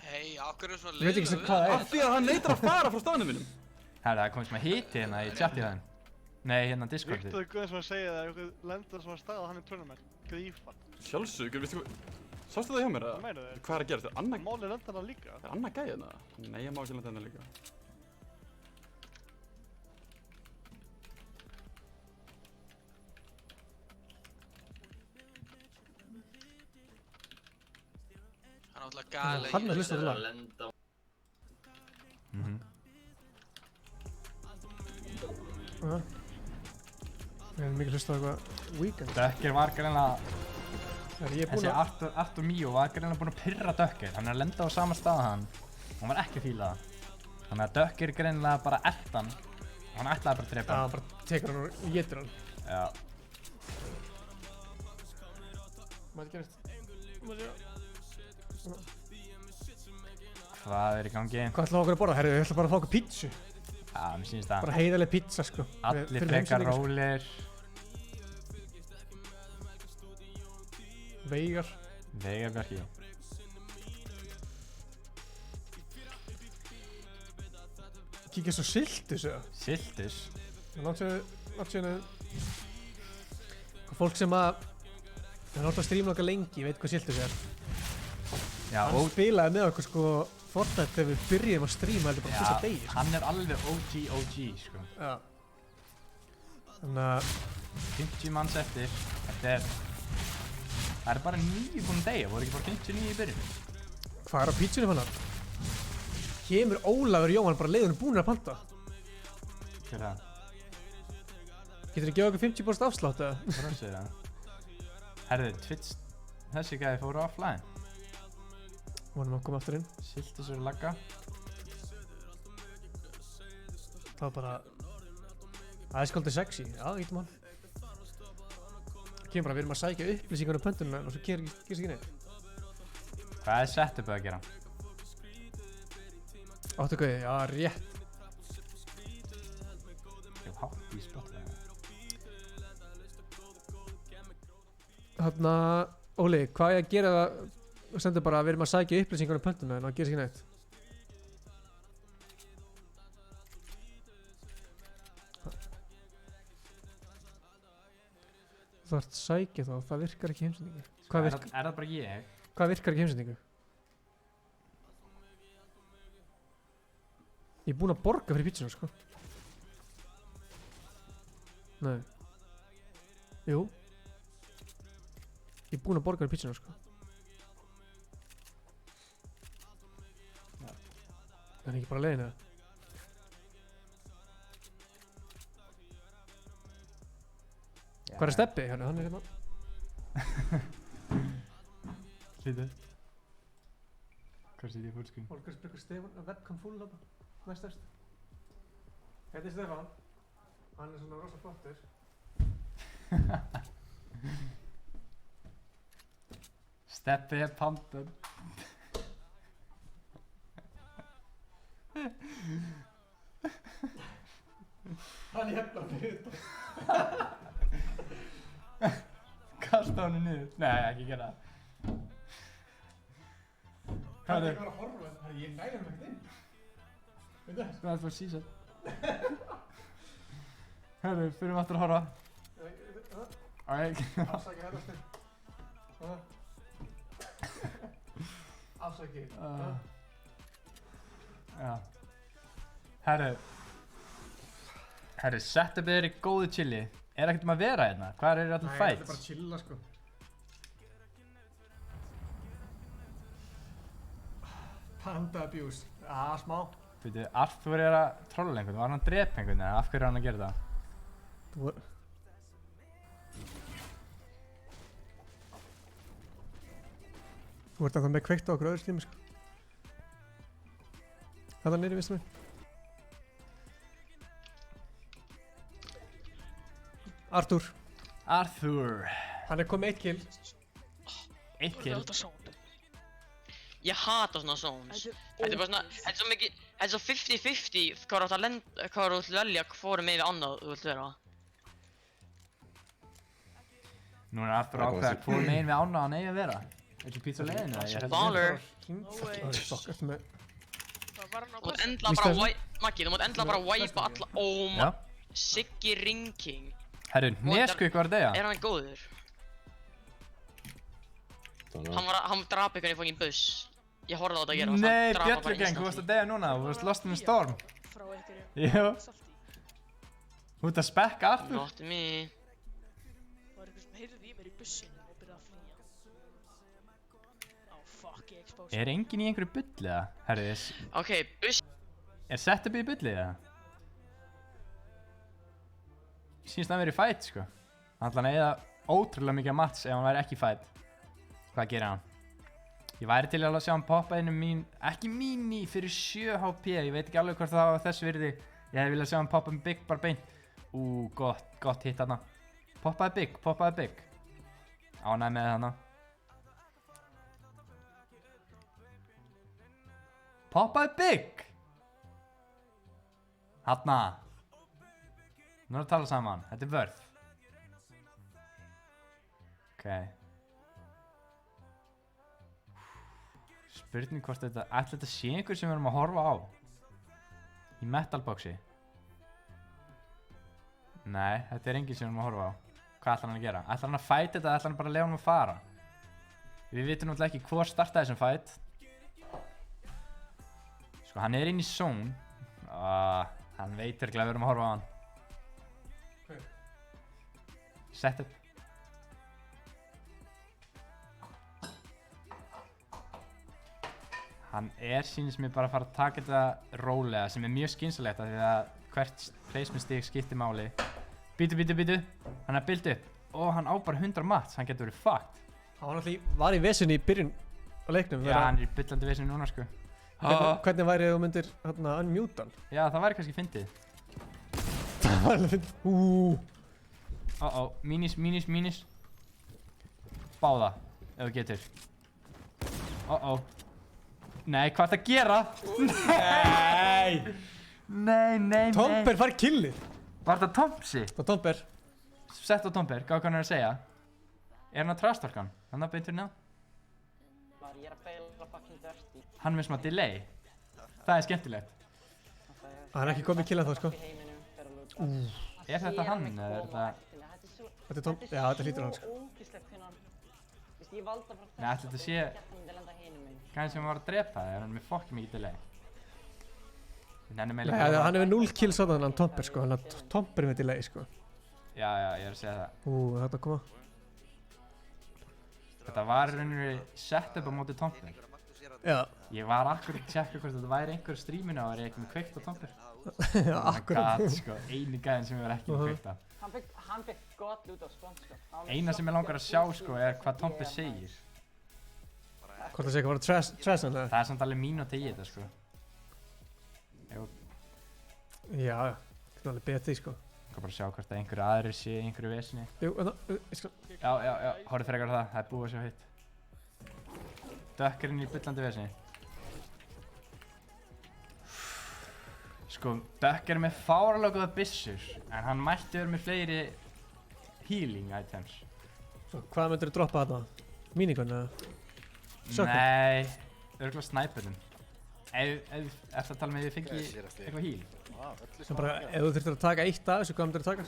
Hei, akkur er svona Ég veit ekki sem hvað það er. Af því að hann neitar að fara frá staðnum mínum. Herra, það komið sem að hiti hérna í chati þeim. Nei, hérna Discordið. Viktor er guð sem að segja það, eitthvað lendur sem að staða hann í tournament. Grífa. Sjálfsögur, veistu hvað? Sástu það hjá mér, eða? Hvað meinar þið? Hvað er að gera? Þetta er annað... Máli lenda hann líka. Það er annað gæði hérna? Nei, ég má ekki lenda hérna líka. Hann er alltaf gali. Hann er hlustað til lag. Ég er mikið hlustað á eitthvað Weekend. Dökkir var greinlega... Þessi að... Arthur Mio var greinlega búinn að pirra Dökkir. Hann er að lenda á sama stað hann. Hann var ekki að fíla það. Þannig að Dökkir greinlega bara eldan. Hann ætlaði bara að drepa hann. Já, hann bara tekur hann og getur hann. Já. Maður gerast. Maður sjá. Hvað í gangi? Hvað ætlum við okkur að borða? Herru, við ætlum bara að fá okkur pítsu. Já, mér sýnist það. Bara heiðarleg pizza, sko. Allir frekar rólir. Veigar. Veigar Bjarki. Kíkja svo Siltus, eða? Siltus? Látt sér fólk sem að það er alltaf að stríma okkar lengi, veit hvað Siltus er. Já, hann spilaði með okkur sko Fortnite þegar við byrjum að stríma heldur bara fyrsta degi. Hann er alveg OG sko. Já. Þannig að 50 manns eftir. Það er bara 9 búin degi, voru ekki bara 59 í byrjun? Hvað er á pítsunum hann? Kemur Ólafur Jóhann bara leiðunum búin að panta. Hver er það? Getur þið gefið okkur 50% afslátt eða? Hvað er það? Herðu, Twitch, þessi gæði fóru offline. Vonum að koma aftur inn. Siltus eru lagga. Það var bara... Það er skaldið sexy, já, getum hann. Það kemur bara, við erum að sækja upplýsingar um pöntunum og svo gerist ekki neitt. Hvað er setupið að gera? Áttu gauði, já, rétt. Ég hef hátt í Spotify. Þarna, Óli, hvað ég að gera það? Og stendur bara að við erum að sækja upplýsingar um pöntunum en það gerist ekki neitt. Þú þarft að sækja þá, það virkar ekki heimsendingu. Er það bara ég? Hvað virkar ekki heimsendingu? Ég er búinn að borga fyrir pítsuna, sko. Nei. Jú. Ég er búinn að borga fyrir pítsuna, sko. Það er ekki bara leiðin, eða? Hvað er Steppi? Hann er hérna. Hlýtur. Hvað sýt ég fullscreen? Fólk er að spyrja Stefán að webcam full þarna. Næstast. Þetta er Stefán. Hann er svona rosa flottur. Steppi er pandan. Hann er hérna fyrir þetta. Kasta hann niður. Nei, ekki gera það. Hann er ekki bara að horfa. Ég næði hann ekkert inn. Veit það? Það er bara sísað. Hörru, fyrir aftur að horfa. Afsaki hérna stund. Afsaki. Já. Herru, setupið er í góðu chilli. Er ekkert að vera hérna? Hvað eru allir fights? Nei, þetta er bara að chilla, sko. Panda abuse. Smá. Veitu, Arthur er að trolla einhvern. Var hann að drepa einhvern eða af hverju er hann að gera það? Þú ert alltaf með kveikt á okkur öðru slími, sko. Þetta nýri, vistum við. Arthur. Hann er komið 1 kill. 1 kill? Ég hata svona zones. Þetta er bara svona, þetta er svo mikið, þetta er svo 50-50 hvað þú vilt velja hvoru með við annað þú vilt vera. Nú er Arthur ákveða hvoru megin við annað hann eigi að vera. Ekki pizza leiðinu eða? Baller. Fuck, eftir með... Þú mátt endla bara Maggi, þú mátt endla bara wipa alla, Siggi Ringking. Herru, Nesquik var þetta? Er hann góður? Hann drap ykkur í fucking buss. Ég horfði á þetta að gera. Nei, Björnlegeng, þú varst að deyja núna, þú varst lost in the storm. Frá einhverju. Jú. Þú ert að spekka Arthur. Not me. Það var einhver sem heyrði í mér í bussinu og byrjaði að flýja. Fuck, ég exposed. Er enginn í einhverju bulli eða? Herru, Ok, buss. Er setupið í bulli eða? Sýnst að hann verið í fight, sko. Hann ætla hann að eyða ótrúlega mikið mats ef hann væri ekki í fight. Hvað gerir hann? Ég væri til að sjá hann poppa inn mín, ekki mini fyrir 7 HP, ég veit ekki alveg hvort það var þess virði. Ég hefði viljað sjá hann poppa big bara beint. Gott hitt þarna. Poppaði big. Ánægði með þarna. Poppaði bygg! Hanna. Nú erum við að tala saman. Þetta er vörð. Ok. Spurning hvort ætli þetta sé einhver sem við erum að horfa á. Í metalboxi. Nei, þetta er enginn sem við erum að horfa á. Hvað ætlar hann að gera? Ætlar hann að fight þetta eða ætlar hann bara að leyfa hann að fara? Við vitum náttúrulega ekki hvor startaði þessum fight. Sko, hann er inn í zone. Hann veit virkilega að við erum að horfa á hann. Setup. Hann sýnist mér bara að fara að taka þetta rólega sem er mjög skynsalegt af því að hvert placement stig skiptir máli. Bítu. Hann er build upp og hann á bara 100 mats, hann getur verið fucked. Hann var í vesinni í byrjun á leiknum. Já, hann er í byllandi vesinni núna sko. Hvernig væri þú myndir unmute hann? Já, það væri kannski fyndið. Það var alveg fyndið. Minis. Báða, ef þú getur. Nei, hvað ertu að gera? Nei. Tomper fær killið. Var þetta Tompsi? Það var Tomper. Sett á Tomper, hvað hann er að segja? Er hann að trastorkan? Hann er beintur neða? Hann með smá delay. Það er skemmtilegt. Hann er ekki komið killað þá sko. Er þetta hann eða er þetta... Þetta er Tom... Já, þetta hlýtur hann sko. Nei, ætli þetta sé... Gæðin sem var að drepa það, er hann með fokk mikið delay. Nei, hann hefur 0 kills á þannig hann Tomper sko. Hann er Tomper með delay sko. Já, ég er að segja það. Þetta koma. Þetta var rauninu setup á móti Tomper. Já. Ég var akkurat að tjekka hvort þetta væri einhver streaminu og var ég ekki með kveikt á Tomper. Já, akkurat. Sko, eini gæðin sem ég var ekki með kveikt á. Hann fekk gott lút á spons sko. Eina sem ég langar að sjá sko er hvað Tomper segir. Hvort það sé ekki að vera trassan eða? Það er samt alveg mínúti í þetta sko. Já, það er alveg betið því sko. Ég kan bara sjá hvort að einhverju aðrir sé í einhverju vesinni. Jú, ég skal... Já, horfðu frekar á það, það er búið að sjá hitt. Dökkurinn í bullandi vesinni. Sko, Dökk er með fáránlega góða byssur, en hann mætti vera með fleiri healing items. Svo, hvað myndir þú droppa þarna? Minigun eða? Nei, örugglega snæperinn. Ef það tala með því að ég fengi eitthvað heal. Svo bara, ef þú þurftir að taka eitt af þessu, hvað myndir þú taka?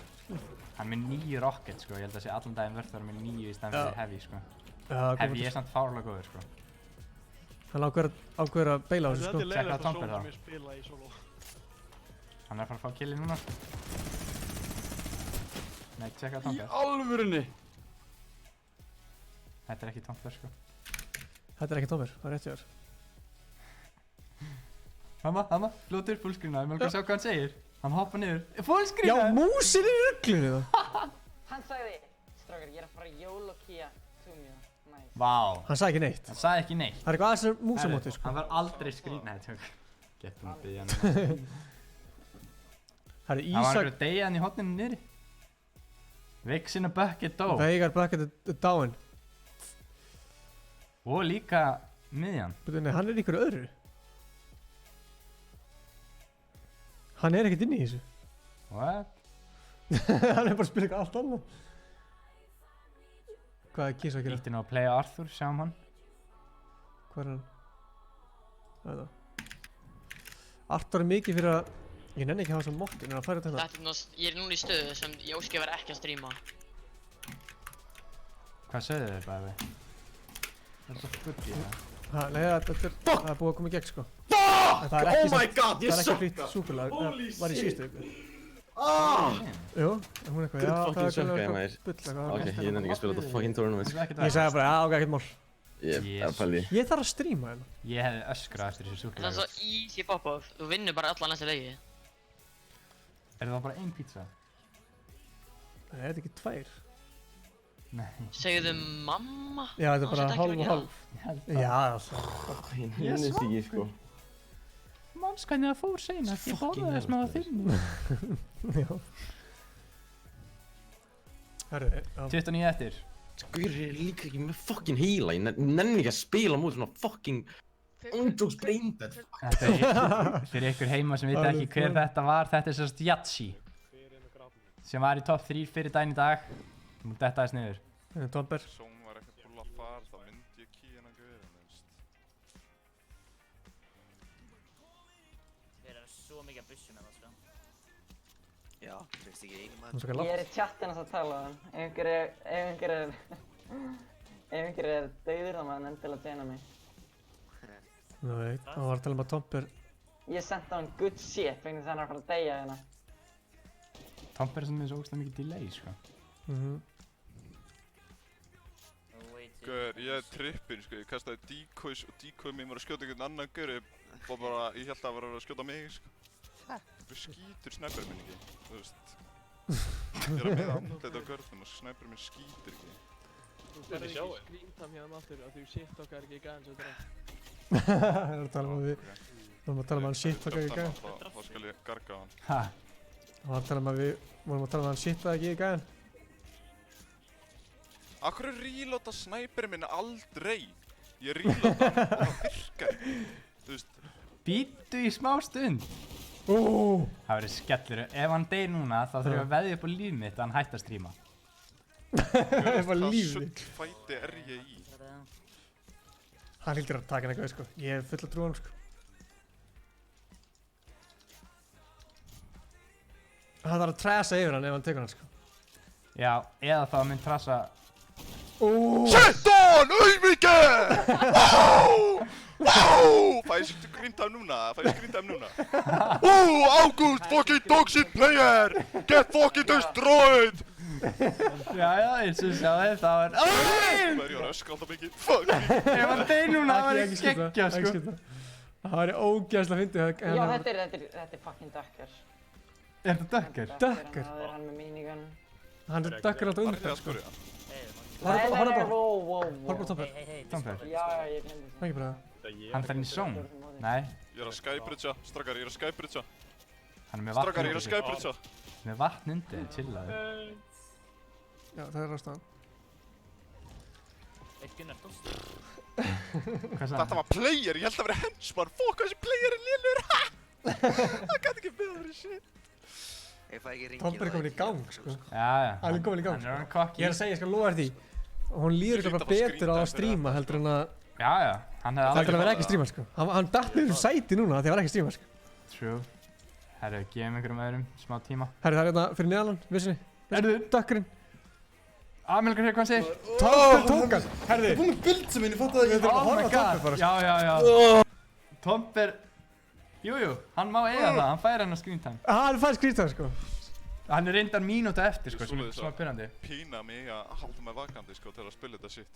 Hann er með 9 rocket sko, ég held að sé allan daginn verður að vera með 9 í stæðan fyrir heavy sko. Heavy er samt fáránlega góður sko. Hann ákveður að beila á þessu sko. Tjekka á Tomper þá. Hann er að fara að fá killi núna. Nei, tjekka á Tomper. Í alvörunni! Þetta er ekki Tomper sko. Þetta er ekki Tomper, það er rétt hjá þér. Hamma, fljótur, fullscreena, ég vil ekki sjá hvað hann segir. Hann hoppa niður. Fullscreena! Já, músin er í ruglinu það! Hann sagði, strákar, ég er að fara að jólokía Tumja. Nice. Vá. Hann sagði ekki neitt. Hann sagði ekki neitt. Það er eitthvað aðeins músamóti sko. Hann var aldrei screen... Nei, tjók. Getum að byggja hann. Það er Ísak... Hann var einhverju deyja hann í hotninu niðri. Vixin a bucket dó. Veigar bucket er dáinn. Og líka miðjan. Nei, hann er einhverju öðru. Hann er ekkert inn í þessu. What? Hann er bara að spila eitthvað allt annað. Hvað er Kiss að gera? Ítti nú að playa Arthur, sjáum hann. Hvað er hann? Það er það. Arthur er mikið fyrir að... Ég nenni ekki að hafa þessa mótt, ég er að færa þetta hérna. Ég er núna í stöðu sem ég óski að vera ekki að stríma. Hvað sögðu þið bæði? Það er svo skuggi það. Nei, þetta er búið að koma í gegn sko. Fuck! Oh my god, ég sökka! Það er ekki frýtt súkulag, það var í síðustu viku. Jú, hún eitthvað, já, það er eitthvað bull. Ok, ég nenni ekki að spila þetta fucking tournament. Ég sagði bara, já, ok, ekkert mál. Ég er pæli. Ég þarf að stríma hérna. Ég hefði öskrað eftir þessu súkulag. Það er svo easy pop-off, þú vinnur bara alla næsta leiki. Er það bara ein pizza? Nei, þetta er ekki 2. Nei. Segðu mamma? Já, þetta er bara hálf og hálf. Já, alltaf. Ég nefnist ekki, sko. Máns, hvernig það fór seinast? Ég borðaði þess maður þinn. Já. Herru, 29 eftir. Gaur er líka ekki með fucking heala. Ég nenni ekki að spila mútið svona fucking Andjóks braindead. Fyrir ykkur heima sem vita ekki hver þetta var, þetta sem sagt Yatsi. Sem var í topp 3 fyrir daginn í dag. Nú detta þess niður. Tomber. Són var ekkert full að fara, þá myndi ég kýja hennar gauðin, veist. Þeir eru svo mikið að bussum með það, sko. Já, veist ekki einu maður. Ég er í chatinn að tala um. Ef einhver er dauður þá maður endilega dena mig. Nú veit, hann var að tala um að Tomber. Ég sendi á hann good shit vegna þess að hann er að fara að deyja hérna. Tomber er sem er svo ógstlega mikið delay, sko. Gaur, ég er trippinn, sko, ég kastaði decoys og decoy mér var að skjóta einhvern annan gaur, ég held að það var að skjóta mig, sko. Þú skýtur snæperinn minn ekki, þú veist. Ég er að meða andlet á gaurnum og snæperinn minn skýtur ekki. Þú verður ekki screentime hérna aftur af því shit okkar er ekki í gæðin svo þetta. Það er að tala um að við vorum að tala um að hann shit okkar ekki í gæðin. Þá skal ég garga hann. Það var að tala um að við vorum að tala um að hann shit okkar ekki í gæðin. Akkur er reloada snæperinn minn aldrei? Ég reloada hann og það virkar ekki, þú veist. Bíddu í smá stund. Það verður skellur. Ef hann deyr núna þá þurfum við að veðja upp á líf mitt að hann hætti að stríma. Það var líf Hvað þitt. sullfæti er ég í? Hann hlýtur að taka hann eitthvað, sko. Ég hef full að trúa hann, sko. Það þarf að trasa yfir hann ef hann tekur hann, sko. Já, eða þá mynd trasa... Shit on! Auðmiki! Fæ ég screentime núna? August, fucking toxic player! Get fucking destroyed! Já, eins og sjáðu þá er... Hvað er ég að öskra alltaf mikið? Fuck! Ef hann deyr núna, það var ekki geggja, sko. Það var ógeðslega fyndið. Já, þetta er fucking Ducker. Er þetta Ducker? Ducker? Það er hann með minigun. Hann er Ducker alltaf undan, sko. Nei, wow. Horf á Tomber. Tomber? Já, ég glemdi það. Ekki bara. Hann fer inn í zone? Nei. Ég er að skybridgea, strákar, ég er að skybridgea. Hann er með vatn Strákar, ég er að skybridgea. Með vatn undir, chillaðu. Já, það er ástæðan. Gunnar Dost. Þetta var player, ég held að vera henchman. Fokk, þessi player er lélur. Það gæti ekki beða fyrir shit. Tomber er komin í gang, sko. Já. Hann er komin í gang, Hann er orðinn cocky. Ég er að segja, ég skal lofa þér því. Hún líður ekki bara betur á að stríma heldur en að... Já. Hann hefði heldur en að vera ekki stríma, sko. Hann datt niður úr sæti núna því að vera ekki stríma, sko. True. Herru, gefum einhverjum öðrum smá tíma. Herru, það er hérna fyrir neðan hann, vissinni. Herru. Dökkurinn. Amelgar hér, hvað hann segir? Tomber tók hann. Herru. Það er búin með bild sem henni, fattaði ekki. Við þurfum að horfa á Tomber bara, sko. Já. Tomber... Jú, hann má eiga það, hann fær hann á screentime. Hann fær screentime, sko. Hann er reyndar mínúta eftir, sko, sem er smá pyrrandi. Pína mig að halda mig vakandi, sko, til að spila þetta shit.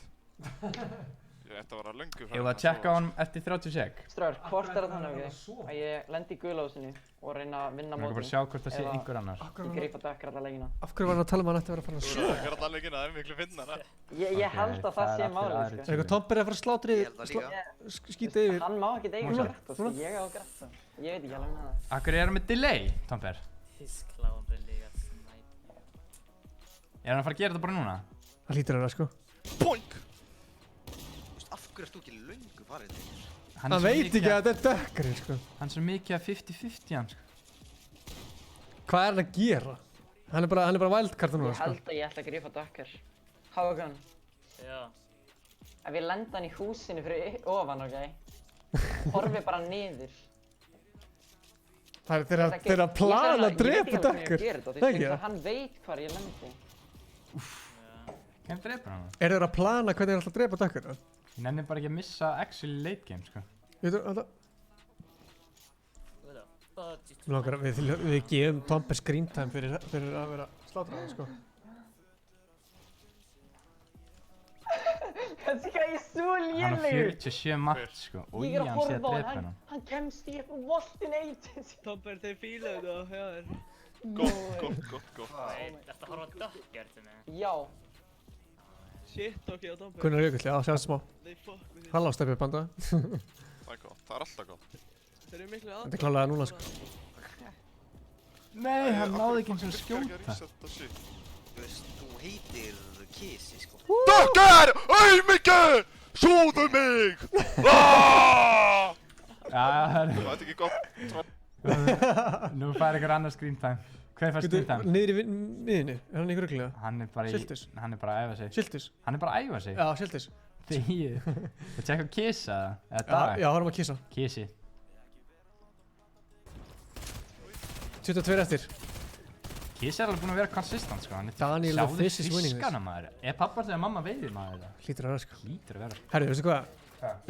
Ég ætti að vera löngu fyrir. Ég var að checka á hann eftir 30 sek. Stráður, hvort er það þannig, ok? Að ég lendi í gulásinu og reyna að vinna mótin. Ég vil bara sjá hvort það sé einhver annar. Ég greipa Ducker alla leikina. Af hverju var hann að tala um að hann ætti að vera að fara að sofa? Ducker alla leikina, það er miklu fyndnara. Ég held að það sé málið, sko. Er eitthvað Tomber að fara að slátra skýta yfir? Hann má ekki deyja Greta, sko. Ég á Greta. Ég veit ekki alveg með það. Akkur er hann með delay, Tomber? Er hann að fara að gera þetta bara núna? Það hlýtur að vera, sko. Boink! Af hverju ert þú ekki löngu farið til þér? Hann veit ekki að þetta er Duckerinn, sko. Hann er svo mikið að 50-50 hann, sko. Hvað er hann að gera? Hann er bara wildcard núna, sko. Ég held að ég ætla að grípa Ducker. Hákan. Já. Ef ég lenda hann í húsinu fyrir ofan, ok? Horfi bara niður. Það er þeirra að plana að drepa Ducker. Það ekki það? Hann veit hvar ég lendi. Hvernig drepa hann? Er þeirra að plana hvernig þeir ætla að drepa Ducker? Ég nenni bara ekki að missa actually late game, sko. Við gefum Tomber screentime fyrir að vera slátraði, sko. Þessi gæi er svo lélegur. Hann á 47 margt, sko. Og ég er að hann sé að horfa á drepa hann. Hann kemst í eitthvað Voltin Agency. Tomber, þeir fílaðu það hjá þér. Gott. Þetta horfa á Ducker til mig. Já. Shit, ok, á Tomber. Gunnar Jökull, já, sjáðu smá. Hallástöpið banda. Það er gott, það er alltaf gott. Þeir eru miklu aðeins. Þetta er klálega núna, sko. Nei, hann náði ekki eins og skjóta. Þú veist, þú heitir Kisi, sko. Ducker! Auðmiki! Sjóðu mig! Það er ekki gott. Nú fær ykkur annar screen time. Hver fær screen time? Niður í miðinni, er hann ykkur örugglega? Hann er bara að æfa sig. Siltis? Hann er bara að æfa sig? Já, Siltis. Þegið. Þú tjekka Kisa eða Dag? Já, horfum að Kisa. Kisi. 22 eftir. Kisa er alveg búinn að vera konsistent sko. Daniel the Fish is winning this. Fiskana maður. Er pappa þegar mamma veiðir maður þetta? Hlýtur að vera sko. Hlýtur að vera. Herru, veistu hvað?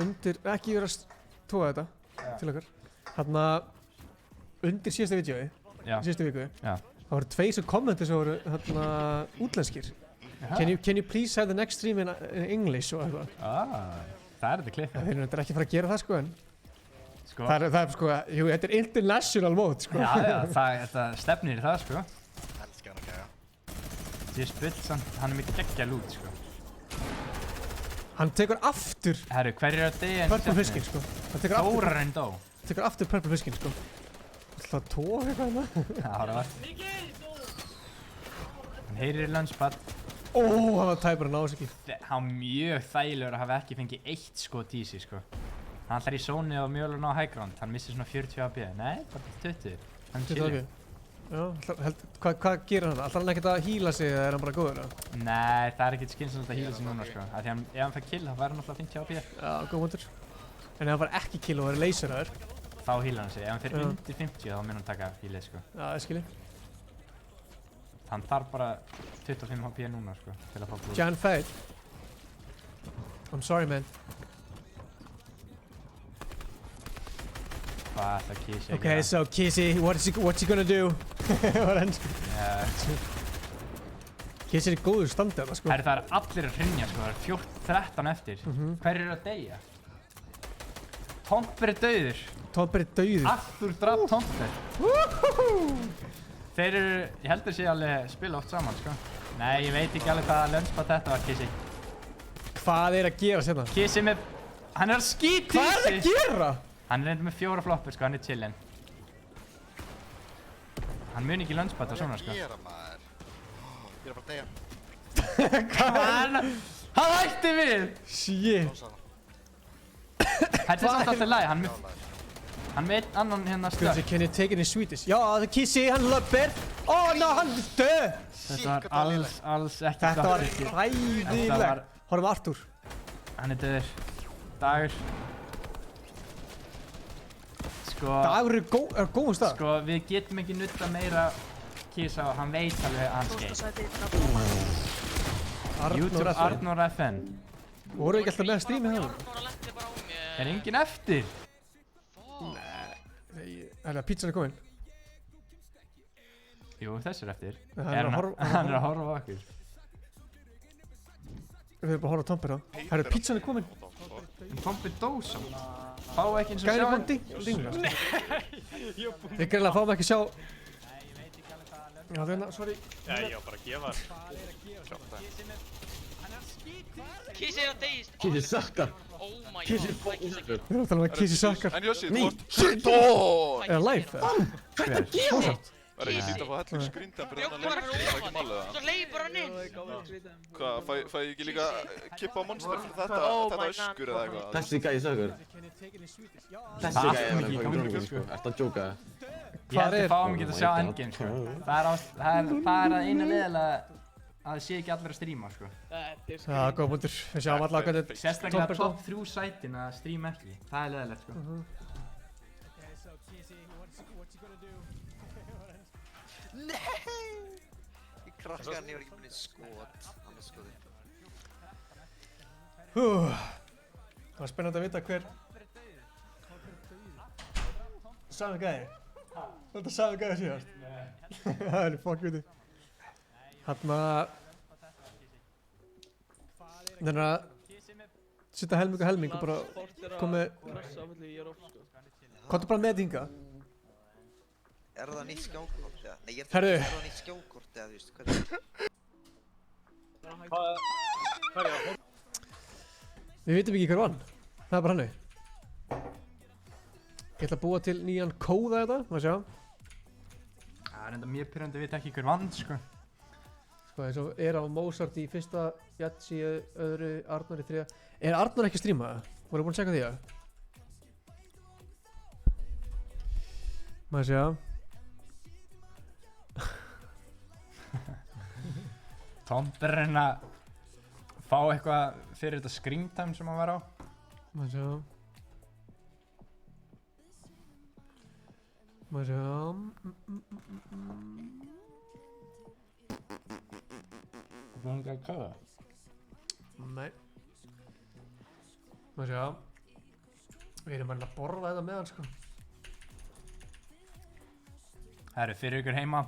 Undir, ekki vera að tóa þetta til okkar. Þarna, undir síðasta vídeói, síðustu viku, það voru 2 sem kommentir sem voru þarna útlenskir. Can you please have the next stream in English og eitthvað? Það er þetta klipp. Þeir eru ekki að fara að gera það sko en það er sko, jú, þetta er international mode sko. Já, þetta stefnir í það sko. Ég spilt samt, hann er mikið geggja lút sko. Hann tekur aftur hverju er að deyja Purple Fiskin sko. Þórarinn dó. Hann tekur aftur Purple Fiskin sko. Það er tóa eitthvað hérna. Já, það var. Hann heyrir í lunchpad. Hann var tæpur að ná þess ekki. Hann var mjög þægilegur að hafa ekki fengið 1 skot í sig sko. Hann ætlar í zónu og mjög alveg ná high ground. Hann missir svona 40 AB. Nei, bara 20. Hann chillir. Já, hvað gerir hann? Ætlar hann ekkert að heala sig eða er hann bara góður? Nei, það er ekkert skynsamlegt að heala sig núna sko. Af því ef hann fær kill þá væri hann alltaf 50 AP. Já, góð mútur. En ef hann fær ekki kill og verður laserhæður? Þá healar hann sig. Ef hann fer undir 50 þá mun hann taka healið sko. Já, ég skilji. Hann þarf bara 25 HP núna sko til að fá blóð. Jan Fade. I'm sorry man. Hvað ætlar Kisi að gera? Okay, so Kisi, what's he gonna do? Kisi er í góðu standi þarna sko. Það er allir að hrynja sko, það er 13 eftir. Hver er að deyja? Tomper er dauður. Tomper er dauður. Arthur draf Tomper. Þeir eru, ég held að sé alveg spila oft saman sko. Nei, ég veit ekki alveg hvaða lunchpad þetta var Kisi. Hvað er að gera sérna? Kisi með, hann er að skýta í sig. Hvað er að gera? Hann er reyndar með 4 floppur sko, hann er chillin. Hann mun ekki lunchpad og svona sko. Hvað er að gera maður? Ég er bara að deyja. Hvað? Hann hætti við! Shit. Þetta er samt alltaf læg, hann með einn annan hérna stöð. Can you take it in Swedish? Já, það er Kisi, hann löpir. No, hann er döð. Þetta var alls ekki þetta var hræðilegt. Horfum Arthur. Hann er döður. Dagur. Sko, Dagur er góðum stað. Sko, við getum ekki nutta meira Kisa og hann veit alveg að hann skeið. YouTube Arnór FN. Voru ekki alltaf með að stríma það? Er enginn eftir? Nei, það pizzan er komin. Jú, þessi er eftir. Hann er að horfa á okkur. Við erum bara að horfa á Tomper á. Herru, pizzan er komin. En Tomper dósa. Fá ekki eins og sjá. Gæri bóndi? Við greinlega fáum ekki sjá. Já, það er sorry. Já, ég var bara að gefa Kisi er að deyjast. Kisi sakkar. Oh my god. Kisi er fucking sakkar. Við erum að tala um að Kisi sakkar. En Jósi, þú ert... Shit! Er það live? Hvað er það að gera? Það er ekki fínt að fá helling skrýntempur en það er ekki málið það. Svo leipur hann inn. Hvað, fæ ég ekki líka kippa á monster fyrir þetta öskur eða eitthvað? Þessi gæði sakkar. Þessi gæði var eitthvað grunning sko. Ertu að djóka það? Ég held að fáum ekki að sjá endgame sko. Það er að eina leðilega að það sé ekki allir að stríma sko. Já, góð búndur. Við sjáum allavega hvað þetta er. Sérstaklega top 3 sætin að stríma ekki. Það er leðilegt sko. Nei! Ég krakkaði hann, ég var ekki búinn í skot. Annars skoði. Það var spennandi að vita hver... Sami gæði. Þetta er sami gæði síðast. Það er fokk viti. Þarna... Þannig að... Sitta helming og helming og bara komið... Komdu bara með hinga. Er það nýtt skjákort eða? Nei, ég Herru. Er það nýtt skjákort eða, þú veist, hvað er það? Við vitum ekki hver vann. Það er bara hannig. Ég ætla að búa til nýjan kóða þetta, maður sjá. Það er enda mjög pyrrandi að vita ekki hver vann, sko. Sko, eins og er á Mozart í fyrsta, Jatsi í öðru, Arnór í þriðja. Er Arnór ekki að stríma það? Voru búin að segja því það? Maður sjá. Tomber er að fá eitthvað fyrir þetta screen time sem hann var á. Maður sjá. Maður sjá. Búin ekki að kafa? Nei. Maður sjá. Við erum að borða þetta með hann sko. Herru, fyrir ykkur heima.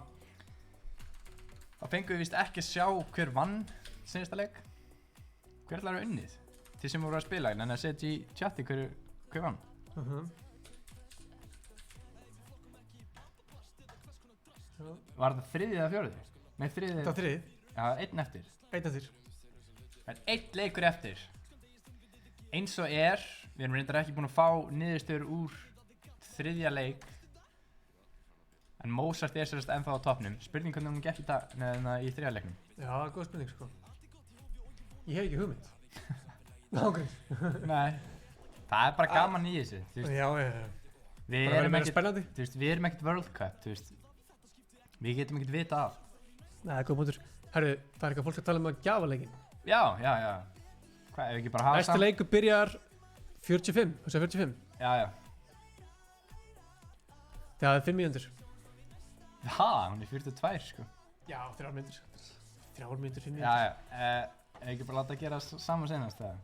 Þá fengum við víst ekki að sjá hver vann seinasta leik. Hver ætlar að unnið? Þið sem voru að spila, en að setja í chati hver vann. Var þetta þriðið eða fjórðið? Nei, þriðið. Það var þriðið. Já, einn eftir. Einn eftir. Það er einn leikur eftir. Eins og við erum reyndar ekki búin að fá niðurstöður úr þriðja leik. En Mozart sérst ennþá á toppnum. Spurning hvernig hún gekk í þriðja leiknum. Já, góð spurning sko. Ég hef ekki hugmynd. Nágrið. Nei. Það er bara gaman í þessu. Já. Við erum ekkert World Cup, þú veist. Við getum ekkert vita af. Nei, góð punktur. Herru, það er eitthvað fólk að tala um að gjafaleikinn. Já. Hvað, ef við ekki bara hafa Næsti leikur byrjar 45, þú segir 45? Já. Það er 5 mínútur. Hún er 42 sko. Já, 3 mínútur. 3 mínútur, 5 mínútur. Já. Ef ekki bara láta að gera saman senast það.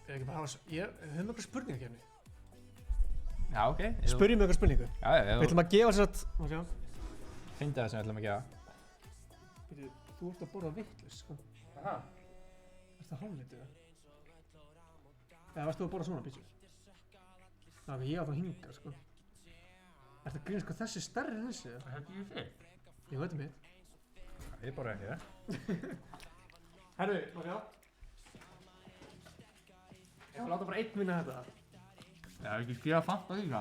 Ef ekki bara hafa, við höfum eitthvað spurningakefni. Já, ok. Spurjum við eitthvað spurningu. Já. Við ætlum að gefa sér að, Fyndi það sem við ætlum að gefa. Þú ert að borða vitlaust sko. Aha. Ertu það hálflítið það? Eða varst þú að borða svona pítsur? Já, ég á þá hinga sko. Ertu að grínast hvað þessi er stærri en þessi? Það er ekki þitt. Jú, þetta er mitt. Ég borða ekki það. Herru, má sjá. Ég var láta bara einn vinna þetta. Já, ekki gefa Fanta líka.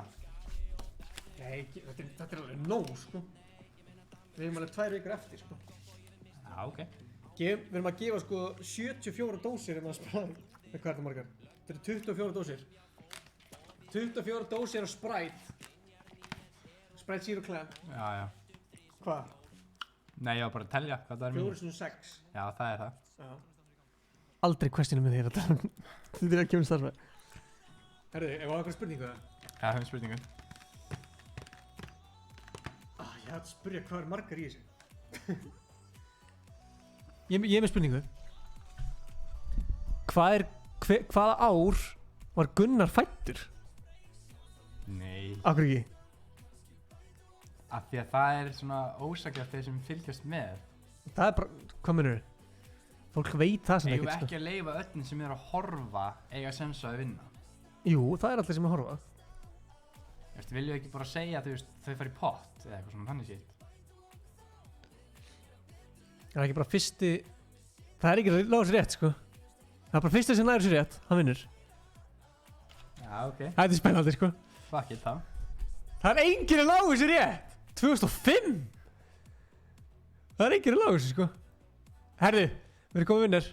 Nei, þetta er alveg nóg sko. Við erum alveg 2 vikur eftir sko. Já, ok. Við erum að gefa sko 74 dósir að Sprite. Hvað er það margar? Þetta eru 24 dósir. 24 dósir af Sprite. Sprite Zero Clan. Já. Hvað? Nei, ég var bara að telja hvað það er mínútur. 4,6. Já, það er það. Já. Aldrei questionum með þér að tala. Þetta er að kemur starfið. Herru, ef það var eitthvað spurningu það? Já, höfum spurningu. Ég hætti að spyrja hvað er margar í þessu. Ég er með spurningu. Hvaða ár var Gunnar fæddur? Nei. Af hverju ekki? Af því að það er svona ósækjast þeir sem fylgjast með. Það er bara, hvað meinarðu? Fólk veit það sem ekkert sko. Eigum við ekki að leyfa öllum sem er að horfa eiga sensu að vinna? Jú, það er allir sem er að horfa. Þú veist, viljum við ekki bara segja að þau fara í pott eða eitthvað svona þannig shit? Það er ekki bara fyrsti... Það er ekki að lága sér rétt, sko. Það er bara fyrsti sem lægur sér rétt, hann vinnur. Já, ok. Það er spennandi, sko. Fuck it, þá. Það er enginn að lága sér rétt! 2005! Það er enginn að lága sér, sko. Herðu, við erum komið vinnir.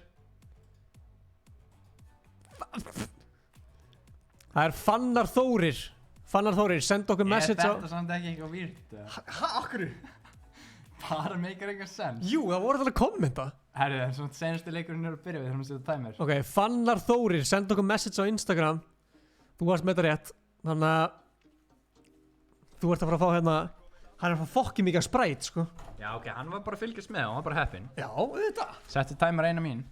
Það er Fannar Þórir. Fannar Þórir, senda okkur message á... Ég þetta samt ekki eitthvað vírt. Akkur? Bara meikar eitthvað sens. Jú, það voru alltaf að kommenta. Herru, það er svona senastu leikurinn að byrja, við þurfum að setja timer. Ok, Fannar Þórir, senda okkur message á Instagram. Þú varst með þetta rétt. Þannig að... Þú ert að fara að fá hérna... Hann er að fá fokki mikið Sprite, sko. Já, ok, hann var bara að fylgjast með og hann var bara heppinn. Já, þetta. Setti timer eina mín.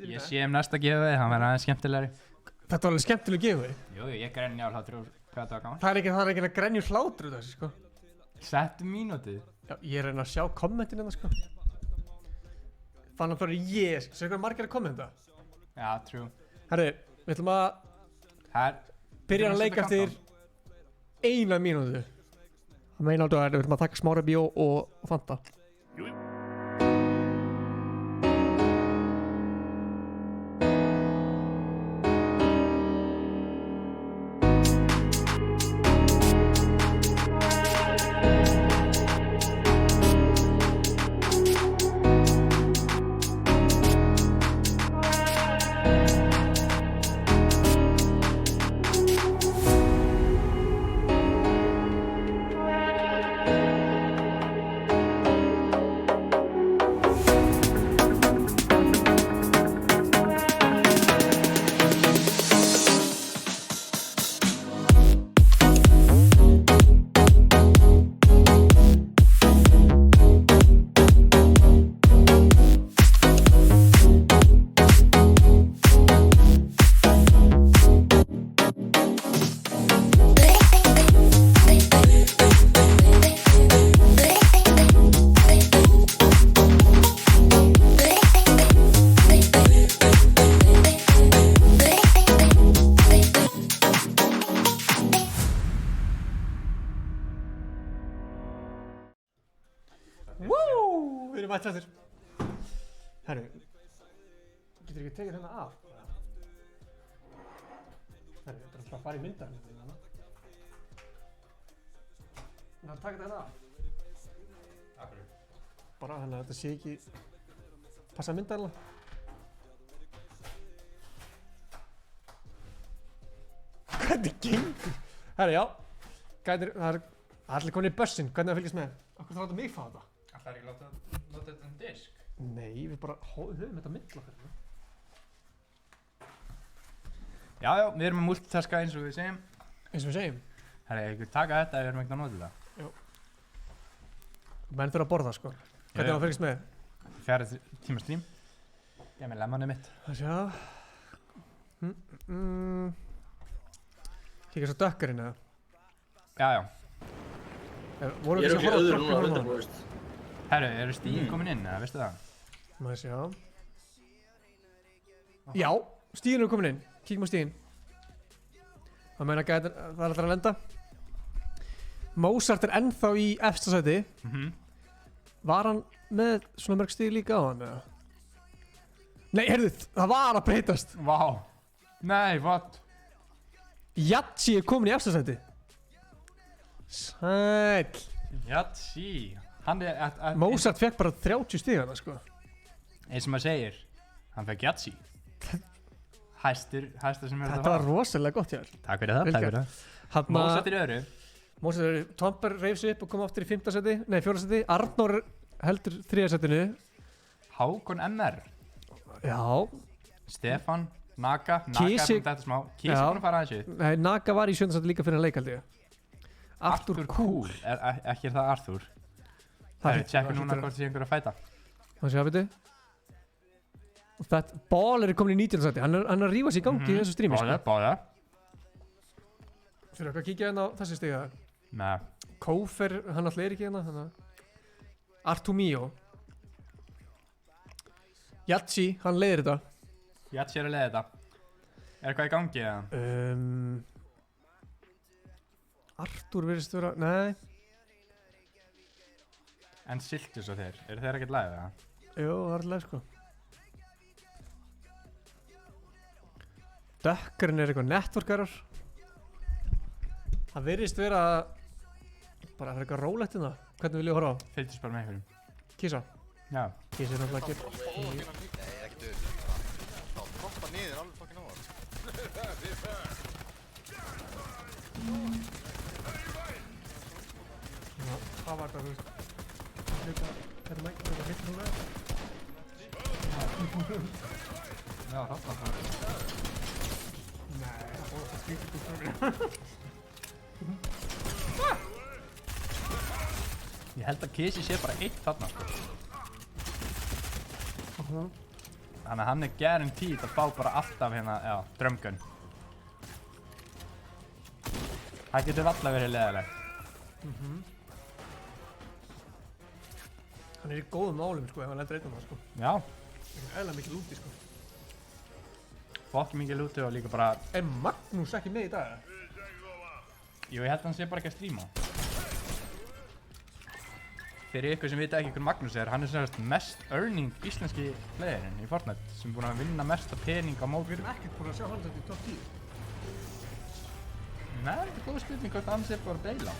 Ég sé næsta giveaway, hann verður aðeins skemmtilegri. Þetta var alveg skemmtileg giveaway. Jú, ég grenja á hlátur úr hvað það var gaman. Það er ekki að grenja hlátur úr þessu, sko. Settu mínútið. Já, ég er að sjá kommentin hérna, sko. Fann að fyrir ég, séu hvað margir að kommenta? Já, true. Herri, við ætlum að byrja að leika eftir 1 mínútu. Það meina áttu að við ætlum að taka Smára Bíó og Fanta. erum mætt aftur. Herru, getur ekki tekið þennan af? Herru, þetta er alltaf að fara í myndarinn. Þannig að taka þetta af. Akkur. Bara þannig að þetta sé ekki passa myndarinn. Hvernig gengur? Herru, já. Það er allir komin í bussinn. Hvernig það fylgjast með? Akkur þarf þetta mig fá þetta? Það er ekki láta þetta disk? Nei, við bara höfum þetta mitt okkar. Já, við erum að multitaska eins og við segjum. Eins og við segjum? Herri, ekki taka þetta ef við erum ekkert að nota þetta. Jú. Menn þurfa að borða, sko. Hvernig það fylgjast með? 4 tíma stream. Ég er með lemonið mitt. Það sjá. Kíkja svo dökkarinn, eða? Já. Ég er ekki öðru núna 100%. Herru, eru stíðin komin inn, eða veistu það? Maður sjá. Já, stíðin eru komin inn. Kíkjum á stíðin. Það meina það er alltaf að lenda. Mozart er ennþá í efsta sæti. Var hann með svona mörg stíð líka á hann, eða? Nei, heyrðu, það var að breytast. Vá. Nei, what? Yatsi er komin í efsta sæti. Sæll. Yatsi. Mozart fekk bara 30 stíð hana, sko. Eins sem maður segir, hann fekk Yatsi. Hæstur sem er þetta var rosalega gott hjá þér. Takk fyrir það, takk fyrir það. Mozart er öðru. Mozart er öðru. Tomper reif sig upp og kom aftur í 4. seti. Arnór heldur 3. setinu. Hákon MR. Já. Stefán, Naga er þetta smá. Kísi búinn að fara aðeins upp. Nei, Naga var í 7. seti líka fyrir að leika, held ég. Arthur Cool. Ekki er það Arthur. Það er tjekkur núna hvort sé einhver að fæta. Það sé að veitu. Baller er komin í 19. seti. Hann er að rífa sig í gangi í þessu strími. Baller. Fyrir okkar að kíkja hérna á þessi stiga. Nei. Kófer, hann alltaf er ekki hérna. Artumio. Yatsi, hann leiðir þetta. Yatsi er að leiða þetta. Er eitthvað í gangi eða? Artur virðist vera, nei. En Siltus og þeir, eru þeir ekkert live eða? Jú, það er live sko. Dökkarinn er eitthvað networkarar. Það virðist vera bara að vera eitthvað rólegt hérna. Hvernig vil ég horfa á? Fylgist bara með einhverjum. Kísa? Já. Kísa er náttúrulega ekki. Ekki döð. Droppa niður alveg fucking óvart. Hvað var það, þú veist? Þetta er hitt núna. Já, þarna. Nei, það fór það skýrt út frá mér. Ég held að Kisi sé bara eitt þarna sko. Þannig að hann er guaranteed að fá bara alltaf hérna, já, drömgun. Það getur alltaf verið leðilegt. Hann er í góðum málum sko ef hann lendur einn á það sko. Já. Það er eðla mikið lúti sko. Fokki mikið lúti og líka bara... Er Magnús ekki með í dag? Jú, ég held að hann sé bara ekki að stríma. Fyrir ykkur sem vita ekki hver Magnús er, hann er semst mest earning íslenski playerinn í Fortnite sem er búinn að vinna mesta pening á móti. Við erum ekkert búin að sjá hann þetta í top 10. Nei, þetta er góð spurning hvort hann sé bara að beila.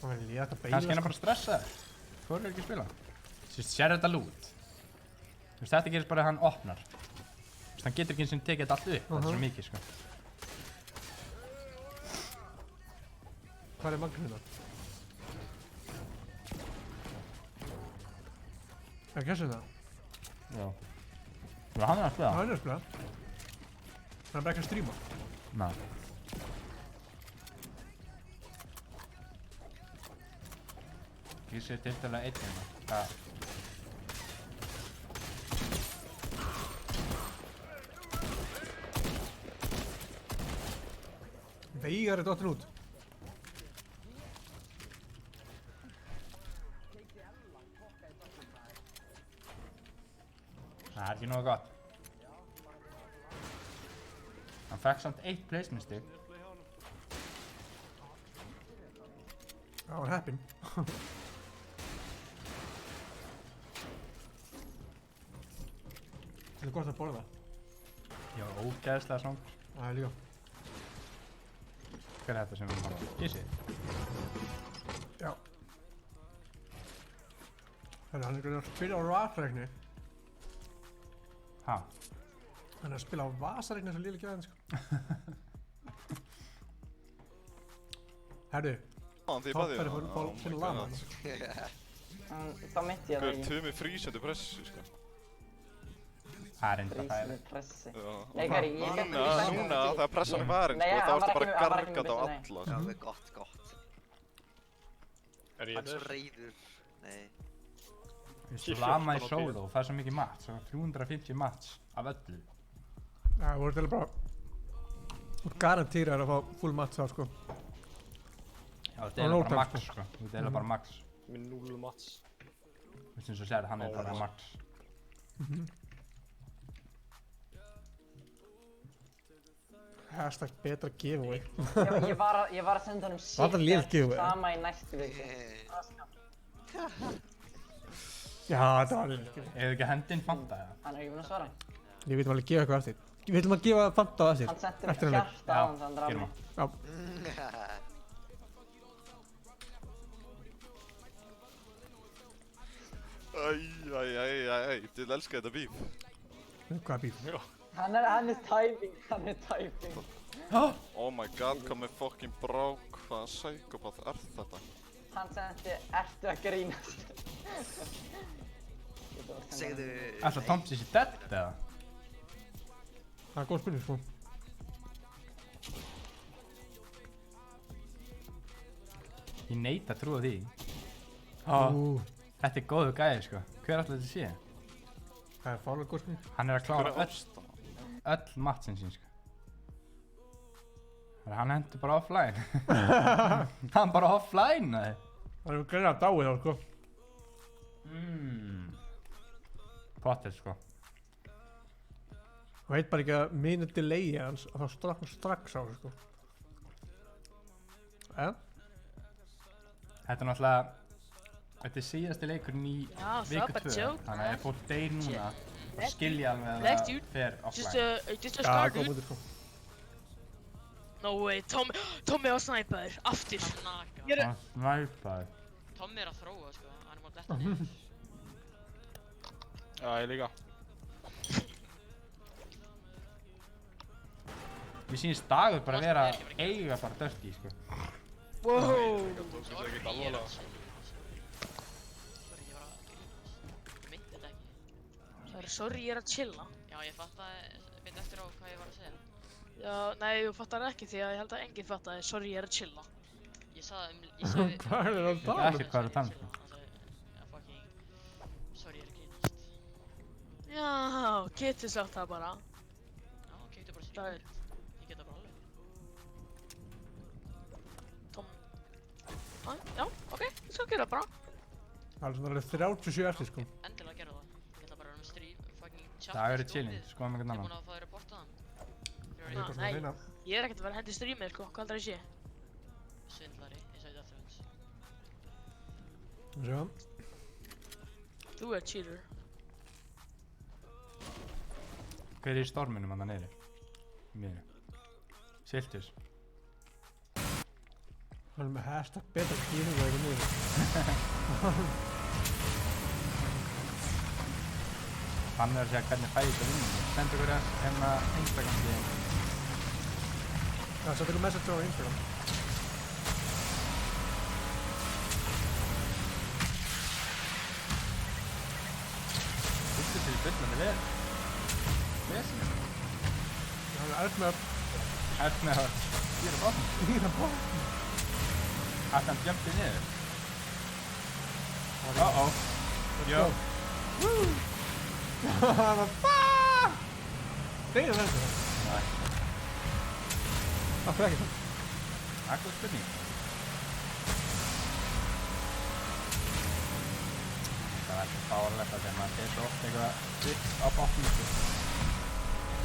Kannski hann er bara stressaður. Þú er ekki að spila. Þú veist, sér þetta lút. Þú veist, þetta gerist bara að hann opnar. Þú veist, hann getur ekki eins og tekið þetta allt upp. Þetta er svo mikið, sko. Hvað er Magnús þetta? Er það kessið það? Já. Já, hann er að spila. Hann er að spila. Hann er bara ekki að stríma. Nei. Ég sé tiltalega einn hérna. Það. Veigar er dottin út. Það er ekki nógu gott. Hann fekk samt 1 placement stig. Það var heppinn. Það er gott að borða. Já, ógeðslega svang. Það er líka. Hver er þetta sem við erum að horfa á? Gísi? Já. Þannig hann er að spila á vasareikni. Ha? Hann er að spila á vasareikni svo lilla gæðin, sko. Herru. Toppari fór finna lama. Þá myndi ég það ekki. Tumi frísandi pressu, sko. Það er enda færi. Pressi. Leikari, ég get ekki Núna þegar pressan er farin, sko, þá ertu bara gargað á alla. Já, það er gott. Er ég hann er svo reiður. Nei. Lama í solo, það er svo mikið mats. 350 mats af öllu. Það voru til bara... Þú garantýrar að fá full mats á, sko. Já, þetta er bara max, sko. Þetta er bara max. Með 0 mats. Þú veist eins og segir, hann er bara max. Hashtag betra giveaway. Ég var að senda honum sama í næstu viku. Já, þetta var léleg giveaway. Eða ekki hendinn Fanta, eða? Hann er ekki búinn að svara. Við viljum alveg gefa eitthvað eftir. Við viljum að gefa Fanta á eftir. Hann setti mér hjarta á hann, þannig að hann draf mig. Já. Æ, til elska þetta bíf. Hvað bíf? Hann er typing. Oh my god, hvað með fucking brák, hvaða psykopath er þetta? Hann sendi, ertu að grínast? Segðu... Ætla Tomsi sé dead, eða? Það er góð spurning, sko. Ég neita að trúa því. Þetta er góðu gæði, sko. Hver ætla þetta sé? Það er fálega góð spurning. Hann er að klára öll matsin sín, sko. Hann hendur bara offline. Hann bara offline, nei. Það er greinilega dáið þá, sko. Pottet, sko. Það veit bara ekki að minu delay hans að þá strax á þessu, sko. Þetta er náttúrulega... Þetta er síðasti leikurinn í viku 2. Þannig að ef fólk deyr núna, þá skilja alveg að það fer offline. Just a scar, dude. No way, Tommi var snæpaður, aftur. Hann snæpaður. Tommi er að þróa, sko, hann er múin að detta niður. Já, ég líka. Mér sýnist Dagur bara að vera eiga bara dirty, sko. Wow! Það er sorry, ég er að chilla. Já, ég fattaði beint eftir á hvað ég var að segja. Já, nei, þú fattar ekki því að ég held að enginn fattaði, sorry, ég er að chilla. Ég sagði... Hvað er það að tala? Ekki hvað er að tala, sko. Já, fucking... Sorry, ég er að grínast. Já, getur sagt það bara. Já, getur bara sér. Ég geta bara alveg. Tom... Já, ok, ég skal gera það bara. Það er svona 37 eftir, sko. Endilega gera það. Ég ætla bara að fucking chat. Dagur er chilling, skoðum eitthvað annan. Ég er búinn að fá þér að borta það. Nei, ég er ekkert að vera hendi streamið, sko, hvað heldur það ég sé? Svindlari, ég sagði þetta eftir Sjá. Þú er cheater. Hver er í storminum hann neyri? Mér. Siltus. Hann er með hashtag betra giveaway en mér. Hann er að segja hvernig fæði þetta vinnum. Sendu ykkur hérna Instagram-game. Já, svo tekur message á Instagram. Siltus er byllandi vel. Vesinu. Hann er eld með að... Eld með að... Gýra botn. Gýra botn. Að hann jumpið niður. Uh-oh. Jó. Woo! Það var fuck! Deyðu þessu? Nei. Af hverju ekki það? Það er góð spurning. Það er ekki fárlegt að þegar maður fer svo oft eitthvað vitt á botnum.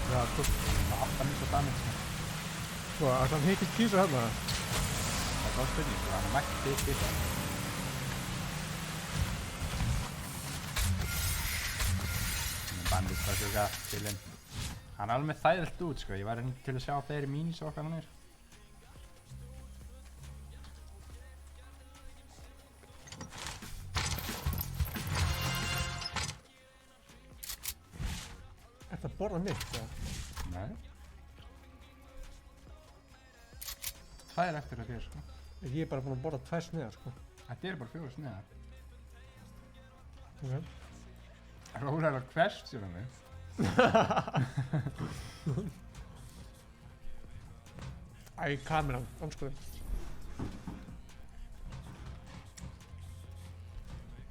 Já, sko. Það er 8 minn svo damage. Sko, að hann hittir kísa hérna. Það Góð spurning, sko, hann mætti til skipta. Bandit var sjóka chillin. Hann er alveg þægilegt út, sko, ég væri til að sjá fleiri minis og okkar hann er. Ertu að borða mitt, eða? Nei. Tvær eftir að þér, sko. Ég er bara búinn að borða 2 sneiðar, sko. Þetta eru bara 4 sneiðar. Ok. Rólegar question mig. Æ, kameran, anskoðum.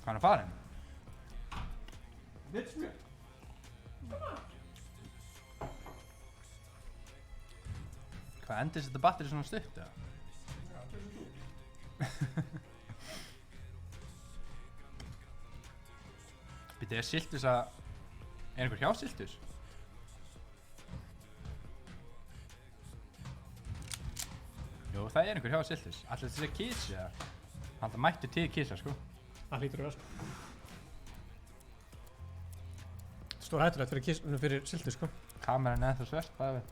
Hvað er hann farinn? Vits mér. Hvað endist þetta batteri svona stutt, eða? Já, þetta er svo Býttu, er Siltus að... Er einhver hjá Siltus? Jú, það er einhver hjá Siltus. Ætli þetta sé Kiss, eða? Hann mættu til Kissa, sko. Það hlýtur að vera, sko. Stór hættulegt fyrir Siltus, sko. Kameran er ennþá svört, bæði við.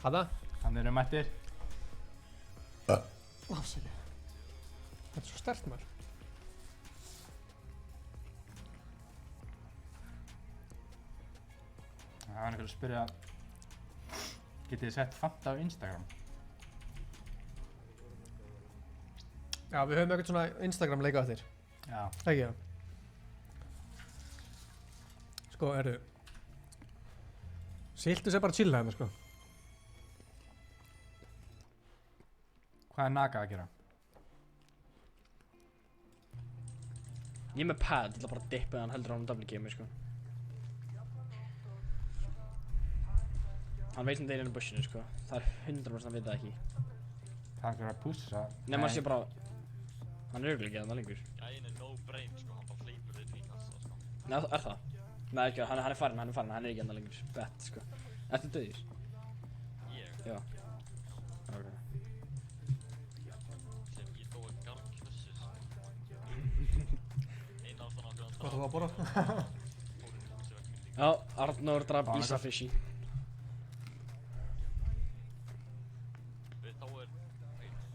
Hanna? Hann eru mættir. Afsakið. Þetta er svo sterkt, maður. Það var einhver að spyrja, getið þið sett Fanta á Instagram? Já, við höfum eitthvað svona Instagram leika á þér. Já. Ekki það? Sko, Siltus er bara að chilla hérna, sko. Hvað er Naga að gera? Ég er með pad, ég ætla bara að dippa hann heldur á hann double game, sko. Hann veit um þeir inn í bushinu, sko. Það er 100% hann veit það ekki. Það er ekki að pússa. Nei, maður sé bara... Hann er örugglega ekki þarna lengur. Gæinn er no brain, sko, hann bara hleypur inn í kassa, sko. Nei, er það? Nei, ekki, hann er farinn, hann er ekki þarna lengur. Bet, sko. Ertu döðir? Ég? Já. Ok. Sem ég dói garnkvössis. Einn af svona ákveðan Hvað það var að borða? Já, Arnór draf Ísafishy.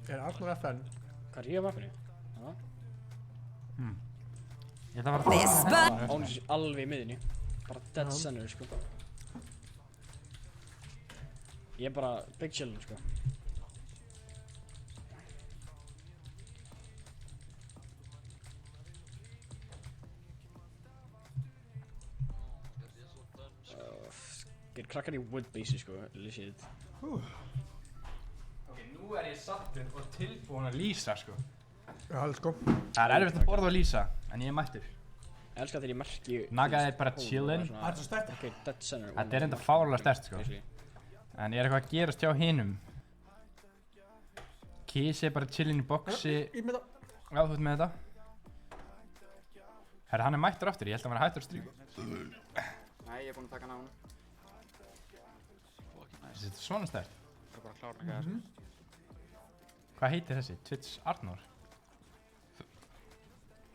Er Arnór FN? Hvað er ég af FN-i? Já. Ég ætla að fara að... Án alveg í miðinni. Bara dead center, sko. Ég er bara big chillin, sko. Getur krakkar í woodbase, sko, legit. Ok, nú er ég sattur og tilbúin að lýsa, sko. Já, sko. Það er erfitt að borða og lýsa, en ég er mættur. Ég elska þegar ég merki... Naga er bara chillin. Það er svo sterkt. Ok, dead center. Þetta er enda fárlega sterkt, sko. En ég er eitthvað að gerast hjá hinum. Kiss er bara chillin í boxi. Ég með það. Já, þú ert með þetta. Herra, hann er mættur aftur, ég held að hann var hættur að stríka. Nei, ég er búinn að taka hann á hann. Þetta er svona sterkt. Það er bara klárna ekki að þessu. Hvað heitir þessi? Twitch Arnór?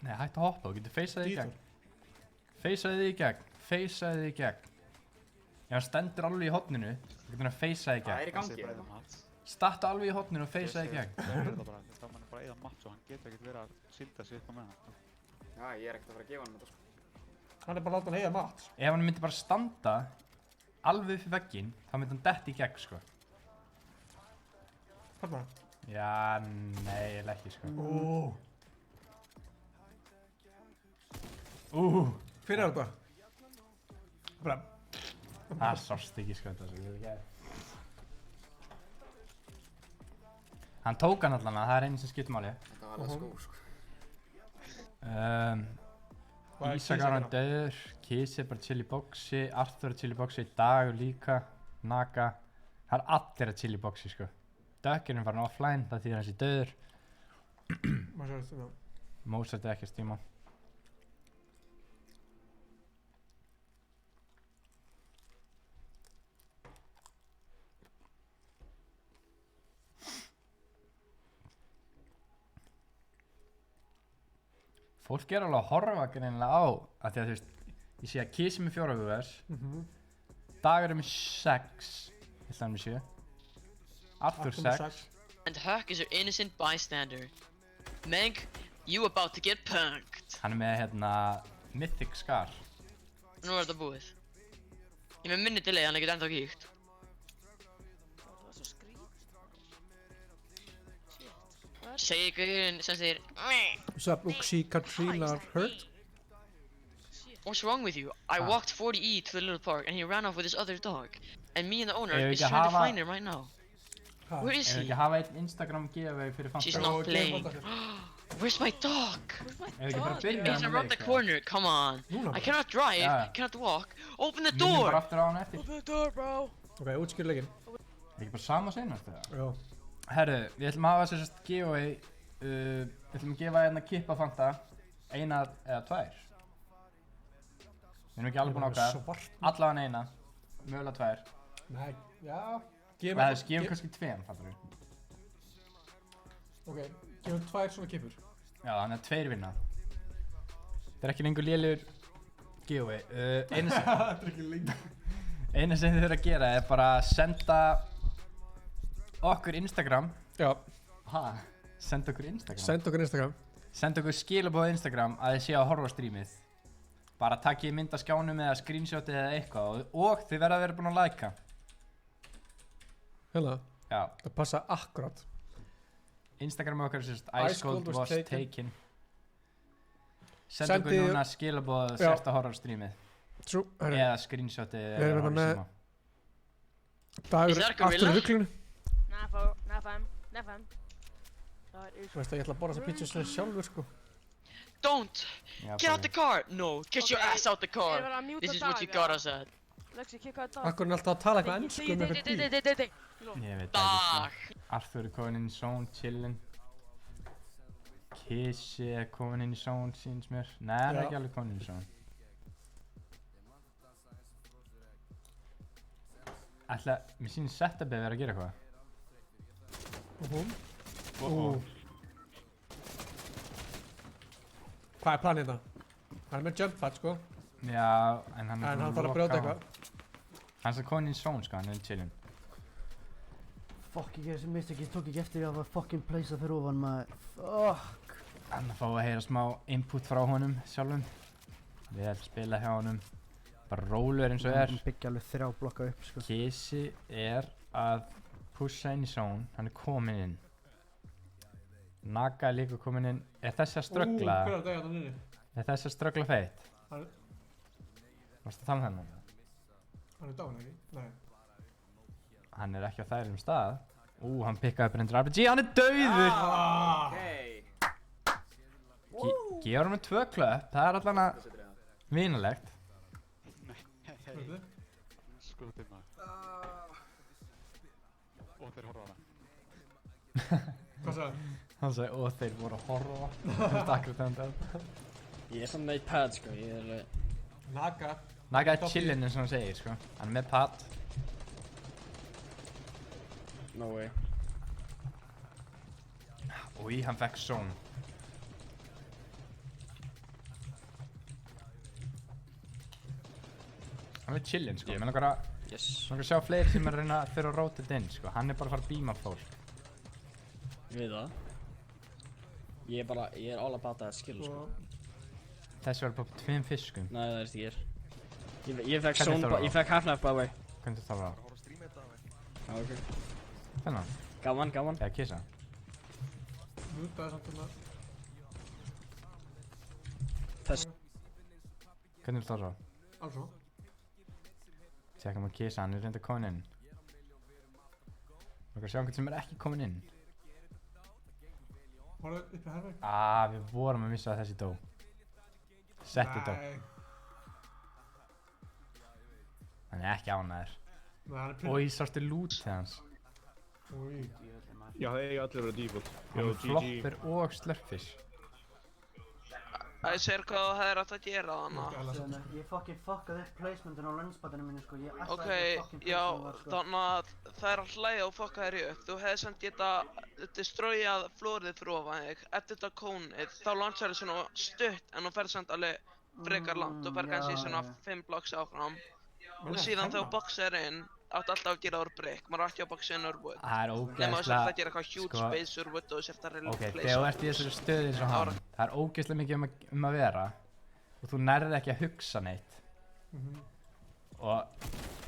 Nei, hættu að hoppa, þú getur feysaði þig í gegn. Feysaði þig í gegn. Feysaði þig í gegn. Ef hann stendur alveg í horninu, þú getur hann að feysaði þig í gegn. Það er í gangi. Starta alveg í horninu og feysaði þig í gegn. Það er bara, þá mann er bara eða matt svo hann getur ekkert verið að silda sig upp á með hann. Já, ég er ekkert að fara að gefa hann þetta, sko. Hann er bara að láta hann eiga mat. Ef hann myndi bara standa alveg upp í vegginn, þá myndi hann detti í gegn, sko. Þarna? Já, nei, ég ekki, sko. Hver er þetta? Bara... Það sást ekki, sko, þetta sem ég hef. Hann tók hann allan að það er einu sem skiptir máli. Þetta var alveg skó, sko. Ísak Aron döður, Kiss er bara chill í boxi, Arthur er chill í boxi, Dagur líka, Naga. Það er allir að chill í boxi, sko. Duckerinn farin offline, það þýðir hans í döður. Mozart, Mozart er ekki að stíma. Fólk er alveg að horfa greinilega á, af því að þú veist, ég sé að Kissi með 4 viewers, Dagur er með 6, ég ætla hann með 7, Arthur 6. And Huck is your innocent bystander. Meg, you about to get punked. Hann er með hérna, Mythic Scar. Nú er þetta búið. Ég er með minni delay, hann er ekkert ennþá kíkt. Segir gauðurinn sem segir What's up, Uxie Katrina hurt? What's wrong with you? I walked 40E to the little park and he ran off with his other dog. And me and the owner is trying to find him right now. Where is he? Ef ekki hafa einn Instagram giveaway fyrir Fanta. She's not playing. Where's my dog? He's around the corner, come on. I cannot drive, cannot walk. Open the door! Bara aftur á hann eftir. Open the door, bro. Ok, útskýr leikinn. Ekki bara sama seinast eða? Já. Herru, við ætlum að hafa sérst giveaway, við ætlum að gefa hérna kippa Fanta, 1 eða 2. Við erum ekki alveg búin að ákveða, allavega 1, mögulega 2. Nei, já. Gefum kannski 2, fattar við. Ok, gefum 2 svona kippur. Já, þannig að 2 vinna. Þetta er ekki lengur lélegur giveaway. Eina sem þið þurfa að gera er bara að senda okkur Instagram. Já. Senda okkur Instagram? Senda okkur Instagram. Senda okkur skilaboð Instagram að þið séu að horfa á strímið. Bara takkið mynd af skjánum eða screenshotið eða eitthvað og þið verða að vera búin að læka. Hérna? Já. Það passa akkurat. Instagram okkar er sérst Ice Cold was taken. Senda okkur núna skilaboð sérst að horfa á strímið. Trú. Eða screenshotið eða horfa í síma. Dagur aftur í ruglinu. Nefn. Þú veist að ég ætla að borða þessa pizza svona sjálfur sko. Don't! Get out the car! No, get your ass out the car! This is what you got us at. Akkur er alltaf að tala eitthvað ennsku með eitthvað bíl. Ég veit ekki. Arthur er komin inn í zone, chillin. Kissi er komin inn í zone, síns mér. Nei, hann er ekki alveg komin inn í zone. Ætla, mér sýnir setupið verið að gera eitthvað. Hvað er planið þetta? Hann er með jump pad sko. Já, en hann þarf að brjóta eitthvað. Hann er komin inn í zone sko, hann er chillin. Fuck, ég gerði sem mistake, ég tók ekki eftir að það fucking pleysa fyrir ofan maður. Fuck. Hann að fá að heyra smá input frá honum sjálfum. Vel spila hjá honum. Bara rólur eins og er. Hann byggja alveg 3 blokka upp sko. Kissi er að pusha inn í zone, hann er komin inn. Naga er líka komin inn. Er þessi að ströggla? Hver er að degja þetta niður? Er þessi að ströggla feitt? Varstu að tala um þennan? Hann er dáin ekki? Nei. Hann er ekki á þægilegum stað. Hann pikkaði upp reyndur RPG, hann er dauður! Gefur hann með 2 klöpp, það er allan að vinalegt. Skotið maður. Og þeir horfa á hana. Hvað sagði hann? Hann sagði, og þeir voru að horfa. Það er akkurat þetta. Ég er svona með pad sko, ég er alveg... Naga er chillin eins og hann segir sko. Hann er með pad. No way. Úi, hann fekk zone. Hann er chillin sko, mér langar að sjá fleiri sem er að reyna fyrir að róta þetta inn sko. Hann er bara að fara að beama fólk. Ég veit það. Ég er all about that skill sko. Þessi var bara 2 fiskum. Nei, það er ekki ég. Ég fekk zone, ég fekk half-knife by the way. Hvernig það var? Já, ok. Þennan? Gaman. Eða kissa? Mútaði samt um það. Þess. Hvernig það svo? Alls svo. Tjekka maður kissa, hann er reynda komin inn. Við sjá einhvern sem er ekki komin inn. Var það uppi herrveg? Við vorum að missa að þessi dó. Setti dó. Hann er ekki ánæður. Og ég sástu lútið hans. Já, það eiga allir að vera default. Hann er Flopper og Slurpfish. Það segir hvað þú hefðir átt að gera þarna. Ég fuckaði upp placementin á lunchpatinu mínu sko. Ok, já, þannig að það er að hlæja og fucka þér upp. Þú hefði samt geta destroyað flórið fyrir ofan þig. Eftir þetta kónið, þá launchar þið svona stutt en þú ferð samt alveg frekar langt. Þú ferð kannski svona 5 blocks áfram. Og síðan þegar þú boxar inn, áttu alltaf að gera úr brick. Maður átti að boxa inn úr wood. Það er ógeðslega... Nefnum að þú sért að gera eitthvað huge space úr wood og þú sért að replace. Ok, þegar þú ert í þessari stöðu eins og hann, það er ógeðslega mikið um að vera og þú nærði ekki að hugsa neitt. Og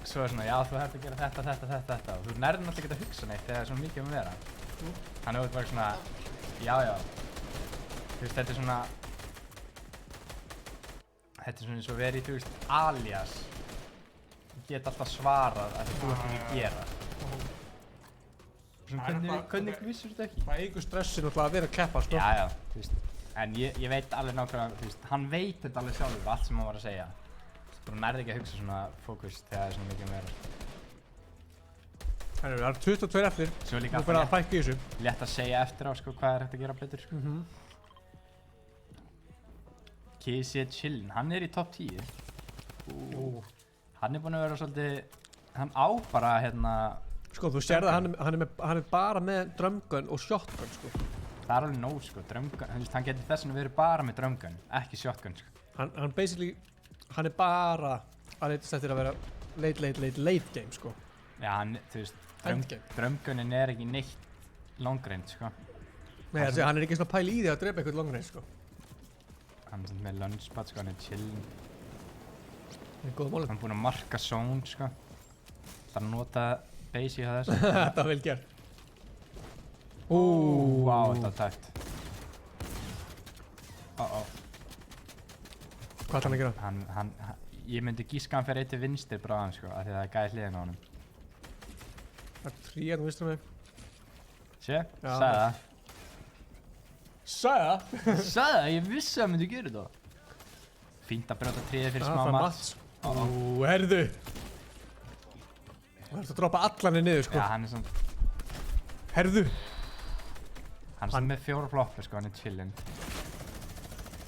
svo er svona, já þú ert að gera þetta og þú nærði náttúrulega ekki að hugsa neitt þegar það er svona mikið um að vera. Þannig að þú ert bara svona, já. Þú veist, þetta er svona eins og verið í, þú veist, alias. Get alltaf svarað að þú ert ekki að gera. Hvernig vissur þetta ekki? Það eigur stressin alltaf að vera að keppa, sko. Já, þú veist. En ég veit alveg nákvæmlega, þú veist, hann veit þetta alveg sjálfur, allt sem hann var að segja. Þú nærði ekki að hugsa svona fókus þegar það er svona mikið að vera. Það eru 22 eftir. Svo líka alltaf bara að fækka í þessu. Létt að segja eftir á, sko, hvað er hægt að gera betur, sko. Casey Chillin, hann er í topp 10. Hann er búinn að vera svolítið, hann á bara hérna... Sko, þú sér það, hann er bara með drumgun og shotgun, sko. Það er alveg nóg, sko, drumgun, hann getur þess að verið bara með drumgun, ekki shotgun, sko. Hann basically, hann er bara að leitast eftir að vera late game, sko. Já, hann, þú veist, drumgunin er ekki neitt long range, sko. Nei, þessi, hann er ekki svona pæli í því að drepa eitthvað long range, sko. Hann er með lunchpad, sko, hann er chillin. Hann er búinn að marka zone, sko. Það er að nota base í þessu. Þetta var vel gert. Vá, þetta var tæft. Hvað ætlar hann að gera? Ég myndi gíska hann fyrir eitt til vinstri bráðan, sko, af því það er gæði hliðin á honum. Það er 3 hérna vinstri með. Sé, sagði það. Sagði það? Sagði það, ég vissi að hann myndi gera þetta. Fínt að brjóta tríði fyrir smá mats. Herðu! Það er að droppa allan niður, sko. Já, hann er svona... Herðu! Hann er svona með 4 floppur, sko, hann er chillin.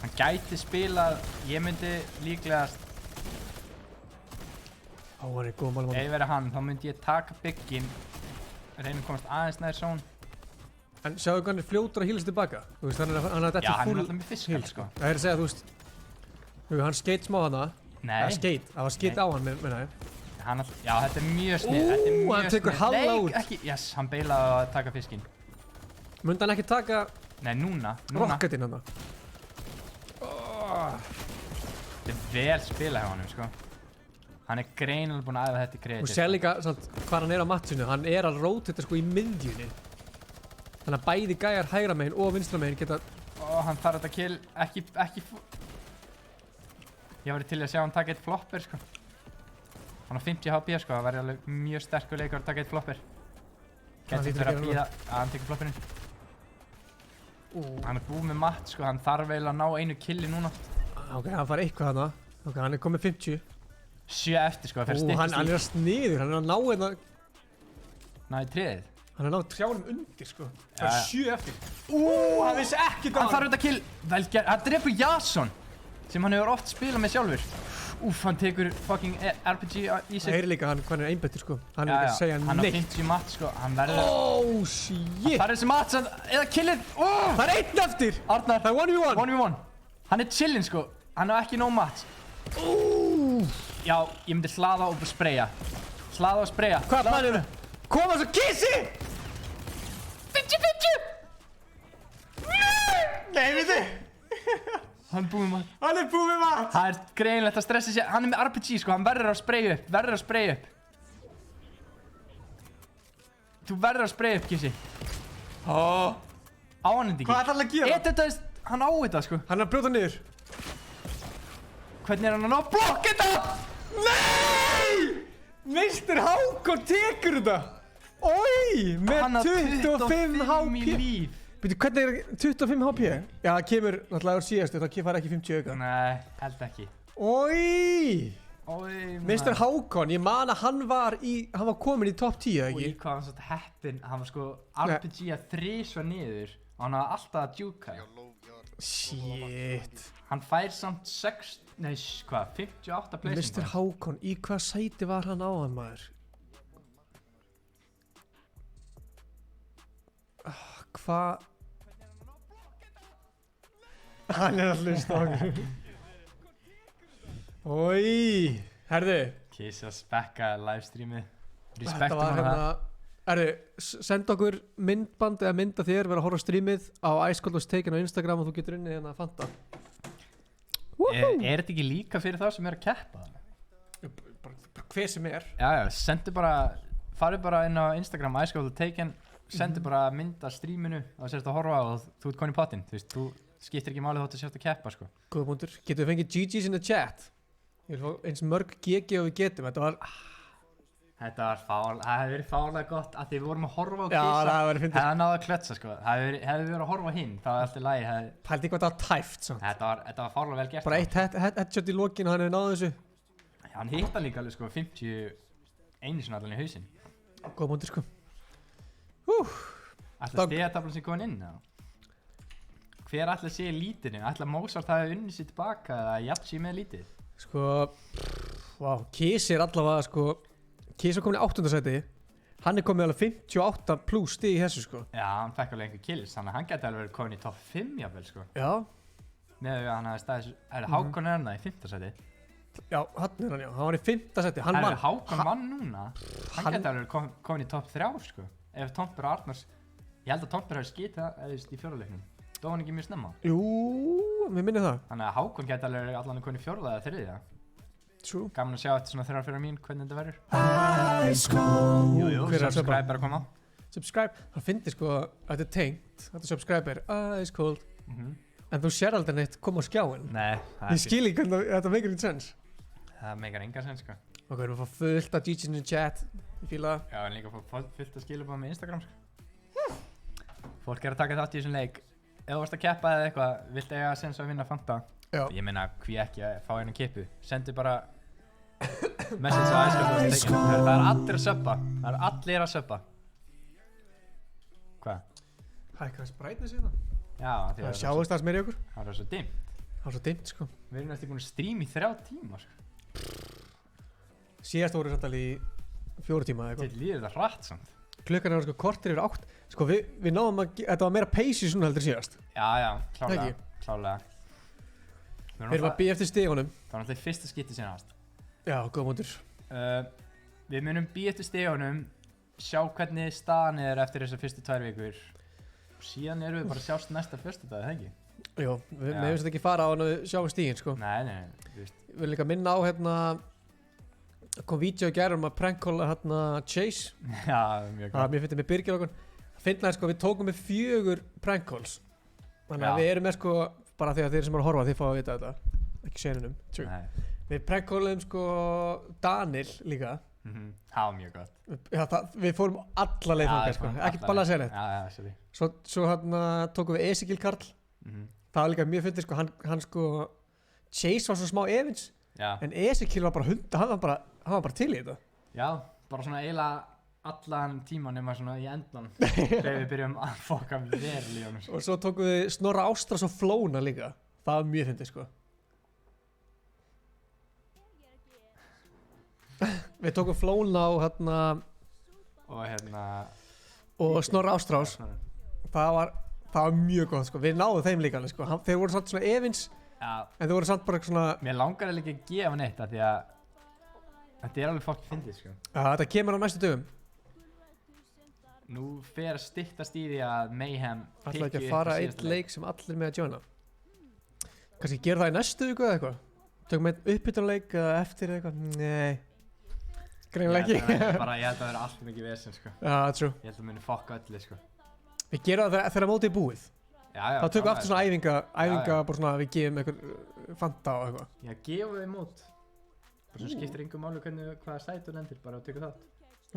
Hann gæti spilað, ég myndi líklegast... Hann er góð málum. Ef ég verið hann, þá myndi ég taka byggin, reyna að komast aðeins nær zone. En sjáðu hvað hann er fljótur að hýlast tilbaka. Þú veist, hann er þetta full... Já, hann er alltaf með fiskal, sko. Það er að segja, þú veist... Hann skeitt smá hana. Nei. Það var skeitt á hann, menna ég. Já, þetta er mjög snið, þetta er mjög snið. Hann tekur halva út. Nei, ekki, yes, hann beilaði að taka fiskinn. Myndi hann ekki taka... Nei, núna. Rocketinn hann. Þetta er vel spilað hjá honum, sko. Hann er greinilega búinn að æfa þetta í kreatív. Þú sér líka hvað hann er á matchinu. Hann er að rótita sko í miðjunni. Þannig að bæði gæjar hægra megin og vinstra megin geta... Hann þarf þetta kill, ekki... Ég væri til að sjá hann taka eitt flopper, sko. Hann á 50 HP, sko. Það væri alveg mjög sterkur leikur að taka eitt flopper. Gæti verið að bíða að hann tekur flopperinn. Hann er búið með matt, sko. Hann þarf eiginlega að ná einu killi núna. Ok, hann fær eitthvað þarna. Ok, hann er komið 50. 7 eftir, sko. Það fer styttist í. Hann er að sniður. Hann er að ná hérna... Ná í tréðið. Hann er að ná trjánum undir, sko. Það er 7 eftir. Hann vissi ekkert á hann. Hann þarf þetta kill. Vel gert. Hann drepur Jason. Sem hann hefur oft spilað með sjálfur. Hann tekur fucking RPG í sig. Það er líka hann er einbettur, sko. Hann er ekki að segja neitt. Hann á 50 matt, sko. Hann verður... Shit! Það er þessi matt sem... Eða killið! Það er 1 eftir! Arnar. Það er 1v1. 1v1. Hann er chillin, sko. Hann á ekki nóg matt. Já, ég myndi hlaða og spraya. Hlaða og spraya. Hvað planir þú? Koma svo kissi! 50-50! Nei, veitu! Hann er búið með mat. Hann er búið með mat! Það er greinilegt að stressa sig. Hann er með RPG, sko. Hann verður að spraya upp. Verður að spraya upp. Þú verður að spraya upp, Kissi. Á hann ekki. Hvað ætlar hann að gera? Þetta er... Hann á þetta, sko. Hann er að brjóta niður. Hvernig er hann að ná að blokka þetta? Nei! Mr. Hákon tekur þetta. Oi! Með 25 HP. Býtu, hvernig er 25 HP? Já, það kemur náttúrulega úr síðastu, það fara ekki 50 auka. Nei, held ekki. Oi! Mr. Hákon, ég man að hann var komin í top 10, Og ekki? í hvað hann svo heppinn, hann var sko RPG að 3 niður og hann hafði alltaf að djúka. Shit. Hann fær samt 58 placing. Mr. Hákon, í hvað sæti var hann áðan, maður? Hvað? Hann að hlusta á okkur. Ói, herðu. Kiss að spekka livestreamið. Þetta Respektum var hann hérna, það. herðu, senda okkur myndband eða mynda þér, vera að horfa á streamið á Ice Cold was taken á Instagram og þú getur unnið hérna að Fanta. Er þetta ekki líka fyrir það sem er að keppa? Bara hver sem er. Já, sendu bara, farið bara inn á Instagram Ice Cold was taken, sendu bara mynd að streaminu og sérst að horfa og þú ert konið í pottinn, þú veist, þú skiptir ekki máli þótt að sérst að keppa, sko. Góða punktur, getum við fengið GG's in the chat? Ég vil fá eins mörg GG og við getum, þetta var það hefði verið fárlega gott að því við vorum að horfa á Já, Kissa, það hefði verið fyndið. hefði náða að klötsa, sko, hefði við verið að horfa á hinn, það var alltaf lægi, Pældi hvað það var tæft, samt. Þetta var fárlega vel gert. Bara eitt headshot í lokin og hann hefði náð þessu. Hann hitt hann líka alveg, sko, 51 svona allan í hausinn. Góða punktur, sko. Ætla stigataflan sem komin inn, eða? Hver ætla að sé lítinu? Ætla Mozart hafi unnið sér tilbaka eða Jatsi með lítið? Sko, Kiss er allavega, sko, Kiss er komin í 8. sæti. Hann er komin alveg 58 pluss stig í þessu, sko. Já, hann fekk alveg einhver kills, þannig að hann geti alveg verið komin í top 5 jafnvel, sko. Já. Með því að hann hafi staðið, Hákon er hann í 5. sæti? Já, hann er hann, já. Hann var í 5. sæti, hann vann. Hákon vann núna? Hann geti alveg verið komin í top 3, sko. Ef Tomper og Arnars, ég held að Tomper hafi skitað eðist í 4. leiknum. Dó hann ekki mjög snemma? Jú, mér minnir það. Þannig að Hákon geti alveg allan að koni 4. eða 3. True. Gaman að sjá eftir svona 3-4 mín hvernig þetta verður. Ice Cold. Jú, subscribe er að koma. Subscribe, það finnir sko að þetta er tengt, þetta subscribe er Ice Cold. En þú sér aldrei neitt koma á skjáin. Nei, Ég skil ekki hvernig þetta meikar einn sens. Það meikar enga sens, sko. Ok, við erum að fá fullt af GG's in the chat. Ég fíla það. Já, en líka að fá fullt að skilja með Instagram, sko. Fólk er að taka þátt í þessum leik. Ef þú varst að keppa eða eitthvað, viltu eiga sens að vinna Fanta? Já. Ég meina, hví ekki að fá einu kippu? Sendu bara message á Ice Cold was taken. Það er allir að subba. Það er allir að subba. Hvað? Hækka sprætið sér það. Já, því það sjáist það sem er í okkur. Það er svo dimmt. Það er svo dimmt, sko. Við erum eftir búin að streama í 3 tíma, sko. Síðast voru samt alveg í 4 tíma eða eitthvað. Þetta líður það hratt samt. Klukkan er sko kortir yfir 8. Sko við náðum að, þetta var meira pace í svona heldur síðast. Já, klálega. Við erum að býja eftir stigunum. Það var náttúrulega í fyrsta skipti senast. Já, góða mútur. Við munum býja eftir stigunum, sjá hvernig staðan er eftir þessar fyrstu 2 vikur. Og síðan erum við bara að sjást næsta föstudag, eða ekki? Jú, við meðum þetta ekki fara á hann að sjá stígin, sko. Nei, þú veist. Við viljum líka minna á hérna, kom vídeo í gær að prankkolla hérna Chase. Já, mjög gott. Mér finnst þetta með Birgir okkur. Finnaði sko, við tókum með 4 prankkolls. Þannig að við erum með sko, bara því að þeir sem eru að horfa, þið fá að vita þetta. Ekki senunum, true. Nei. Við prankkollum sko Daniel líka. Það var mjög gott. Já, við fórum alla leið þangað sko, ekki bara að segja neitt. Já, sorry. Svo hérna tókum við Ezekiel Karl. Það var líka mjög fyndið sko, hann sko, Chase var svo smá evins. Já. En Ezekiel var bara hann var bara til í þetta. Já, bara svona eiginlega allan tíman nema svona í endan þegar við byrjum að fokka vel í honum. Og svo tókum við Snorra Ástras og Flóna líka. Það var mjög fyndið sko. Við tókum Flóna og og Snorra Ástrás. Það var mjög gott sko. Við náðum þeim líka alveg sko. Þeir voru samt svona evins. Já. En þeir voru samt bara svona. Mér langar ekki að gefa neitt af því að þetta er alveg fokk fyndið sko. Já, þetta kemur á næstu dögum. Nú fer að styttast í því að Mayhem ætla ekki að fara eitt leik sem allir með að joina. Kannski gera það í næstu viku eða eitthvað. Tökum einn uppbytunarleik eða eftir eða eitthvað. Nei. Greinilega ekki. Ég held að það vera alltaf mikið vesen sko. Já, true. Ég held að muni fokka öllu sko. Við gerum það þegar mótið er búið. Já, þá tökum við aftur svona æfinga bara svona við gefum eitthvað Fanta og eitthvað. Já, gefum við mót. Bara svo skiptir einhver máli hvaða sætur lendir bara að tökja þátt.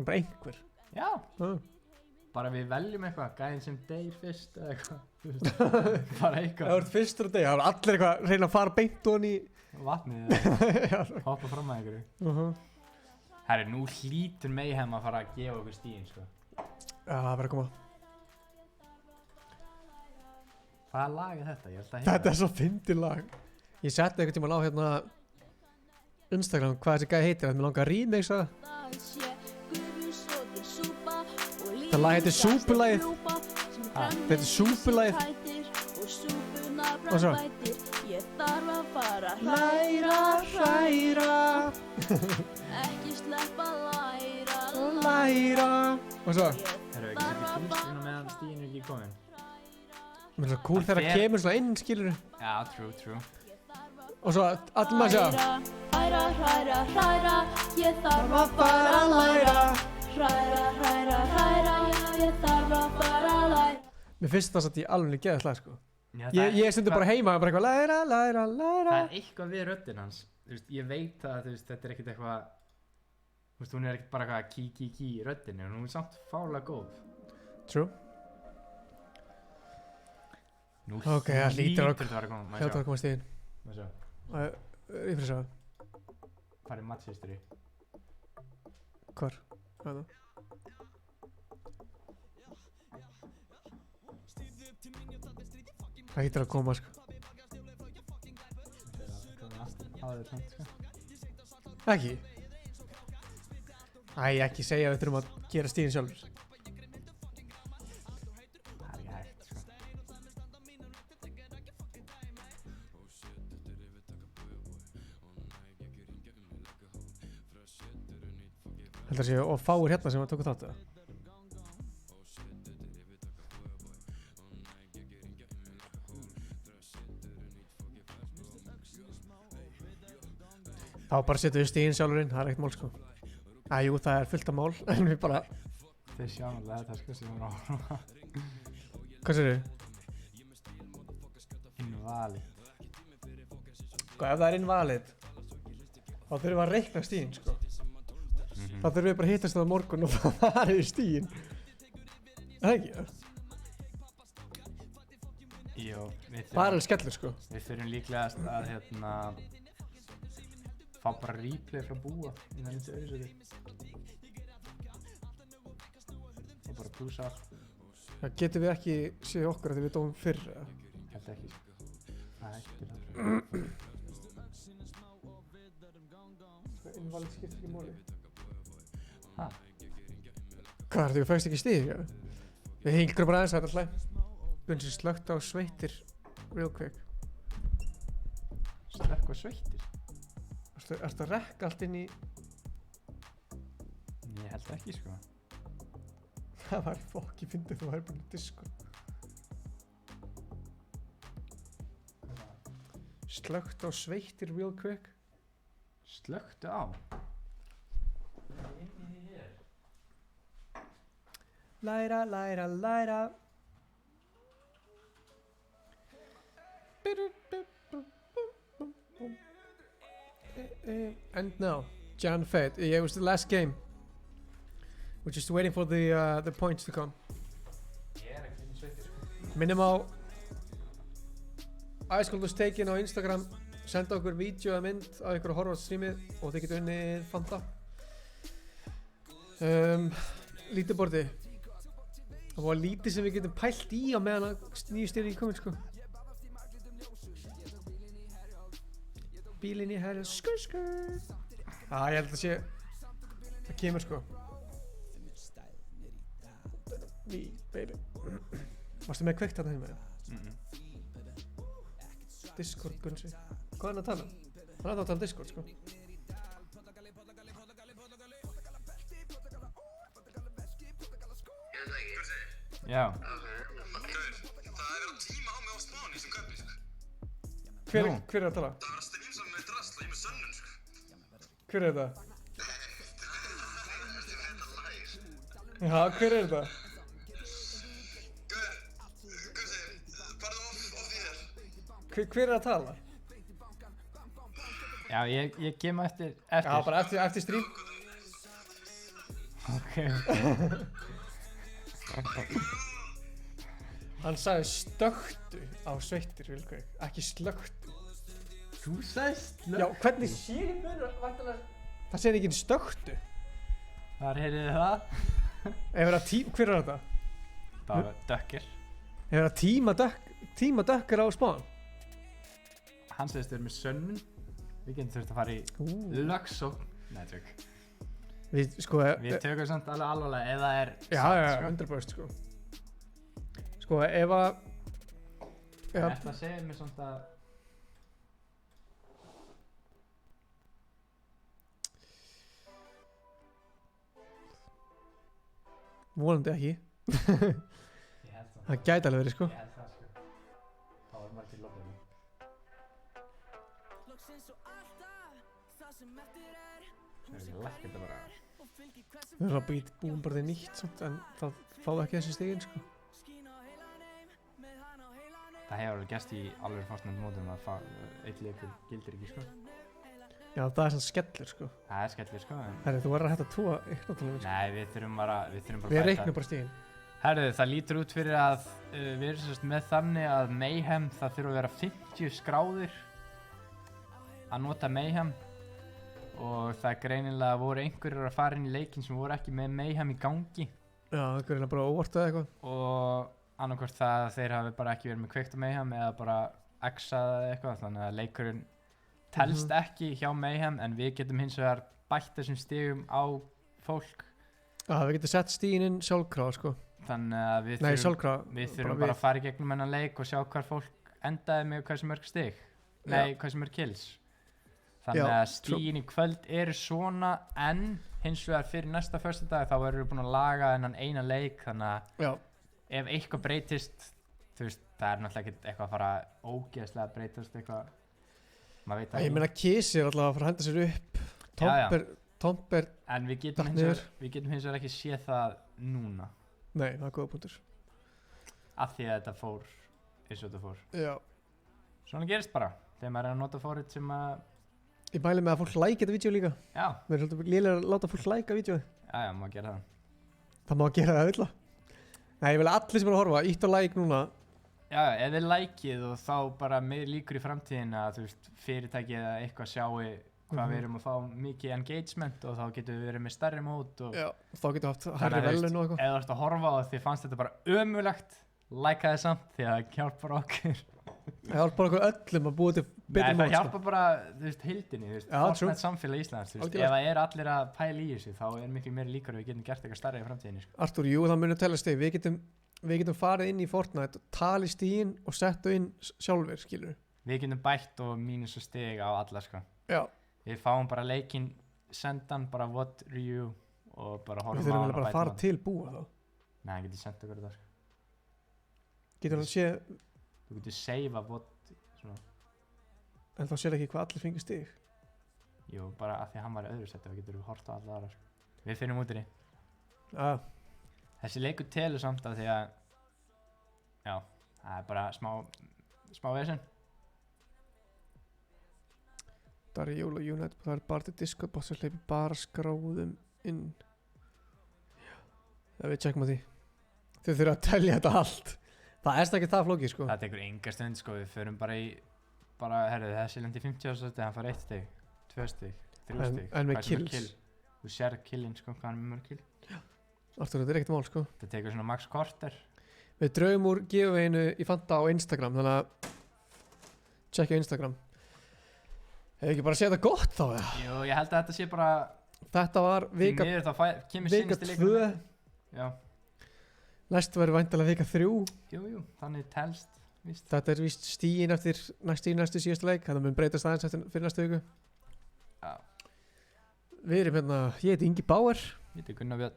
Bara einhver. Já. Bara við veljum eitthvað, gæðin sem deyr fyrst eða eitthvað. Bara eitthvað. Það voru fyrstur og deyr, það voru allir eitthvað að reyna að fara beint ofan í vatnið eða hoppa fram að einhverju. Herri, nú hlýtur Mayhem að fara að gefa okkur stíðin, sko. Já, það verður að koma. Hvaða lag er þetta? Þetta er svo fyndið lag. Ég setti einhvern tímann á hérna Instagram hvað þessi gæði heitir, að mér langar að remixa það. Það lag heitir Súpulagið. Þetta er Súpulagið. Og svo Ég þarf að fara að hræra Ekki sleppa að læra Og svo Herru, ekki setja fylgstuna meðan stíðin ekki komin. Mér er svo cool þegar það kemur svona inn, skilurðu. Já, true. Og svo allir maður sjá Hræra Ég þarf að fara að læra Hræra Ég þarf að fara að læra Mér finnst það satt í alveg geðið slag, sko. Ég stundur bara heima og bara eitthvað læra Það er eitthvað við röddinn hans. Þú veist, ég veit að þetta er ekkert eitthvað. Þú veist, hún er ekkert bara eitthvað kí í röddinni, en hún er samt fárlega góð. True. Nú Ok, það hlýtur að koma stíðin. Má sjá. Refresa. Farið match history. Hvar? Hvað það? Það hlýtur að koma, sko. Ekki? Æ, ekki segja að við þurfum að gera stíðin sjálfur. Það er ekki hægt, sko. Heldur að séu og fáir hérna sem að tóku þátt það. Þá bara setjum við stíðin sjálfurinn, það er ekkert mál, sko. Jú, það er fullt af mál, en við bara... Þið sjá náttúrulega þetta, sko, sem við erum á. Hvað segir þið? Invalid. Sko, ef það er invalid, þá þurfum við að reikna stíðin, sko. Þá þurfum við bara að hittast það á morgun og fara í stíðin. Er það ekki, Jú, það er alveg skellur, sko. Við þurfum líklegast að, fá bara replay frá búa í það myndi auðvitað. Og bara plussa allt. Það getum við ekki séð okkur að við dóum fyrr, eða? Held ekki. Það er ekki það. Invalid skiptir ekki máli. Hæ? Hvað, þú fæst ekki stíð, ekki? Við hingur bara aðeins að þetta hlæ. Bunsi slögt á sveitir, real quick. Slögt á sveitir? Ertu að rekka allt inn í... Ég held ekki, sko. Það var fokki fyndið, þú væri búin í Discord. Slögt á sveitir, real quick. Slögt á? Læra And now, Jan Fed. It was the last game. We're just waiting for the points to come. Minnum á Ice Cold was taken á Instagram. Senda okkur vídeo eða mynd á ykkur að horfa á streamið og þið getur unnið Fanta. Lítið borði. Það var lítið sem við getum pælt í á meðan að nýju styrri í komin, sko. Bílinn í herri, skur. Ég held að sé, það kemur, sko. Baby. Varstu með kveikt þarna heima? Discord, Gunsi. Hvað er hann að tala? Hann er að tala Discord, sko. Já. Það er verið að tíma á mig á spáni sem köpni, sko. Hver er að tala? Það er verið að streamsa með drasl og ég með sönnun, sko. Hver er þetta? Já, hver er þetta? Hver er að tala? Já, ég kem eftir. Já, bara eftir stream. Ok. Hann sagði stöktu á sveittir, Vilkveig, ekki slöktu. Þú sagði slöktu? Já, hvernig sé ég munur væntanlega? Það segir ekki stöktu. Þar heyrið þið það? Hver er þetta? Það var Dökker. Hefur það tíma Dökker á Spawn? Hann segist við erum með sönnun. Við getum þurft að fara í lögsókn. Nei, tjók. Við tökum samt alveg alvarlega ef það er Já, 100% sko. Sko, ef að... Þetta segir mér samt að... Vonandi ekki. Ég held það. Það gæti alveg verið sko. Ég held það sko. Það var margir lofið. Ég lækka þetta bara. Við erum að búum bara því nýtt samt, en það fáðu ekki þessi stigin sko. Það hefur alveg gæst í alveg fastnæmt mótum að eitt leikur gildir ekki sko. Já, það er svona skellur sko. Það er skellur sko. Herri, þú verður að hætta að túa ykkur náttúrulega sko. Nei, við þurfum bara Við reiknum bara stigin. Herri, það lítur út fyrir að við erum sérst með þannig að Mayhem, það þurfa að vera 50 skráðir að nota Mayhem og það er greinilega voru einhverjir að fara inn í leikinn sem voru ekki með Mayhem í gangi. Já, það er greinilega bara óvart eða eitthvað. Og annarkvort það að þeir hafi bara ekki verið með kveikt á Mayhem eða bara exað eða eitthvað, þannig að leikurinn telst ekki hjá Mayhem en við getum hins vegar bætt þessum stigum á fólk. Já, við getum sett stigin inn sjálfkrafa sko. Þannig að við þurfum bara að fara í gegnum hennan leik og sjá hvar fólk endaði með hversu mörg stig. Nei, hversu mörg kills. Þannig að stigin í kvöld eru svona en hins vegar fyrir næsta föstudag þá verðum við búin að laga þennan eina leik þannig að ef eitthvað breytist, þú veist, það er náttúrulega ekkert eitthvað að fara ógeðslega að breytast eitthvað, maður veit ekki. Ég meina Kisi er alltaf að fara að henda sér upp, Tomper en við getum hins vegar ekki séð það núna. Nei, það er góða punktur. Af því að þetta fór eins og þetta fór. Já. Svona gerist bara, þegar maður er að nota forrit sem að... Ég mæli með að fólk like þetta vídeo líka. Já. Við erum svolítið lélegir að láta fólk like vídeoið. Já, maður gera það. Það má gera það illa. Nei, ég vil að allir sem er að horfa, ítt á like núna. Já, ef þið likeið og þá bara meir líkur í framtíðin að þú veist, fyrirtæki eða eitthvað sjáu hvað við erum að fá mikið engagement og þá getum við verið með stærri mót og... Já, þá getum við haft hærri velun og eitthvað. Ef þú ert að horfa og þið fannst þetta bara ömulegt, like það samt því að það hjálpar okkur. Það hjálpar okkur öllum að búa til betur mót. Nei, það hjálpar bara, þú veist, hildinni, þú veist, Fortnite samfélag Íslands, þú veist, ef það er allir að pæla í þessu, þá er miklu meiri líkur að við getum gert eitthvað stærri í framtíðinni, sko. Artúr, jú, það munum tella stig, við getum farið inn í Fortnite og tali stigin og setja inn sjálfur, skilur. Við getum bætt og mínus og stig á alla, sko. Já. Við fáum bara leikinn, sendan, bara what review og bara horfum á hann og bætum hann. Við þurfum bara að fara til búa þá. Nei, hann getur sendt okkur þetta, sko. Getur hann séð... Þú getur save what, svona. En þá sér ekki hvað allir fengið stig. Jú, bara af því að hann var í öðru seti og getur við hort á alla aðra, sko. Við finnum út í því. Já. Þessi leikur telur samt af því að, já, það er bara smá vesen. Það er jól og Unite, það er bara til Discord bot sem hleypir bara skráðum inn. Já, við tjekkum á því. Þau þurfa að telja þetta allt. Það er ekki það flókið, sko. Það tekur enga stund, sko. Við förum bara í, herru, þessi lendi 50 ástæði, hann fær 1 stig, 2 stig, 3 stig. En með kills. Þú sér killinn, sko, hvað hann er með mörg kill. Artur, þetta er ekkert mál, sko. Það tekur svona max korter. Við draugum úr giveawayinu í Fanta á Instagram, þannig að tjekkja Instagram. Hefur ekki bara séð þetta gott þá, eða? Jú, ég held að þetta sé bara... Þetta var vika 2. Já. Næst verður væntanlega vika 3. Jú, þannig telst, víst. Þetta er víst stigin eftir næstu síðasta leik, þannig að mun breytast aðeins fyrir næstu viku. Já. Við erum hérna, ég heiti Ingi Bauer. Ég heiti Gunnar Björn.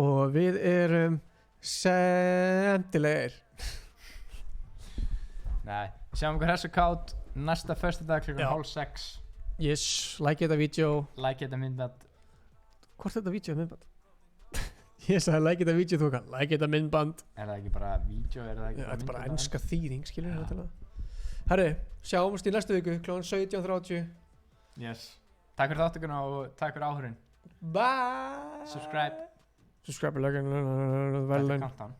Og við erum sendilegir. Nei, sjáum ykkur hessu kátt næsta föstudag klukkan 5:30. Yes, like þetta vídeo. Like þetta myndband. Hvort þetta vídeo er myndband? Ég sagði like þetta vídeo, þú kann like þetta myndband. Er það ekki bara vídeo, er það ekki bara myndband? Þetta er bara enska þýðing, skiljum við þetta. Herri, sjáumst í næstu viku kl. 17:30. Yes. Takk fyrir þáttökuna og takk fyrir áhörun. Bye. Subscribe. Subscriber, like, Þetta er verðlaun. countdown.